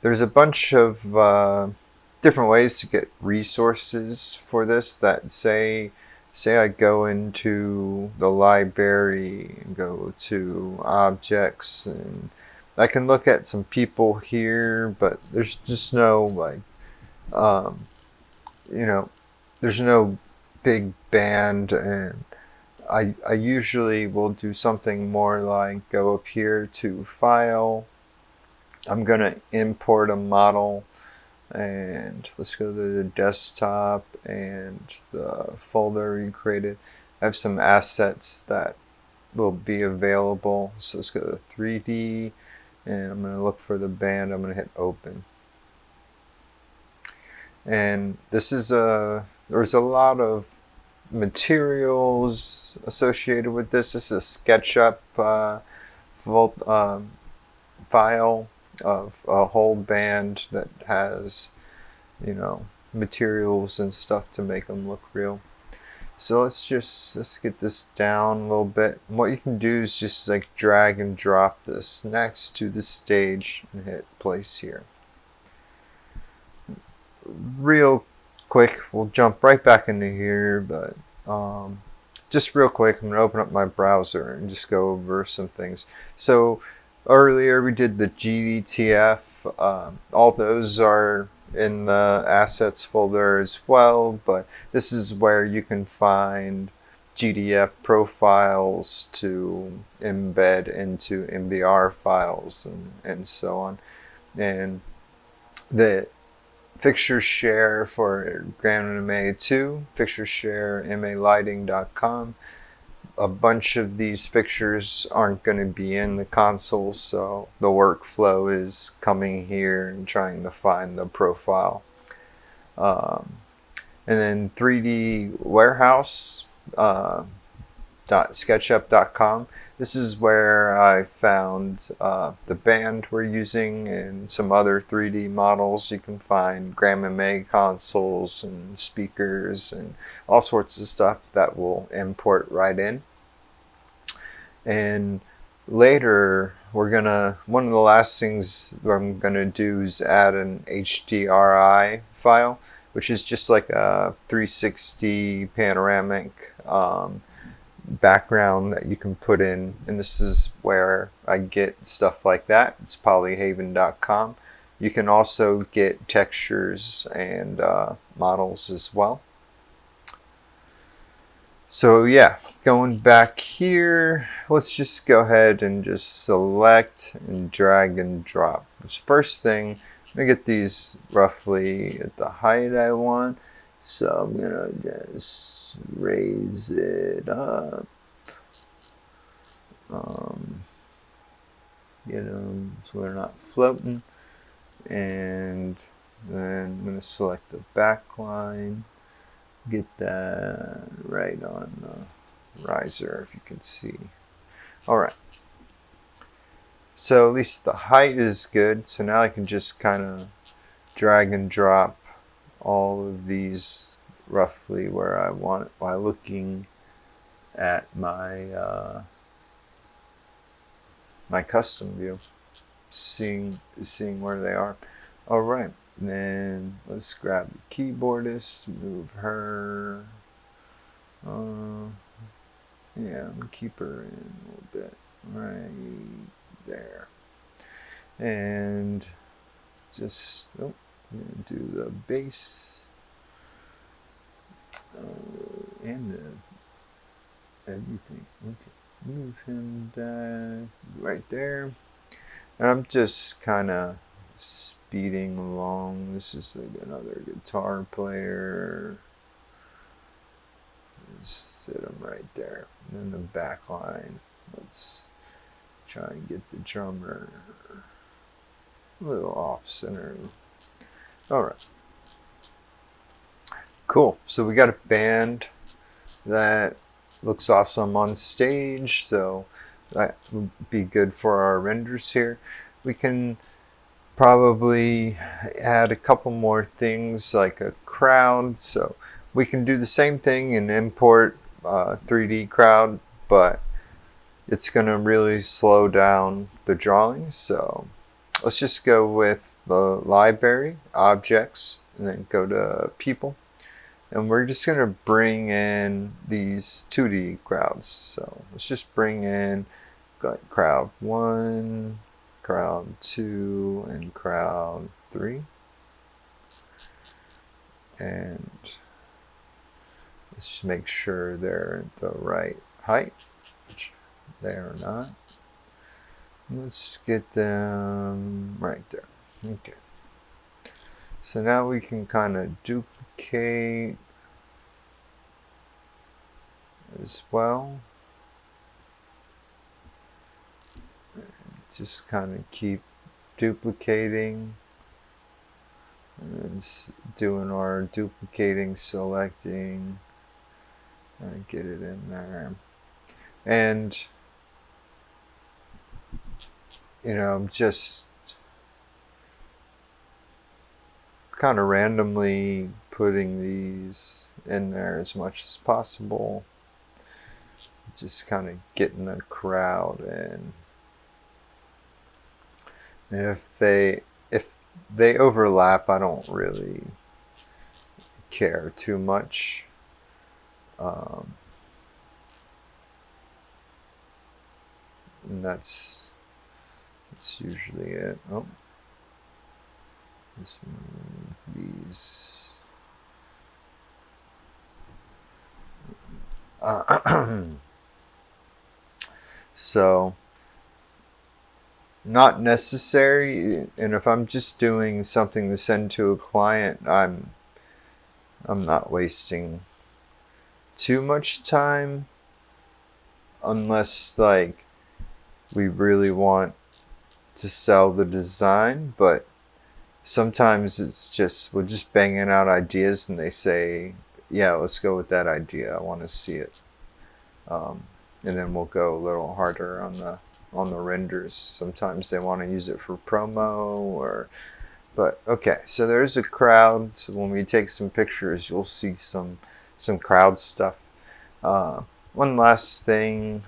There's a bunch of different ways to get resources for this. That say I go into the library and go to objects and I can look at some people here, but there's just no like, you know, there's no big band, and I usually will do something more like go up here to File. I'm gonna import a model, and let's go to the desktop and the folder we created. I have some assets that will be available. So let's go to 3D, and I'm gonna look for the band. I'm gonna hit open. And this is there's a lot of materials associated with this. This is a SketchUp file of a whole band that has, you know, materials and stuff to make them look real. So let's get this down a little bit. And what you can do is just like drag and drop this next to the stage and hit place here. Real quick, we'll jump right back into here, but just real quick, I'm going to open up my browser and just go over some things. So earlier we did the GDTF. All those are in the assets folder as well, but this is where you can find GDF profiles to embed into MVR files and so on. And the Fixtures share for GramMA2, Fixtures share MALighting.com. A bunch of these fixtures aren't going to be in the console, so the workflow is coming here and trying to find the profile. And then 3D Warehouse, .sketchup.com. This is where I found the band we're using and some other 3D models. You can find GramMA consoles and speakers and all sorts of stuff that will import right in. And later, one of the last things I'm gonna do is add an HDRI file, which is just like a 360 panoramic background that you can put in, and this is where I get stuff like that. It's polyhaven.com. You can also get textures and models as well. So yeah, going back here, let's just go ahead and just select and drag and drop. First thing, I'm gonna get these roughly at the height I want. So I'm gonna just raise it up, get them so they're not floating, and then I'm gonna select the back line, get that right on the riser if you can see. Alright, so at least the height is good, so now I can just kind of drag and drop all of these roughly where I want it while looking at my my custom view, seeing where they are. All right, then let's grab the keyboardist, move her. Yeah, I'm gonna keep her in a little bit right there, and just I'm gonna do the base and the everything. Okay, move him back right there, and I'm just kind of speeding along. This is like another guitar player. Just sit him right there. And then the back line. Let's try and get the drummer a little off center. All right. Cool. So we got a band that looks awesome on stage. So that would be good for our renders here. We can probably add a couple more things like a crowd. So we can do the same thing and import 3D crowd, but it's going to really slow down the drawing. So let's just go with the library, objects, and then go to people. And we're just going to bring in these 2D crowds. So let's just bring in like crowd 1, crowd 2 and crowd 3. And let's just make sure they're the right height, which they are not. Let's get them right there. Okay. So now we can kind of duplicate as well. Just kind of keep duplicating and doing our duplicating, selecting, and get it in there. And you know, just kind of randomly putting these in there as much as possible. Just kind of getting a crowd in. And if they overlap, I don't really care too much. And that's usually it. Oh, let's move these. So, not necessary. And if I'm just doing something to send to a client, I'm not wasting too much time, unless like we really want to sell the design. But sometimes it's just, we're just banging out ideas and they say, yeah, let's go with that idea, I want to see it. And then we'll go a little harder on the renders. Sometimes they want to use it for promo but okay, so there's a crowd. So when we take some pictures, you'll see some crowd stuff. One last thing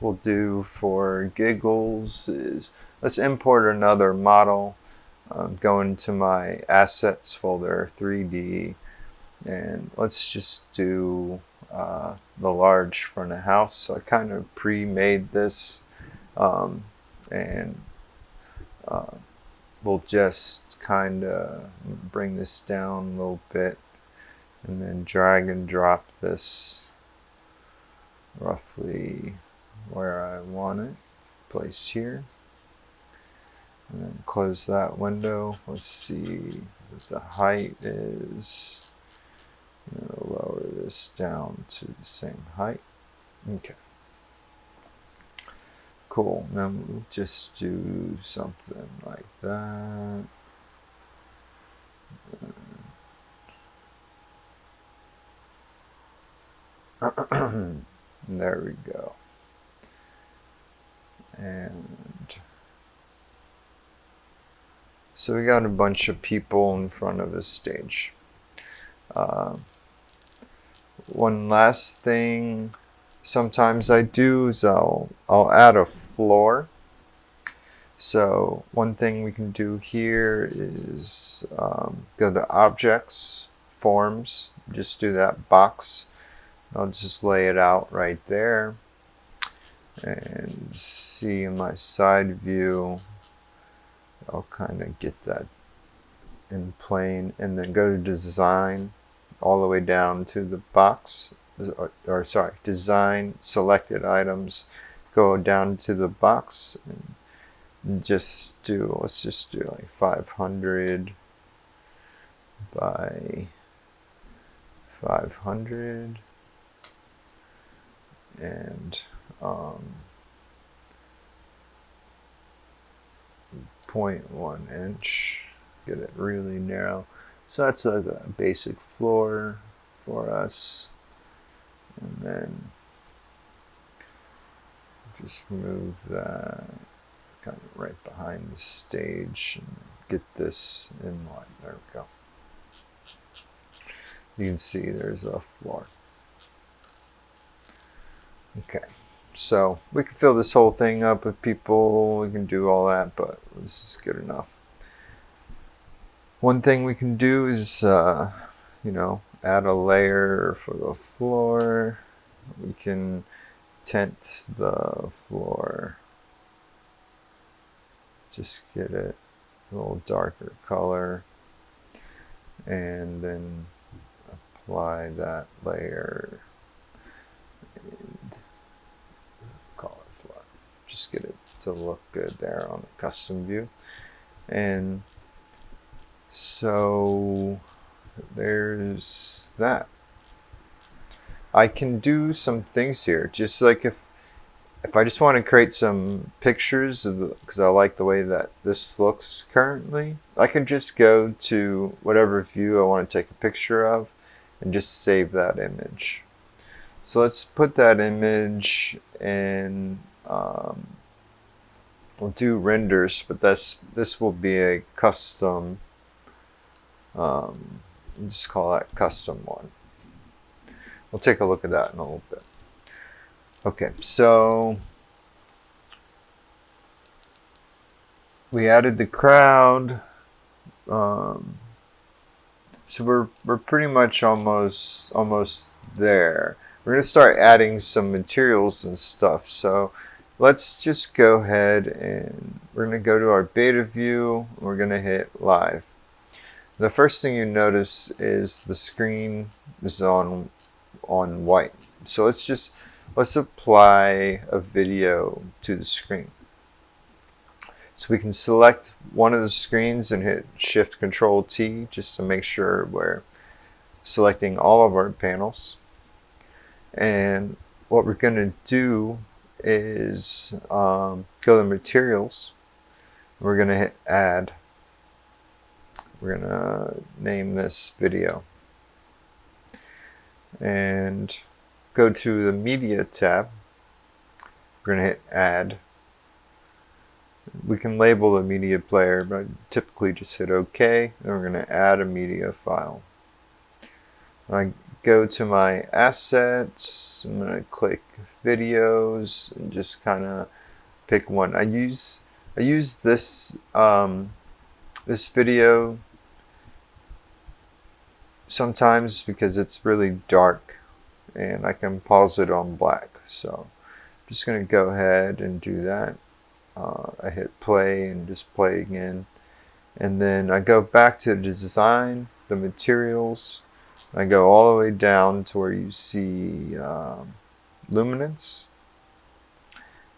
we'll do for giggles is let's import another model. Go into my assets folder, 3D, and let's just do the large front of house. So I kind of pre-made this, and we'll just kind of bring this down a little bit and then drag and drop this roughly where I want it. Place here. And then close that window. Let's see what the height is. I'm going to lower this down to the same height. Okay. Cool. Now we'll just do something like that. There we go. And so we got a bunch of people in front of a stage. One last thing sometimes I do is I'll add a floor. So one thing we can do here is go to Objects, Forms, just do that box. I'll just lay it out right there. And see in my side view, I'll kind of get that in plane, and then go to Design all the way down to the box, or sorry, Design, Selected Items, go down to the box, and just do, let's just do like 500 by 500, and 0.1 inch, get it really narrow. So that's like a basic floor for us. And then just move that kind of right behind the stage and get this in line. There we go. You can see there's a floor. Okay, so we can fill this whole thing up with people, we can do all that, but this is good enough. One thing we can do is, you know, add a layer for the floor. We can tint the floor just get it a little darker color, and then apply that layer and call it flat. Just get it to look good there on the custom view. And so there's that. I can do some things here, just like if I just want to create some pictures of because I like the way that this looks currently, I can just go to whatever view I want to take a picture of and just save that image. So let's put that image in, we'll do renders, but this will be a custom, just call that custom one. We'll take a look at that in a little bit. Okay, so we added the crowd. So we're pretty much almost there. We're going to start adding some materials and stuff. So let's just go ahead and we're going to go to our beta view. We're going to hit live. The first thing you notice is the screen is on white. So let's apply a video to the screen. So we can select one of the screens and hit Shift Control T just to make sure we're selecting all of our panels. And what we're going to do is go to materials. We're going to hit add. We're going to name this video. And go to the media tab. We're going to hit add. We can label the media player, but typically just hit OK. Then we're going to add a media file. I go to my assets. I'm going to click videos and just kind of pick one. I use this this video sometimes because it's really dark and I can pause it on black. So I'm just going to go ahead and do that. I hit play and just play again. And then I go back to design, the materials. I go all the way down to where you see luminance.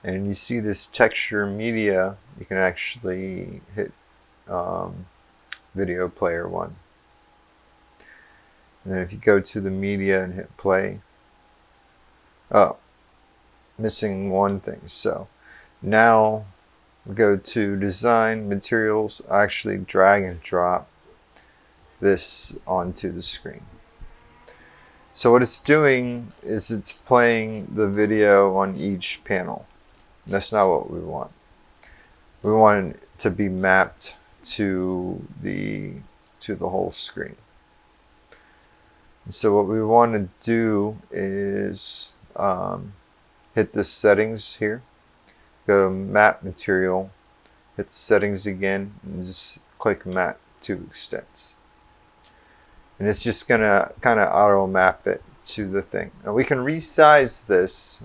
And you see this texture media. You can actually hit video player 1. And then if you go to the media and hit play, oh, missing one thing. So now we go to design, materials, I actually drag and drop this onto the screen. So what it's doing is it's playing the video on each panel. That's not what we want. We want it to be mapped to the whole screen. And so what we want to do is hit the settings here. Go to map material, hit settings again, and just click map to extents. And it's just going to kind of auto map it to the thing. Now we can resize this.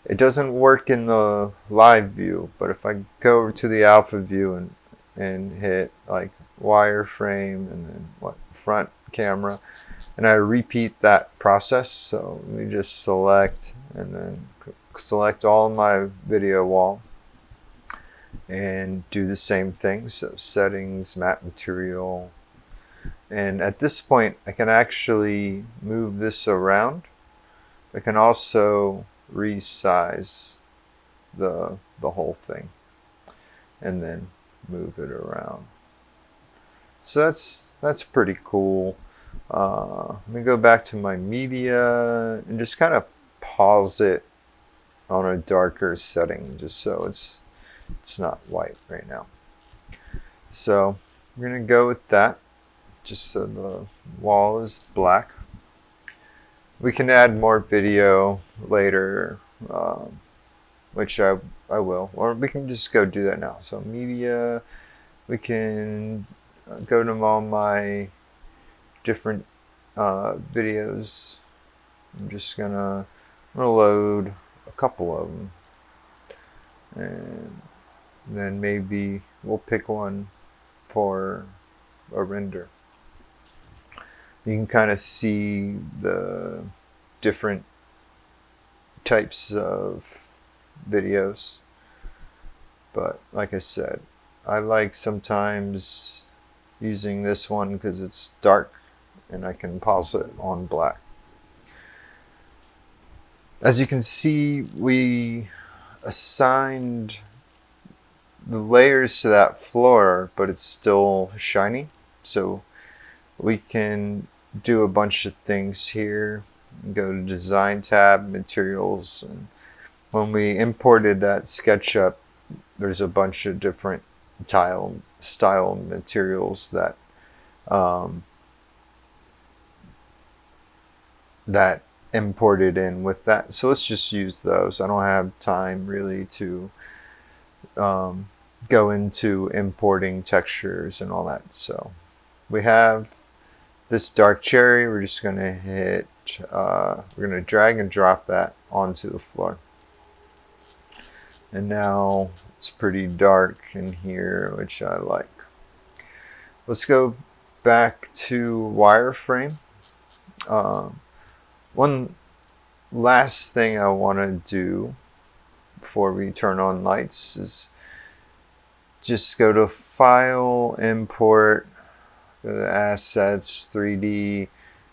It doesn't work in the live view, but if I go over to the alpha view and hit like wireframe and then front camera, and I repeat that process. So let me just select and then select all my video wall and do the same thing. So settings, map material, and at this point I can actually move this around. I can also resize the whole thing and then move it around. So that's pretty cool. Let me go back to my media and just kind of pause it on a darker setting just so it's not white right now. So we're going to go with that just so the wall is black. We can add more video later, which I will, or we can just go do that now. So media, we can go to all my different videos. I'm just gonna load a couple of them, and And then maybe we'll pick one for a render. You can kind of see the different types of videos. But like I said, I like sometimes using this one because it's dark and I can pause it on black. As you can see, we assigned the layers to that floor, but it's still shiny. So we can do a bunch of things here. Go to Design tab, Materials, and when we imported that SketchUp, there's a bunch of different style materials that that imported in with that. So let's just use those. I don't have time really to go into importing textures and all that. So we have this dark cherry. We're just going to hit, we're going to drag and drop that onto the floor. And now it's pretty dark in here, which I like. Let's go back to wireframe. One last thing I want to do before we turn on lights is just go to File, Import, go to Assets, 3D.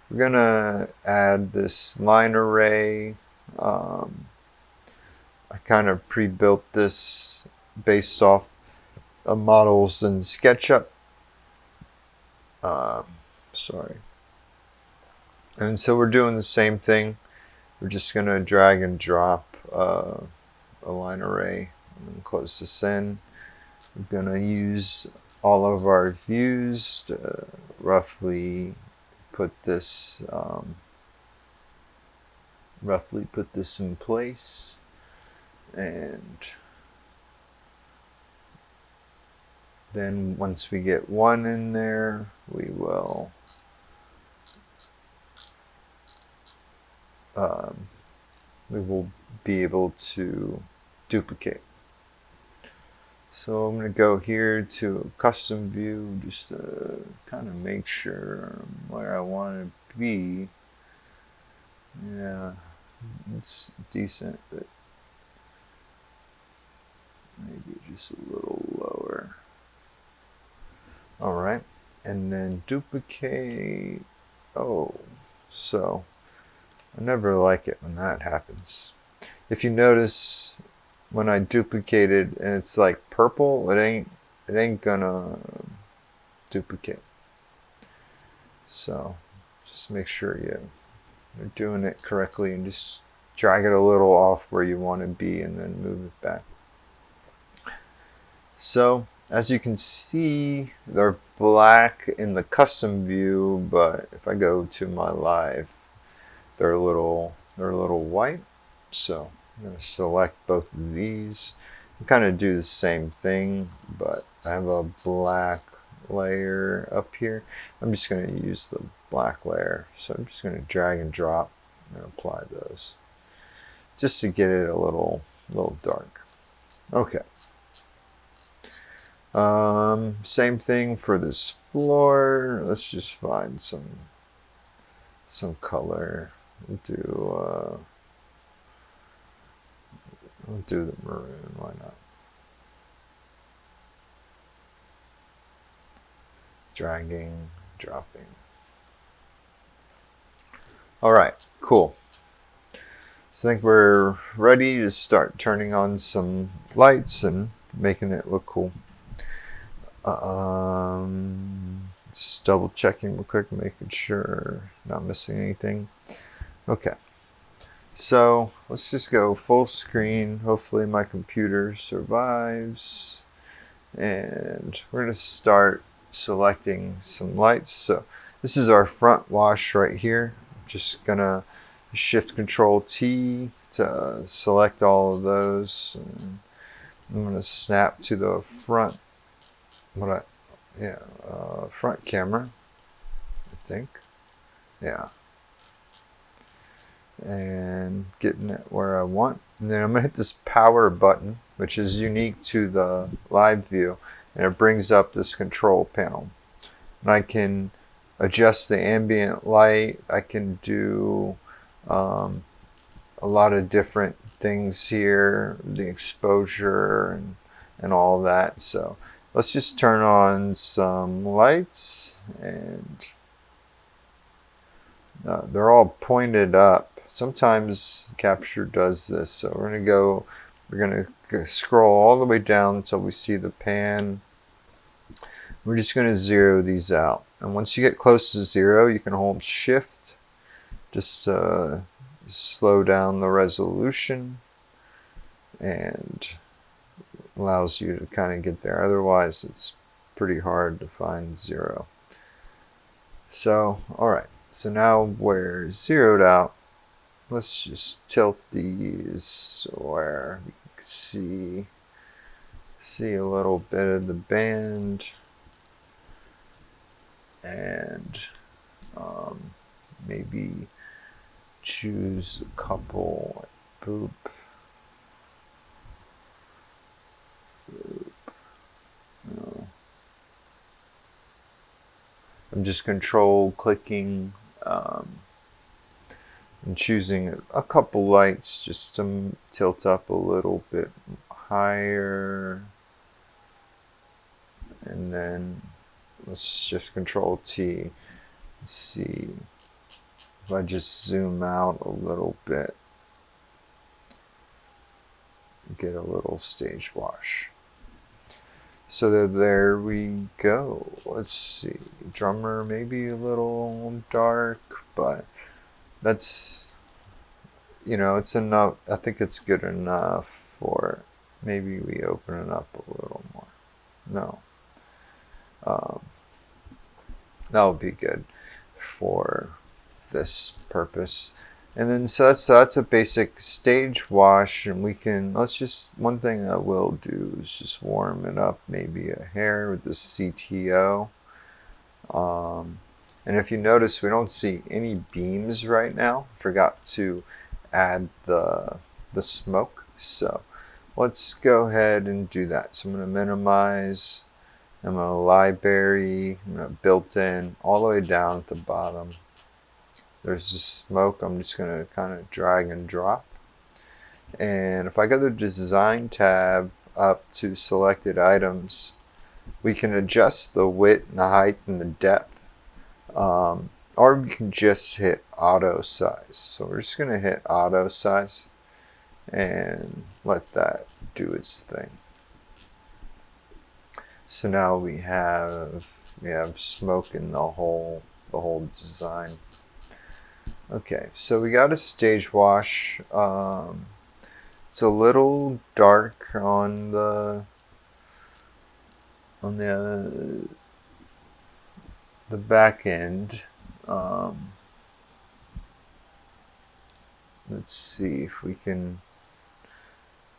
We're going to add this line array. I kind of pre-built this based off of models in SketchUp. Sorry. And so we're doing the same thing. We're just going to drag and drop a line array and close this in. We're going to use all of our views to roughly put this in place. And then once we get one in there, we will be able to duplicate. So I'm going to go here to custom view just to kind of make sure where I want to be. Yeah, it's decent, but maybe just a little lower. All right, and then duplicate. Oh, so I never like it when that happens. If you notice, when I duplicated and it's like purple, it ain't gonna duplicate. So just make sure you're doing it correctly and just drag it a little off where you want to be and then move it back. So as you can see, they're black in the custom view, but if I go to my live, they're a little white. So I'm going to select both of these and kind of do the same thing, but I have a black layer up here. I'm just going to use the black layer. So I'm just going to drag and drop and apply those just to get it a little dark. Okay. Same thing for this floor. Let's just find some color. We'll do the maroon. Why not? Dragging, dropping. All right, cool. So I think we're ready to start turning on some lights and making it look cool. Just double checking real quick, making sure not missing anything. Okay, so let's just go full screen. Hopefully my computer survives, and we're going to start selecting some lights. So this is our front wash right here. I'm just gonna Shift Control T to select all of those, and I'm going to snap to the front front camera, I think. Yeah. And getting it where I want. And then I'm going to hit this power button, which is unique to the live view, and it brings up this control panel. And I can adjust the ambient light. I can do a lot of different things here, the exposure and all that. So let's just turn on some lights, and they're all pointed up. Sometimes Capture does this. So we're going to scroll all the way down until we see the pan. We're just going to zero these out. And once you get close to 0, you can hold Shift just to slow down the resolution, and allows you to kind of get there. Otherwise, it's pretty hard to find 0. So, alright. So now we're zeroed out. Let's just tilt these where we can see a little bit of the band, and maybe choose a couple, like boop, boop. No. I'm just control clicking and choosing a couple lights just to tilt up a little bit higher, and then let's shift Control T. Let's see if I just zoom out a little bit, get a little stage wash. So there we go. Let's see, drummer maybe a little dark, but that's, it's enough. I think it's good enough for, maybe we open it up a little more. No. That would be good for this purpose. And then so that's a basic stage wash, and one thing I will do is just warm it up maybe a hair with the CTO. And if you notice, we don't see any beams right now. Forgot to add the smoke. So let's go ahead and do that. So I'm going to minimize. I'm going to library. I'm going to built-in all the way down at the bottom. There's just smoke. I'm just going to kind of drag and drop. And if I go to the Design tab up to Selected Items, we can adjust the width and the height and the depth. Or we can just hit Auto Size. So we're just going to hit Auto Size and let that do its thing. So now we have smoke in the whole design. Okay, so we got a stage wash. It's a little dark on the back end. Let's see if we can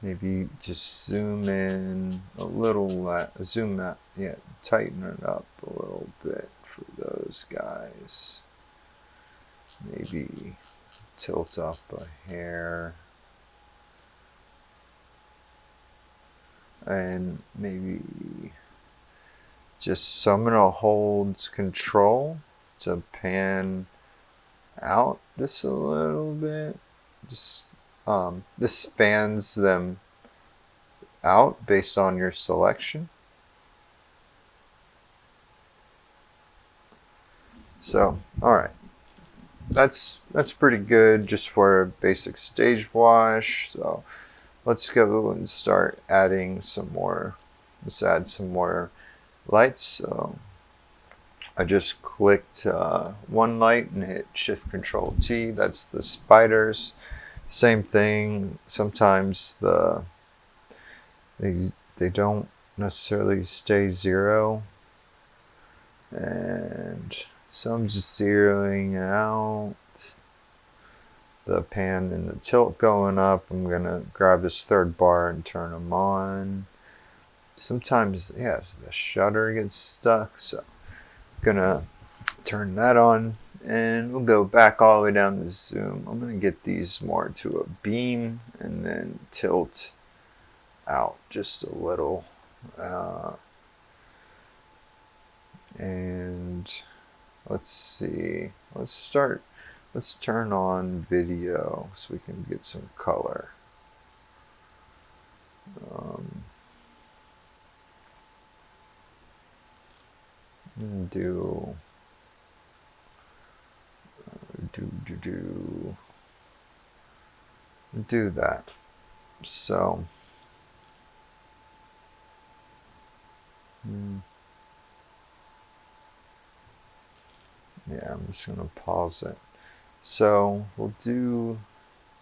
maybe just zoom in a little, zoom out, tighten it up a little bit for those guys. Maybe tilt up a hair. And maybe so I'm going to hold Control to pan out just a little bit. This fans them out based on your selection. So, alright. That's pretty good just for a basic stage wash. So let's go and start adding some more. Let's add some more lights. So I just clicked one light and hit Shift Control T. That's the spiders. Same thing. Sometimes they don't necessarily stay 0, and so I'm just zeroing out the pan and the tilt going up. I'm gonna grab this third bar and turn them on. Sometimes, the shutter gets stuck, so I'm gonna turn that on, and we'll go back all the way down to zoom. I'm gonna get these more to a beam and then tilt out just a little. And let's see, let's turn on video so we can get some color. Do that. So yeah, I'm just gonna pause it. So we'll do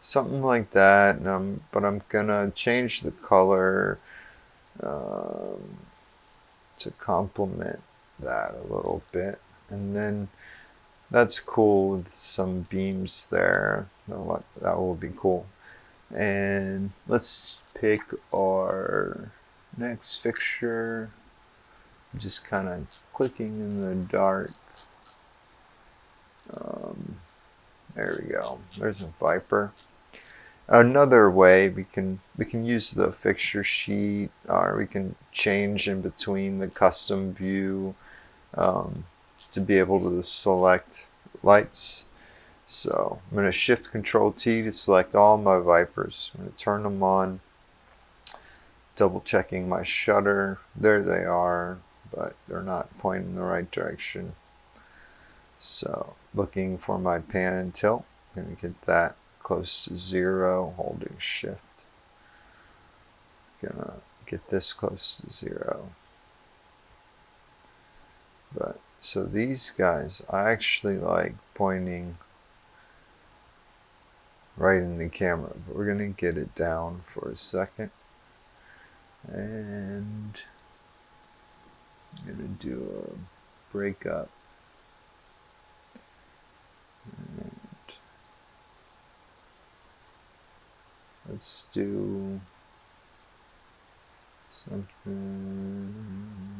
something like that, but I'm gonna change the color to complement that a little bit, and then that's cool with some beams there. That will be cool. And let's pick our next fixture. Just kind of clicking in the dark. There we go. There's a Viper. Another way we can use the fixture sheet, or we can change in between the custom view to be able to select lights. So I'm going to Shift Control T to select all my Vipers. I'm going to turn them on. Double checking my shutter. There they are, but they're not pointing in the right direction. So looking for my pan and tilt. I'm going to get that close to 0, holding Shift. Gonna get this close to 0. But so these guys, I actually like pointing right in the camera, but we're gonna get it down for a second. And I'm gonna do a breakup. And let's do something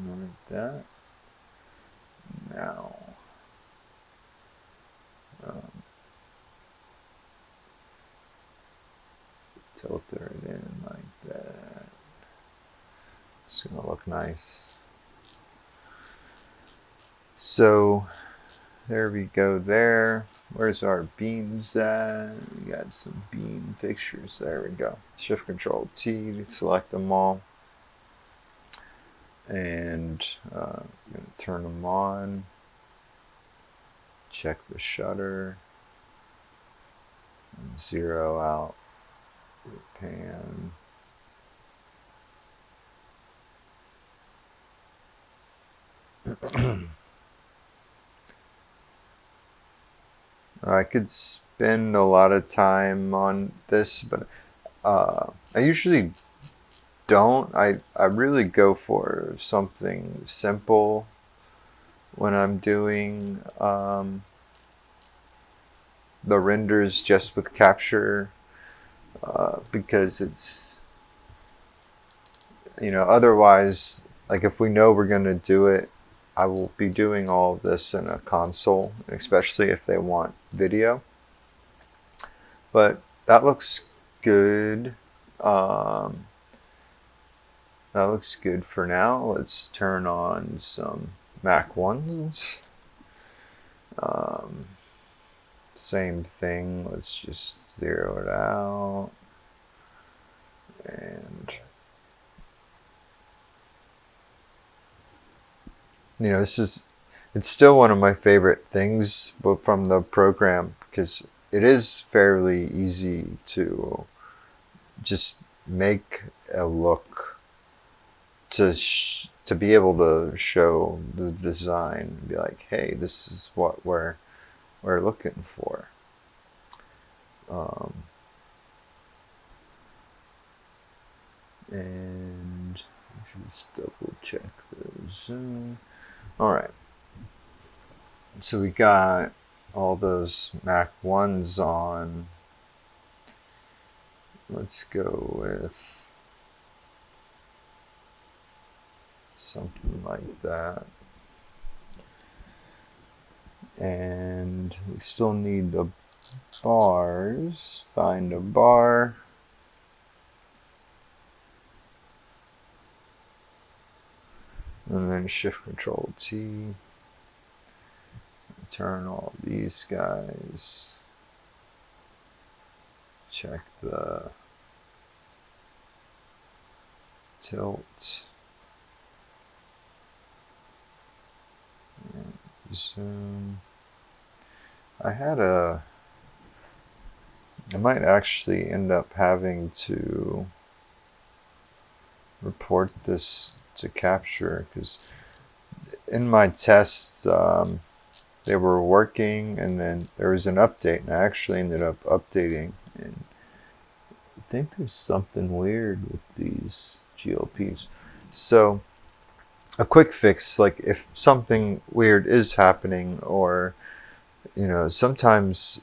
like that. Now, filter it in like that. It's gonna look nice. So there we go there. Where's our beams at? We got some beam fixtures. There we go. Shift Control T to select them all. And I'm going to turn them on. Check the shutter. And zero out the pan. I could spend a lot of time on this, but I usually don't. I really go for something simple when I'm doing the renders just with capture, because it's, otherwise, like if we know we're going to do it, I will be doing all of this in a console, especially if they want video. But that looks good. That looks good for now. Let's turn on some Mac 1s. Same thing. Let's just zero it out. And it's still one of my favorite things from the program, because it is fairly easy to just make a look, to be able to show the design and be like, hey, this is what we're looking for. And just double check the zoom. All right. So we got all those Mac 1s on. Let's go with something like that. And we still need the bars. Find a bar. and then Shift Control T. Turn all these guys. Check the tilt. And zoom. I might actually end up having to report this to Capture, because in my test they were working, and then there was an update, and I actually ended up updating, and I think there's something weird with these GLPs. So a quick fix, like if something weird is happening, or sometimes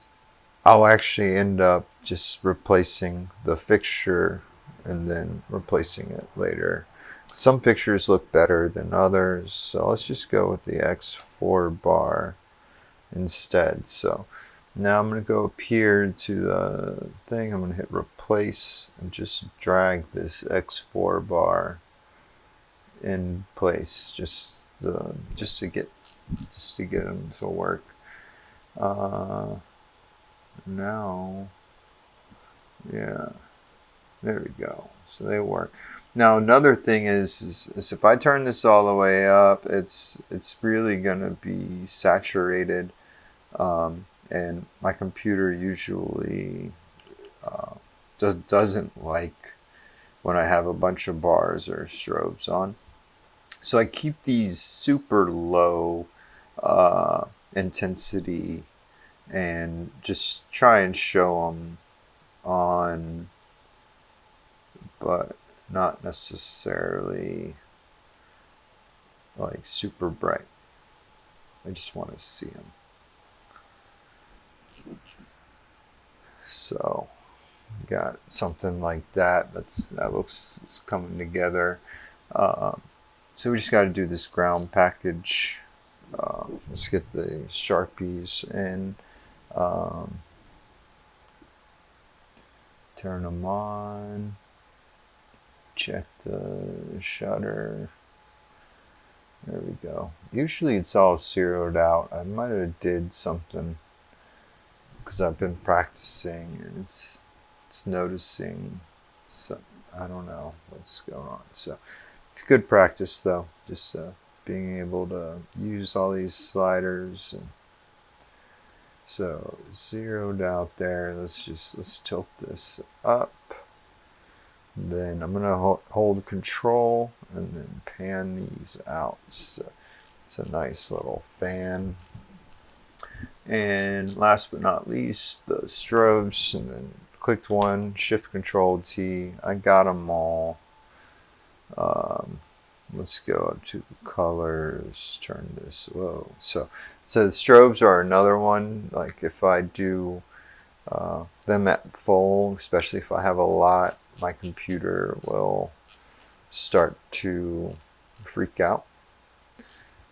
I'll actually end up just replacing the fixture and then replacing it later. Some fixtures look better than others, so let's just go with the X4 bar instead. So now I'm going to go up here to the thing, I'm going to hit replace and just drag this X4 bar in place, just to get them to work. Now, yeah, there we go. So they work. Now another thing is if I turn this all the way up, it's really gonna be saturated, and my computer usually doesn't like when I have a bunch of bars or strobes on. So I keep these super low intensity and just try and show them on, but not necessarily like super bright. I just want to see them. So got something like that. That looks coming together. So we just got to do this ground package. Let's get the Sharpies and turn them on. Check the shutter. There we go. Usually it's all zeroed out. I might have did something because I've been practicing and it's noticing some, I don't know what's going on. So it's good practice though, just being able to use all these sliders. And so zeroed out there. Let's tilt this up. Then I'm gonna hold Control and then pan these out. It's a nice little fan. And last but not least, the strobes. And then clicked one, Shift Control T. I got them all. Let's go up to the colors. Turn this. Whoa. So the strobes are another one. Like if I do them at full, especially if I have a lot, my computer will start to freak out.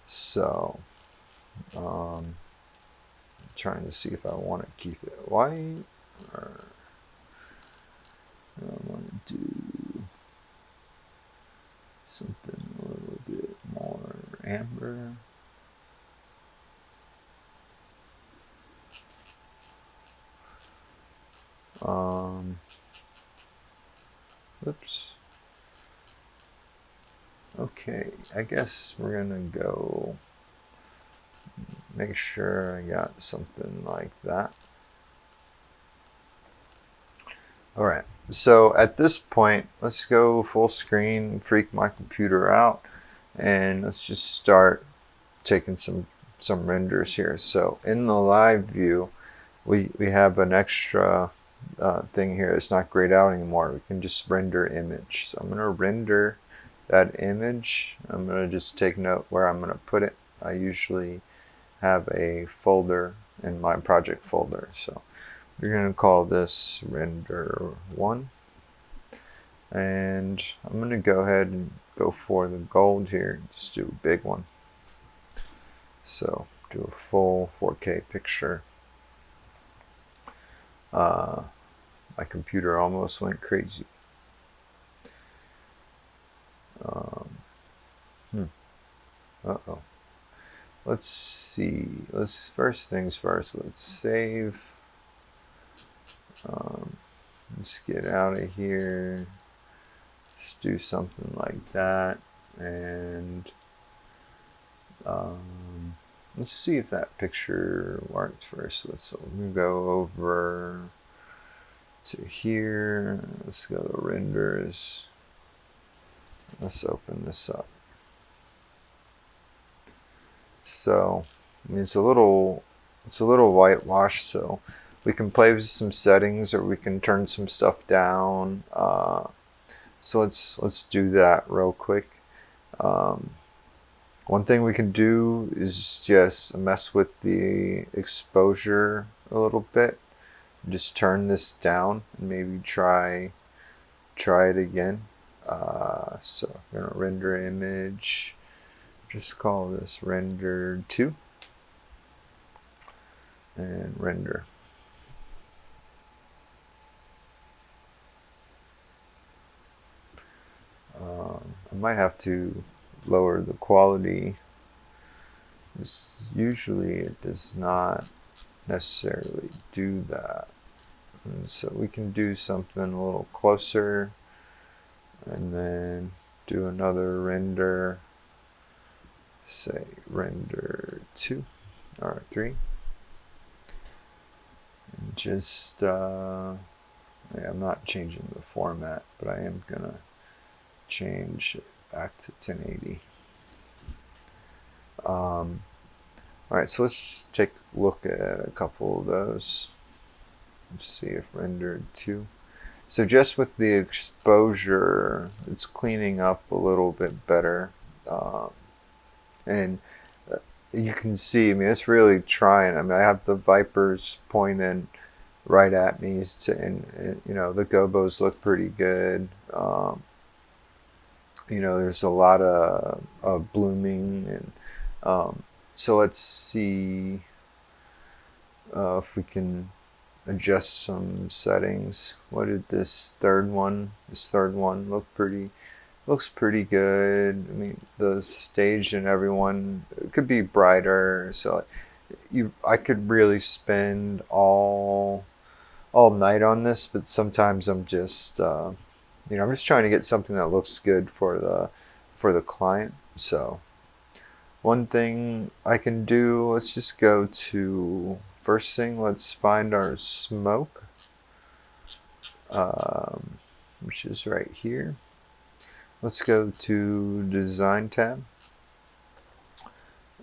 So I'm trying to see if I want to keep it white or I want to do something a little bit more amber. Oops. Okay, I guess we're gonna go make sure I got something like that. All right, so at this point, let's go full screen, freak my computer out, and let's just start taking some renders here. So in the live view, we have an extra thing here. It's not grayed out anymore. We can just render image. So I'm going to render that image. I'm going to just take note where I'm going to put it. I usually have a folder in my project folder. So we're going to call this render 1. And I'm going to go ahead and go for the gold here. Just do a big one. So do a full 4K picture. My computer almost went crazy. Uh-oh. Let's see. First things first. Let's save. Let's get out of here. Let's do something like that. And let's see if that picture worked first. Let's go over to here. Let's go to renders. Let's open this up. So, I mean, it's a little whitewashed, so we can play with some settings, or we can turn some stuff down. So let's do that real quick. One thing we can do is just mess with the exposure a little bit. Just turn this down and maybe try it again. So I'm gonna render image. Just call this render 2 and render. I might have to lower the quality. Usually it does not necessarily do that. And so we can do something a little closer and then do another render, say render 2 or 3. And just, yeah, I'm not changing the format, but I am gonna change it back to 1080. Alright, so let's just take a look at a couple of those. Let's see if rendered 2. So just with the exposure, it's cleaning up a little bit better. And you can see, I mean, it's really trying. I mean, I have the Vipers pointing right at me, and you know, the gobos look pretty good. You know, there's a lot of blooming, and so let's see if we can adjust some settings. What did this third one look pretty? Looks pretty good. I mean, the stage and everyone, it could be brighter. So I could really spend all night on this, but sometimes I'm just you know, I'm just trying to get something that looks good for the client. So one thing I can do, let's just go to, first thing, let's find our smoke, which is right here. Let's go to Design tab.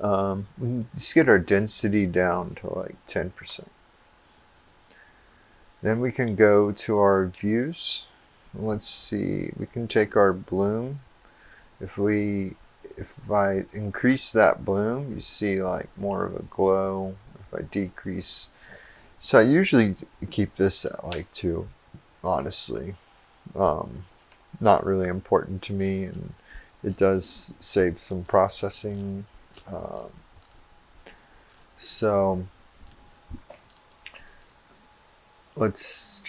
Let's get our density down to like 10%. Then we can go to our views. Let's see, we can take our bloom. If I increase that bloom, you see like more of a glow. If I decrease, so I usually keep this at like 2, honestly. Not really important to me, and it does save some processing. So let's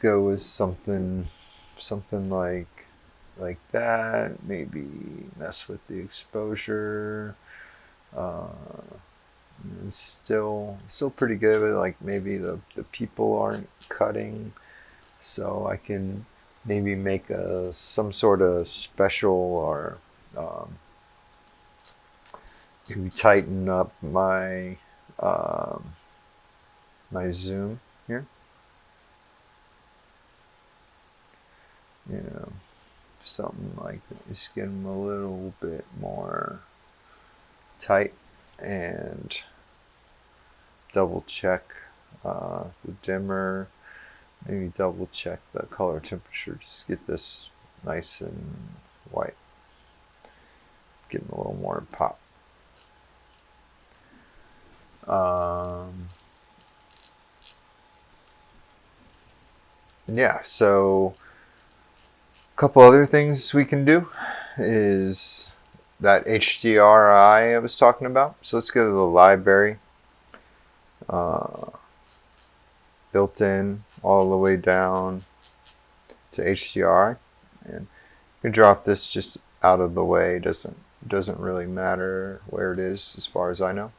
go with something like that. Maybe mess with the exposure. It's still pretty good, but like maybe the people aren't cutting, so I can maybe make some sort of special, or maybe tighten up my my zoom here. You know, something like that. Just get them a little bit more tight, and double check the dimmer. Maybe double check the color temperature. Just get this nice and white. Getting a little more pop. Yeah, so a couple other things we can do is that HDRI I was talking about. So let's go to the library. Built in all the way down to HDRI, and you can drop this just out of the way. It doesn't really matter where it is as far as I know.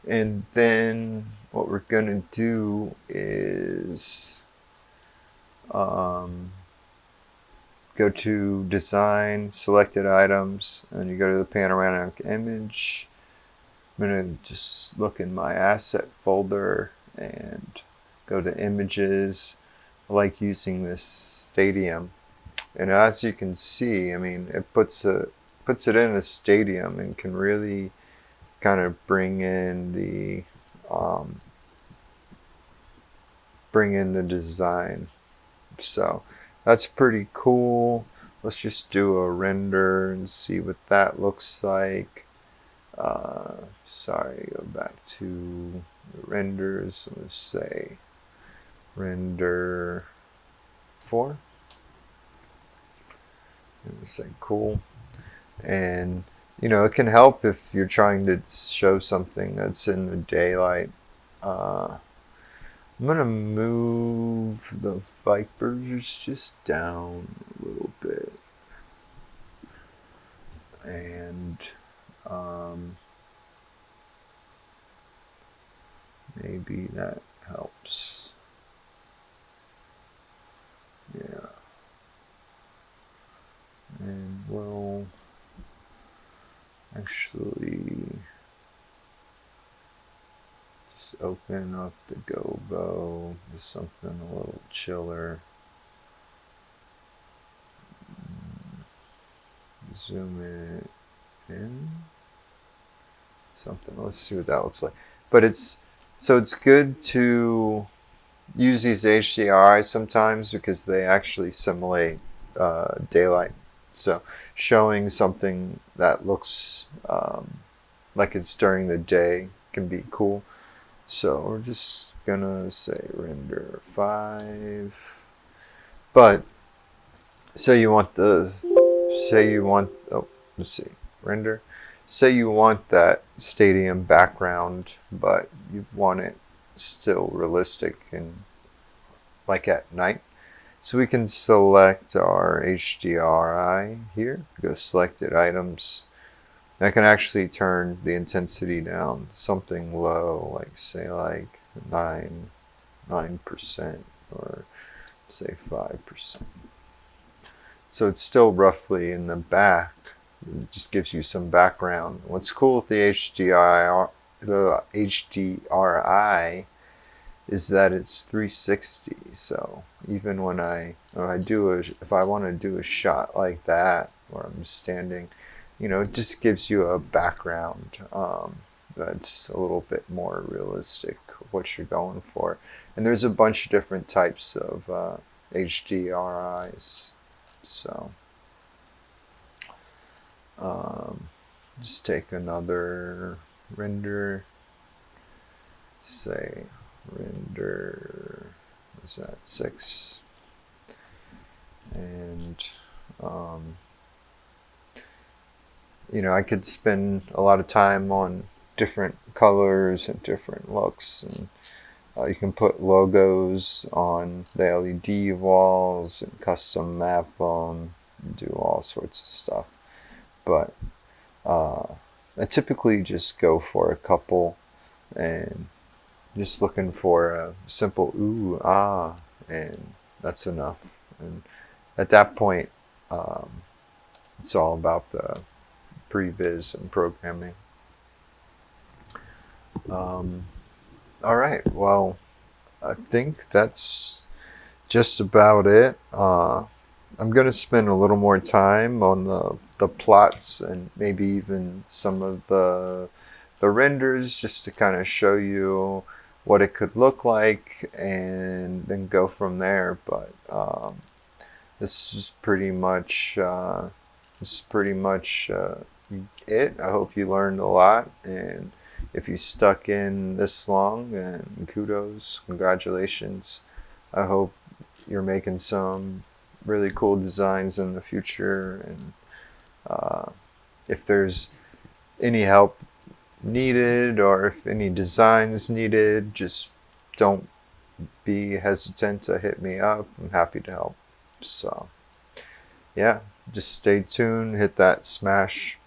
And then what we're going to do is go to Design, Selected Items, and you go to the Panoramic Image. I'm going to just look in my Asset folder and go to Images. I like using this Stadium. And as you can see, I mean, it puts it in a stadium and can really kind of bring in the design. So that's pretty cool. Let's just do a render and see what that looks like. Sorry, go back to the renders. Let's say render 4. Let's say cool. And you know, it can help if you're trying to show something that's in the daylight. I'm gonna move the Vipers just down a little bit, and maybe that helps. Yeah, and we'll actually just open up the Gobo to something a little chiller. Zoom it in. Something. Let's see what that looks like. But it's good to use these HDRI sometimes because they actually simulate daylight. So showing something that looks like it's during the day can be cool. So we're just gonna say render 5. But say you want render. Say you want that stadium background, but you want it still realistic and like at night. So we can select our HDRI here, go selected items. I can actually turn the intensity down something low, like say like 9% or say 5%. So it's still roughly in the back. It just gives you some background. What's cool with the HDRI is that it's 360. So even when if I want to do a shot like that where I'm standing, you know, it just gives you a background that's a little bit more realistic of what you're going for. And there's a bunch of different types of HDRIs. So just take another render, say render, what's that, 6, and you know, I could spend a lot of time on different colors and different looks, and you can put logos on the LED walls and custom map them and do all sorts of stuff. But I typically just go for a couple and just looking for a simple ooh, ah, and that's enough. And at that point, it's all about the previs and programming. All right, well, I think that's just about it. I'm going to spend a little more time on the plots and maybe even some of the renders just to kind of show you what it could look like and then go from there. But this is pretty much it. I hope you learned a lot, and if you stuck in this long, then kudos, congratulations. I hope you're making some really cool designs in the future, and if there's any help needed or if any designs needed, just don't be hesitant to hit me up. I'm happy to help. So yeah, just stay tuned, hit that smash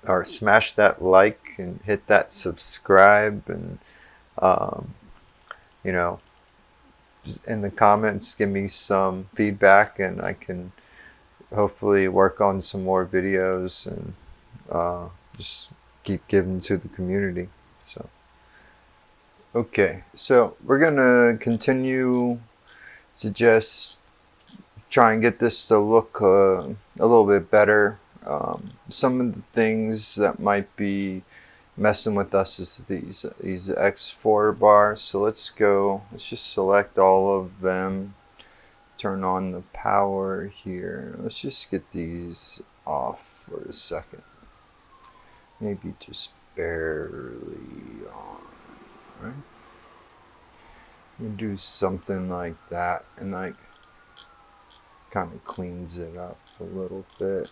that like and hit that subscribe, and you know, just in the comments give me some feedback, and I can hopefully work on some more videos and just keep giving to the community. So okay, so we're gonna continue to just try and get this to look a little bit better. Some of the things that might be messing with us is these X4 bars. So let's just select all of them, turn on the power here. Let's just get these off for a second. Maybe just barely on, right? We do something like that, and like kind of cleans it up a little bit.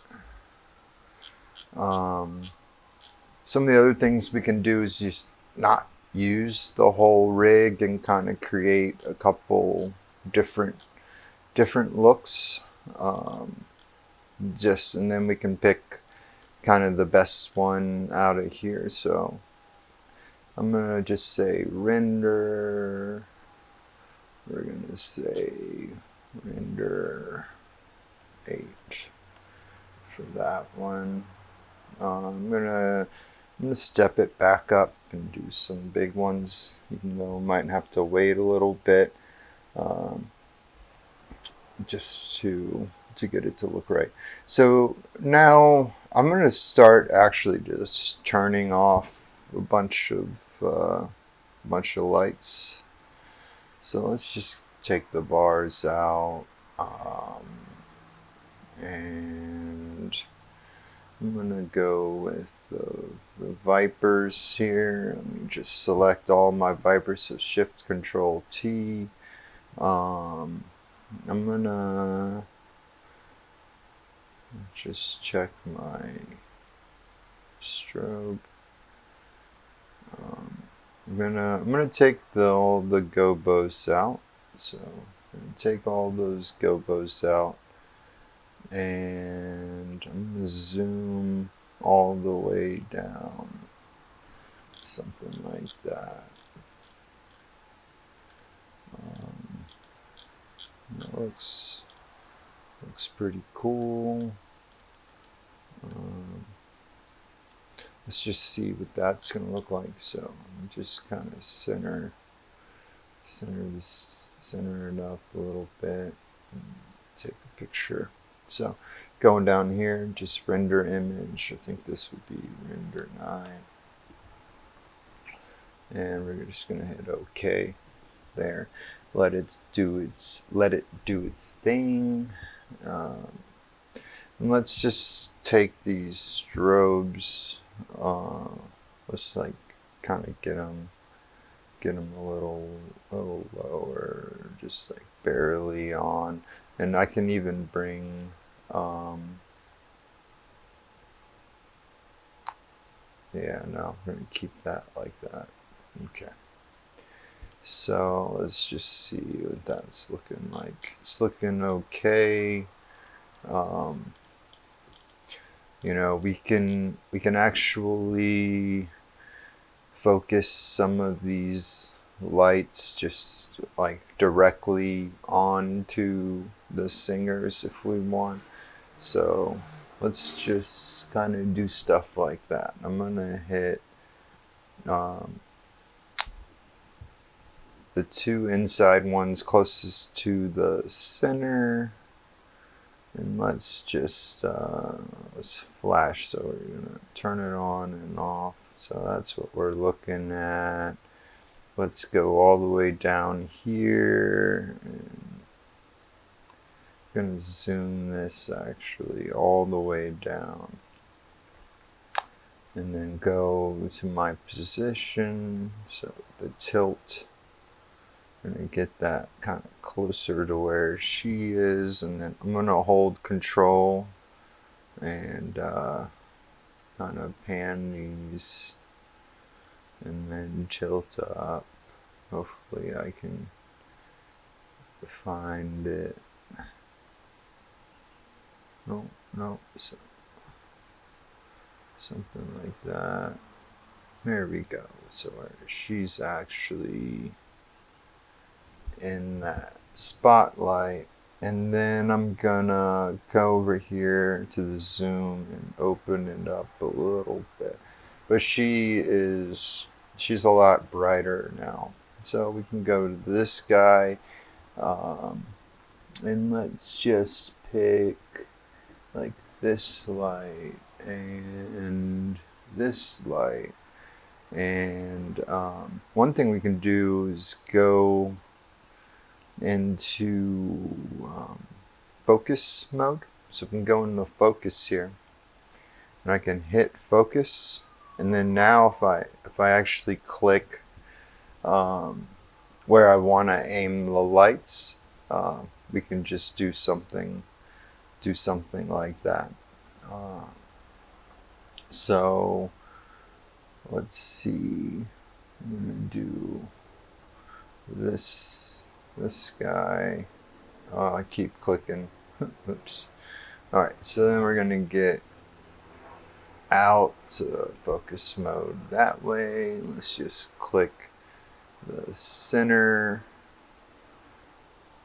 Some of the other things we can do is just not use the whole rig and kind of create a couple different looks. And then we can pick kind of the best one out of here. So I'm gonna just say render. We're gonna say render 8 for that one. I'm gonna step it back up and do some big ones, even though I might have to wait a little bit just to get it to look right. So now I'm gonna start actually just turning off a bunch of lights. So let's just take the bars out, and I'm gonna go with the Vipers here. Let me just select all my Vipers, so Shift Control T. I'm gonna just check my strobe. I'm gonna take all the gobos out. So I'm gonna take all those gobos out, and I'm gonna zoom all the way down, something like that. That looks pretty cool. Let's just see what that's gonna look like. So I'm just kind of center it up a little bit, and take a picture. So going down here, just render image. I think this would be render 9, and we're just gonna hit OK there. Let it do its thing. And let's just take these strobes. Let's like kind of get them a little lower, just like barely on. And I can even bring yeah, no, I'm gonna keep that like that. Okay. So let's just see what that's looking like. It's looking okay. You know, we can actually focus some of these lights just like directly onto the singers if we want. So let's just kind of do stuff like that. I'm gonna hit the 2 inside ones closest to the center, and let's just let's flash. So we're gonna turn it on and off. So that's what we're looking at. Let's go all the way down here. And I'm gonna zoom this actually all the way down, and then go to my position. So the tilt, I'm gonna get that kind of closer to where she is, and then I'm gonna hold Control and kind of pan these, and then tilt up. Hopefully I can find it. no, so something like that. There we go. So she's actually in that spotlight. And then I'm gonna go over here to the zoom and open it up a little bit. But she's a lot brighter now. So we can go to this guy, and let's just pick like this light and this light. And one thing we can do is go into focus mode. So we can go into focus here, and I can hit focus. And then now if I actually click where I want to aim the lights, we can just do something like that. So let's see. I'm gonna do this guy. Oh, I keep clicking. Oops. All right, so then we're gonna get out to focus mode that way. Let's just click the center.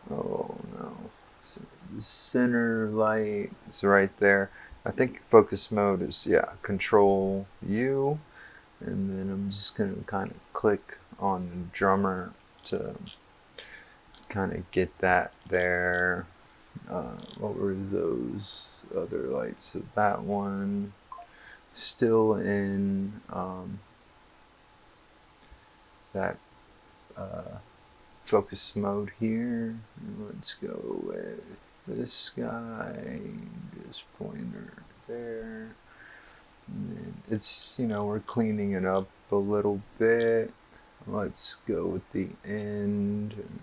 Oh no, so the center light is right there. I think focus mode is, yeah, Control U, and then I'm just gonna kind of click on the drummer to kind of get that there. What were those other lights? So that one still in that focus mode here. Let's go with this guy, just pointer there. And then it's, we're cleaning it up a little bit. Let's go with the end and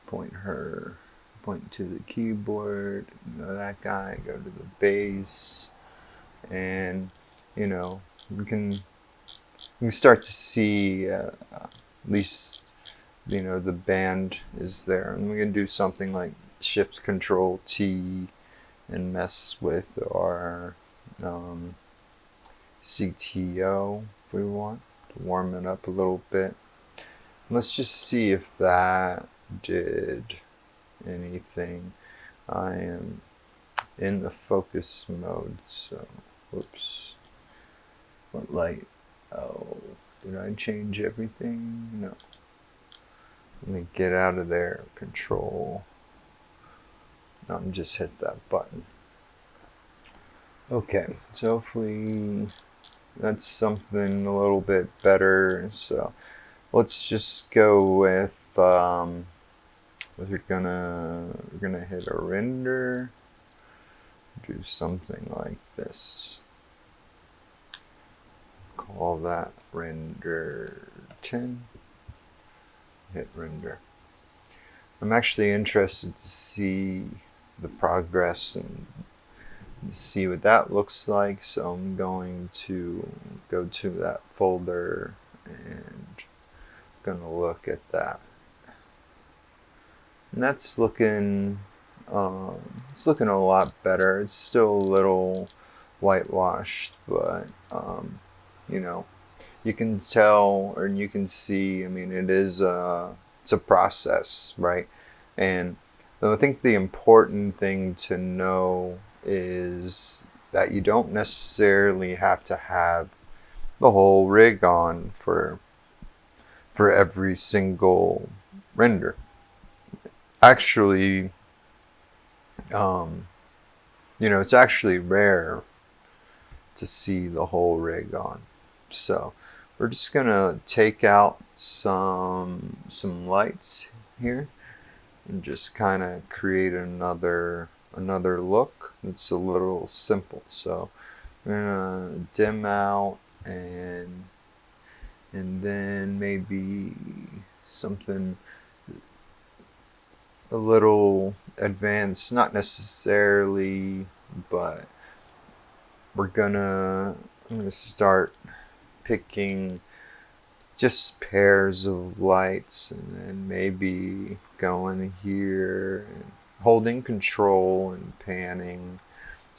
point to the keyboard. That guy, go to the base, and we can start to see at least the band is there, and we can do something like Shift Control T and mess with our CTO if we want to warm it up a little bit. Let's just see if that did anything. I am in the focus mode, so whoops. What light? Oh, did I change everything? No. Let me get out of there. Control. No, just hit that button. Okay, so if that's something a little bit better. So let's just go with we're gonna hit a render. Do something like this. Call that render 10. Hit render. I'm actually interested to see the progress and see what that looks like, so I'm going to go to that folder and gonna look at that. And that's looking it's looking a lot better. It's still a little whitewashed, but you can tell, or you can see, I mean, it's a process, right? And I think the important thing to know is that you don't necessarily have to have the whole rig on for every single render. Actually, it's actually rare to see the whole rig on. So we're just gonna take out some lights here and just kind of create another look that's a little simple. So we're gonna dim out and then maybe something a little advanced, not necessarily, but I'm gonna start picking just pairs of lights, and then maybe going here and holding control and panning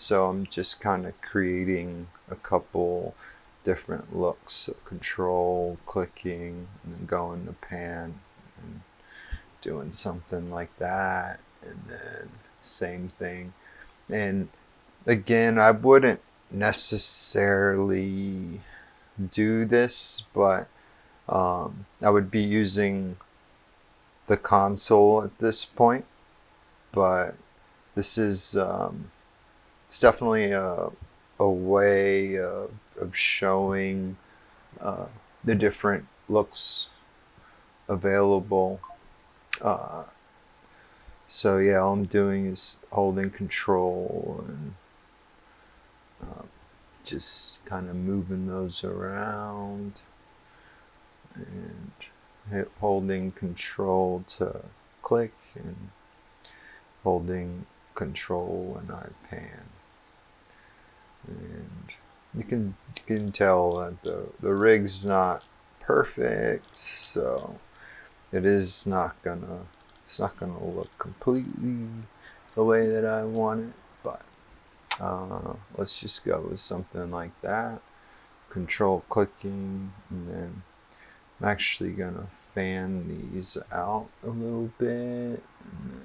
So I'm just kind of creating a couple different looks. So control, clicking, and then going to pan and doing something like that, and then same thing. And again, I wouldn't necessarily do this, but I would be using the console at this point. But this is it's definitely a way of showing the different looks available. So yeah, all I'm doing is holding control and just kind of moving those around, and holding control to click, and holding control when I pan. And you can tell that the rig's not perfect, so it's not gonna look completely the way that I want it, but let's just go with something like that. Control clicking, and then I'm actually gonna fan these out a little bit, and then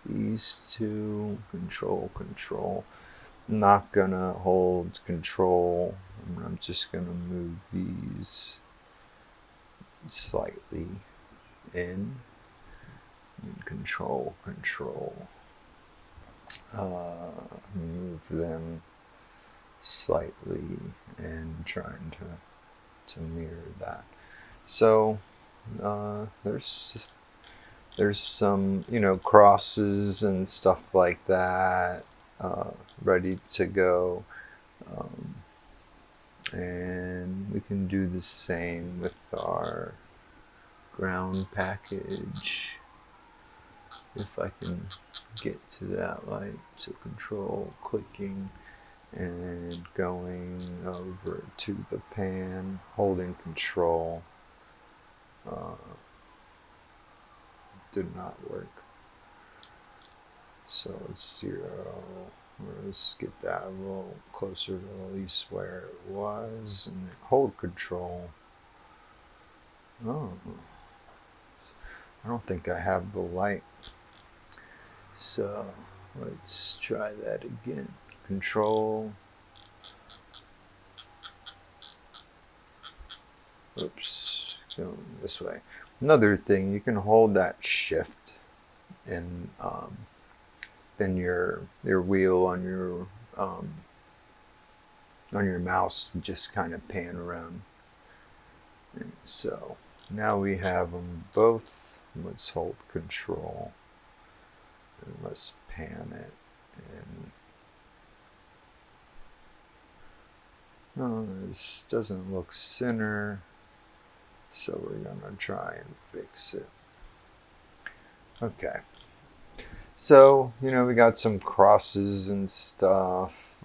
these two, control. I'm not gonna hold control, I'm just gonna move these slightly in, and control. Move them slightly and trying to mirror that. So there's some, you know, crosses and stuff like that ready to go, and we can do the same with our ground package if I can get to that light. So control clicking and going over to the pan, holding control. Did not work. So let's zero. Let's get that a little closer to at least where it was, and then hold control. Oh, I don't think I have the light. So let's try that again. Control. Oops, going this way. Another thing, you can hold that shift, and then your wheel on your mouse just kind of pan around. And so now we have them both. Let's hold control and let's pan it. And this doesn't look center, so we're gonna try and fix it. Okay. So, you know, we got some crosses and stuff.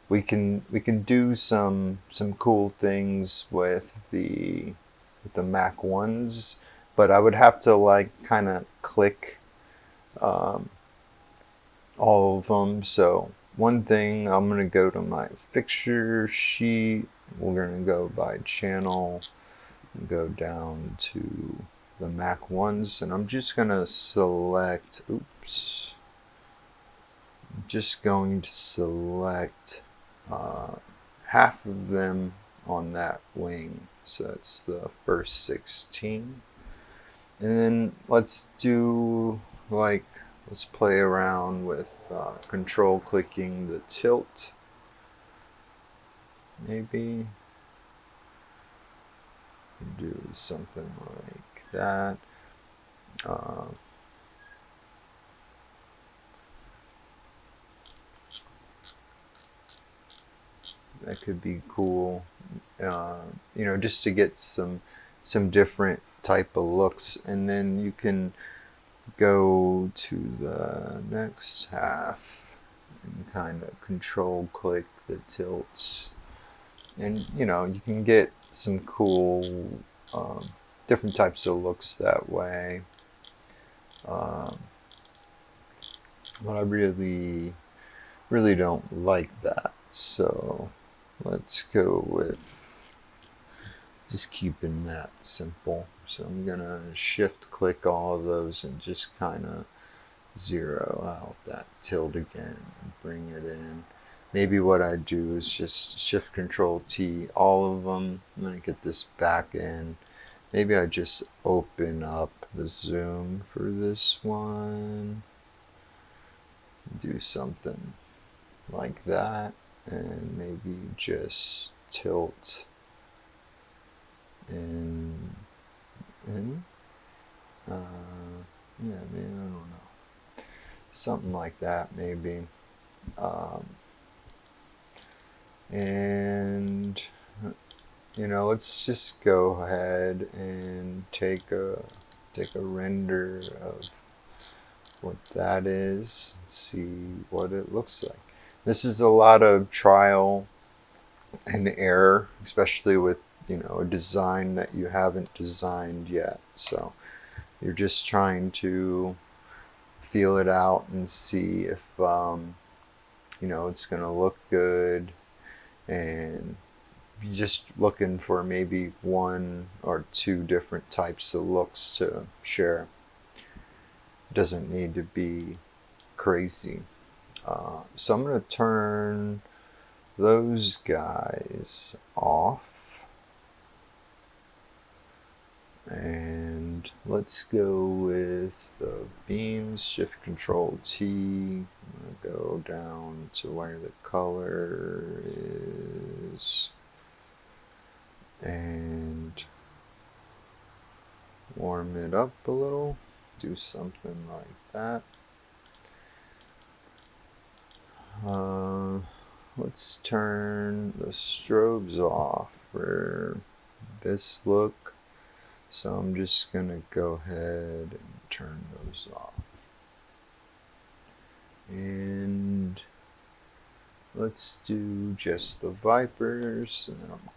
We can do some cool things with the Mac ones, but I would have to like kind of click all of them. So one thing, I'm gonna go to my fixture sheet. We're gonna go by channel and go down to the Mac ones, and I'm just gonna select, oops, I'm just going to select half of them on that wing, so that's the first 16. And then let's do like, let's play around with control clicking the tilt, maybe do something like that. That could be cool, you know, just to get some different type of looks. And then you can go to the next half and kind of control click the tilts, and you know, you can get some cool different types of looks that way. but I really don't like that. So let's go with just keeping that simple. So I'm gonna shift click all of those and just kind of zero out that tilt again and bring it in. Maybe what I do is just shift control T all of them. I'm gonna get this back in. Maybe I just open up the zoom for this one. Do something like that, and maybe just tilt in. Yeah, maybe, I don't know. Something like that, maybe. And let's just go ahead and take a render of what that is. See what it looks like. This is a lot of trial and error, especially with a design that you haven't designed yet. So you're just trying to feel it out and see if it's going to look good, and you're just looking for maybe one or two different types of looks to share. It doesn't need to be crazy. So I'm going to turn those guys off, and let's go with the beams. Shift control T. I'm going to go down to where the color is and warm it up a little. Do something like that. Let's turn the strobes off for this look. So I'm just going to go ahead and turn those off. And let's do just the Vipers. And then I'm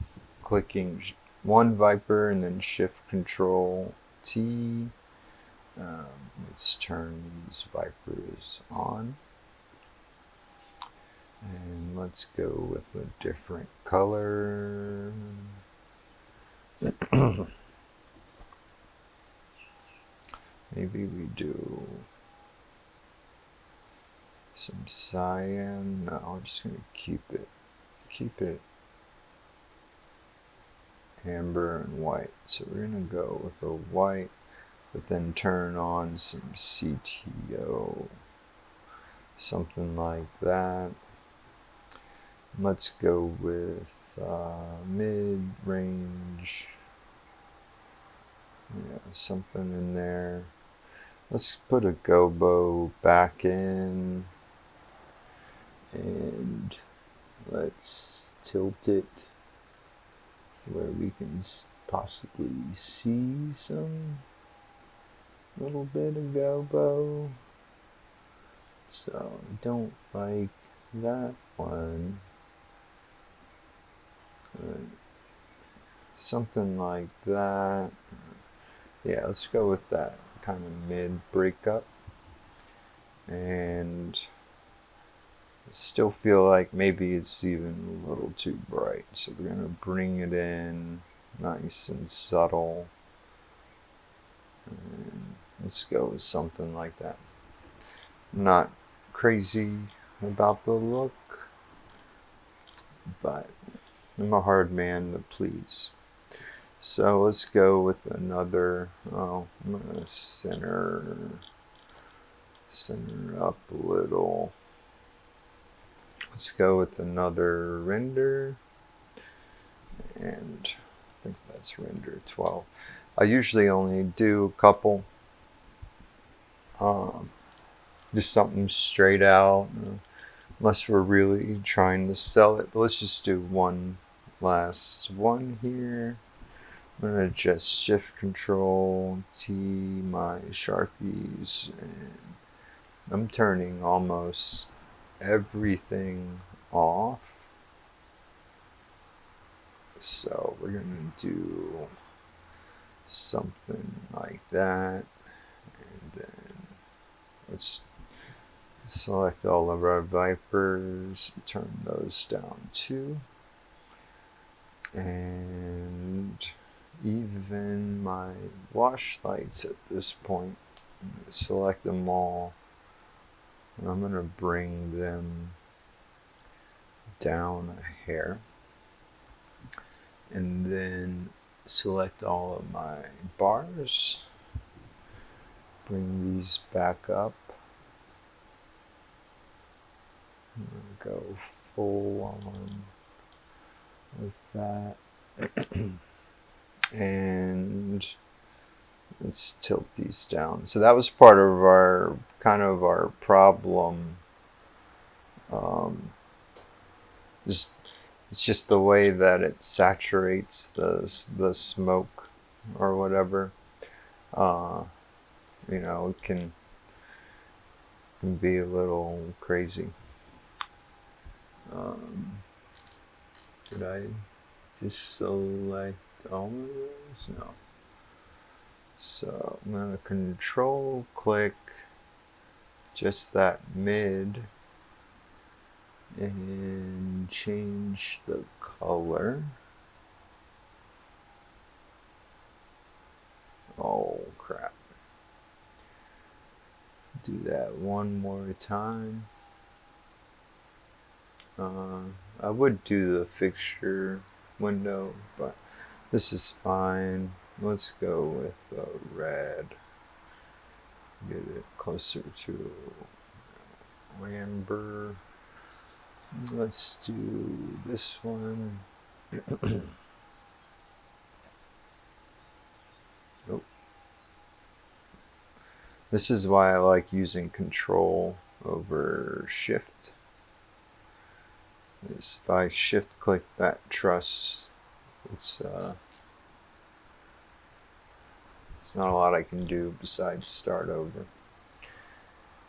clicking one Viper and then Shift Control T. Let's turn these Vipers on. And let's go with a different color. Maybe we do some cyan. No, I'm just going to keep it amber and white. So we're going to go with a white, but then turn on some CTO, something like that. Let's go with mid-range, something in there. Let's put a gobo back in, and let's tilt it where we can possibly see some little bit of gobo. So I don't like that one. Something like that. Yeah, let's go with that kind of mid breakup. And I still feel like maybe it's even a little too bright. So we're going to bring it in nice and subtle. And let's go with something like that. Not crazy about the look, but I'm a hard man to please. So let's go with another. I'm gonna center up a little. Let's go with another render, and I think that's render 12. I usually only do a couple, just something straight out, unless we're really trying to sell it. But let's just do one last one here. I'm going to just Shift Control T my Sharpies, and I'm turning almost everything off. So we're going to do something like that, and then let's Select all of our Vipers, turn those down too. And even my wash lights at this point, select them all. And I'm going to bring them down a hair. And then select all of my bars. Bring these back up. I'm going to go full on with that. And let's tilt these down. So that was part of our kind of our problem. It's just the way that it saturates the smoke or whatever. You know, it can be a little crazy. Did I just select all of those? No. So I'm going to control click just that mid and change the color. Oh crap. Do that one more time. I would do the fixture window, but this is fine. Let's go with the red. Get it closer to amber. Let's do this one. Oh. This is why I like using Control over Shift. If I shift click that truss, it's not a lot I can do besides start over.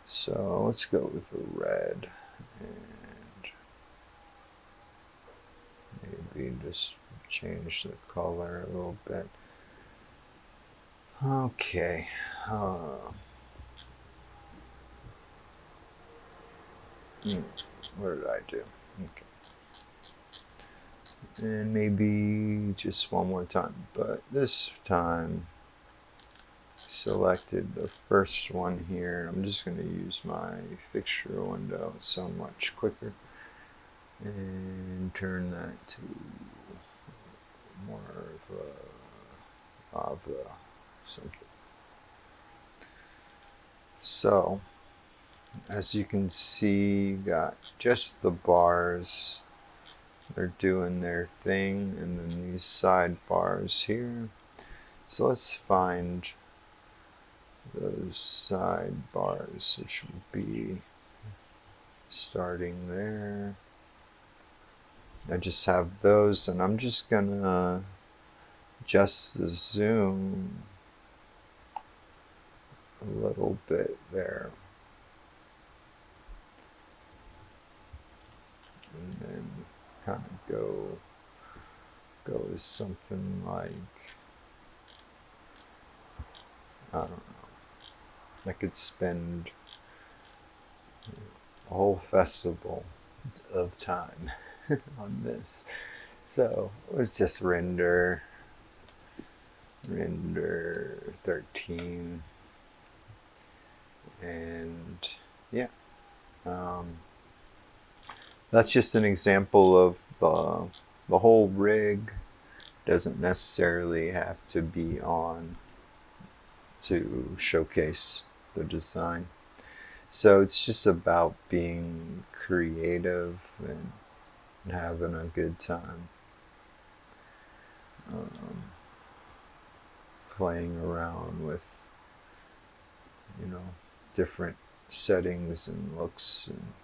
So let's go with the red and maybe just change the color a little bit. Okay. What did I do? Okay. And maybe just one more time, but this time selected the first one here. I'm just going to use my fixture window. It's so much quicker. And turn that to more of something. So, as you can see, you got just the bars. They're doing their thing, and then these side bars here. So let's find those side bars, which would be starting there. I just have those, and I'm just gonna adjust the zoom a little bit there. And then kind of go with something like, I don't know, I could spend a whole festival of time on this. So let's just render 13, and yeah, that's just an example of the whole rig doesn't necessarily have to be on to showcase the design. So it's just about being creative and having a good time. Playing around with, you know, different settings and looks, and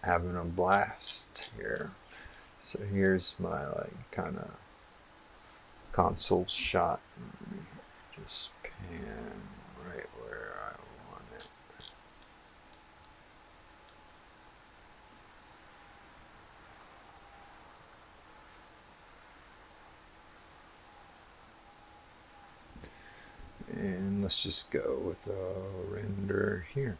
having a blast here. So here's my like kind of console shot. Let me just pan right where I want it. And Let's just go with a render here.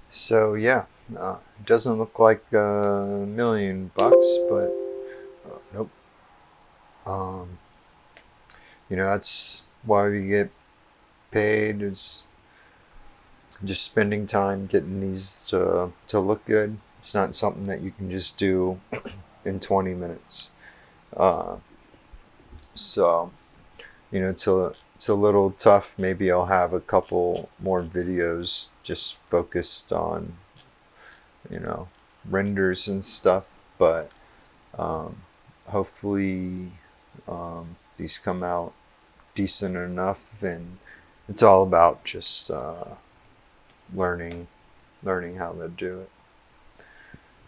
So yeah, it doesn't look like $1,000,000, but nope. You know, that's why we get paid, is just spending time getting these to look good. It's not something that you can just do in 20 minutes. So, you know, it's a little tough. Maybe I'll have a couple more videos just focused on, you know, renders and stuff, but hopefully these come out decent enough, and it's all about just learning how to do it.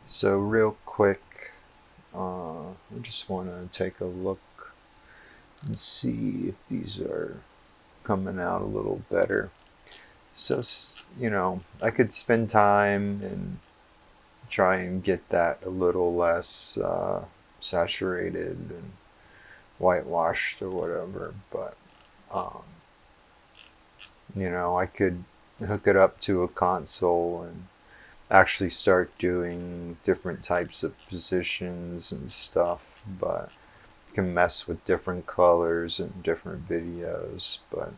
So real quick, I just want to take a look and see if these are coming out a little better. So, you know, I could spend time and try and get that a little less saturated and whitewashed or whatever, but you know, I could hook it up to a console and actually start doing different types of positions and stuff, but can mess with different colors and different videos. But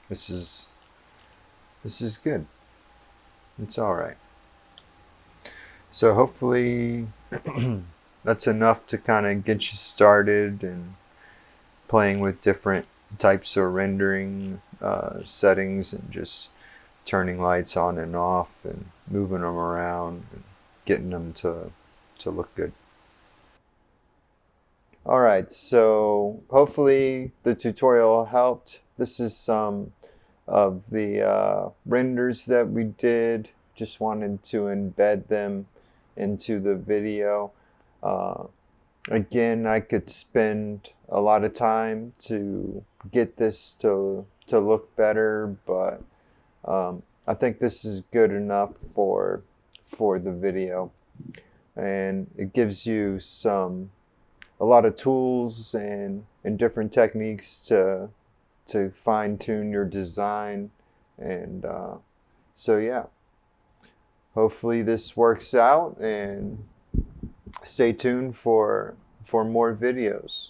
this is good. It's all right. So hopefully that's enough to kind of get you started and playing with different types of rendering settings, and just turning lights on and off and moving them around and getting them to look good. Alright, so hopefully the tutorial helped. This is some of the renders that we did. Just wanted to embed them into the video. Again, I could spend a lot of time to get this to look better, but I think this is good enough for the video, and it gives you a lot of tools and different techniques to fine-tune your design. And so yeah, hopefully this works out, and stay tuned for more videos.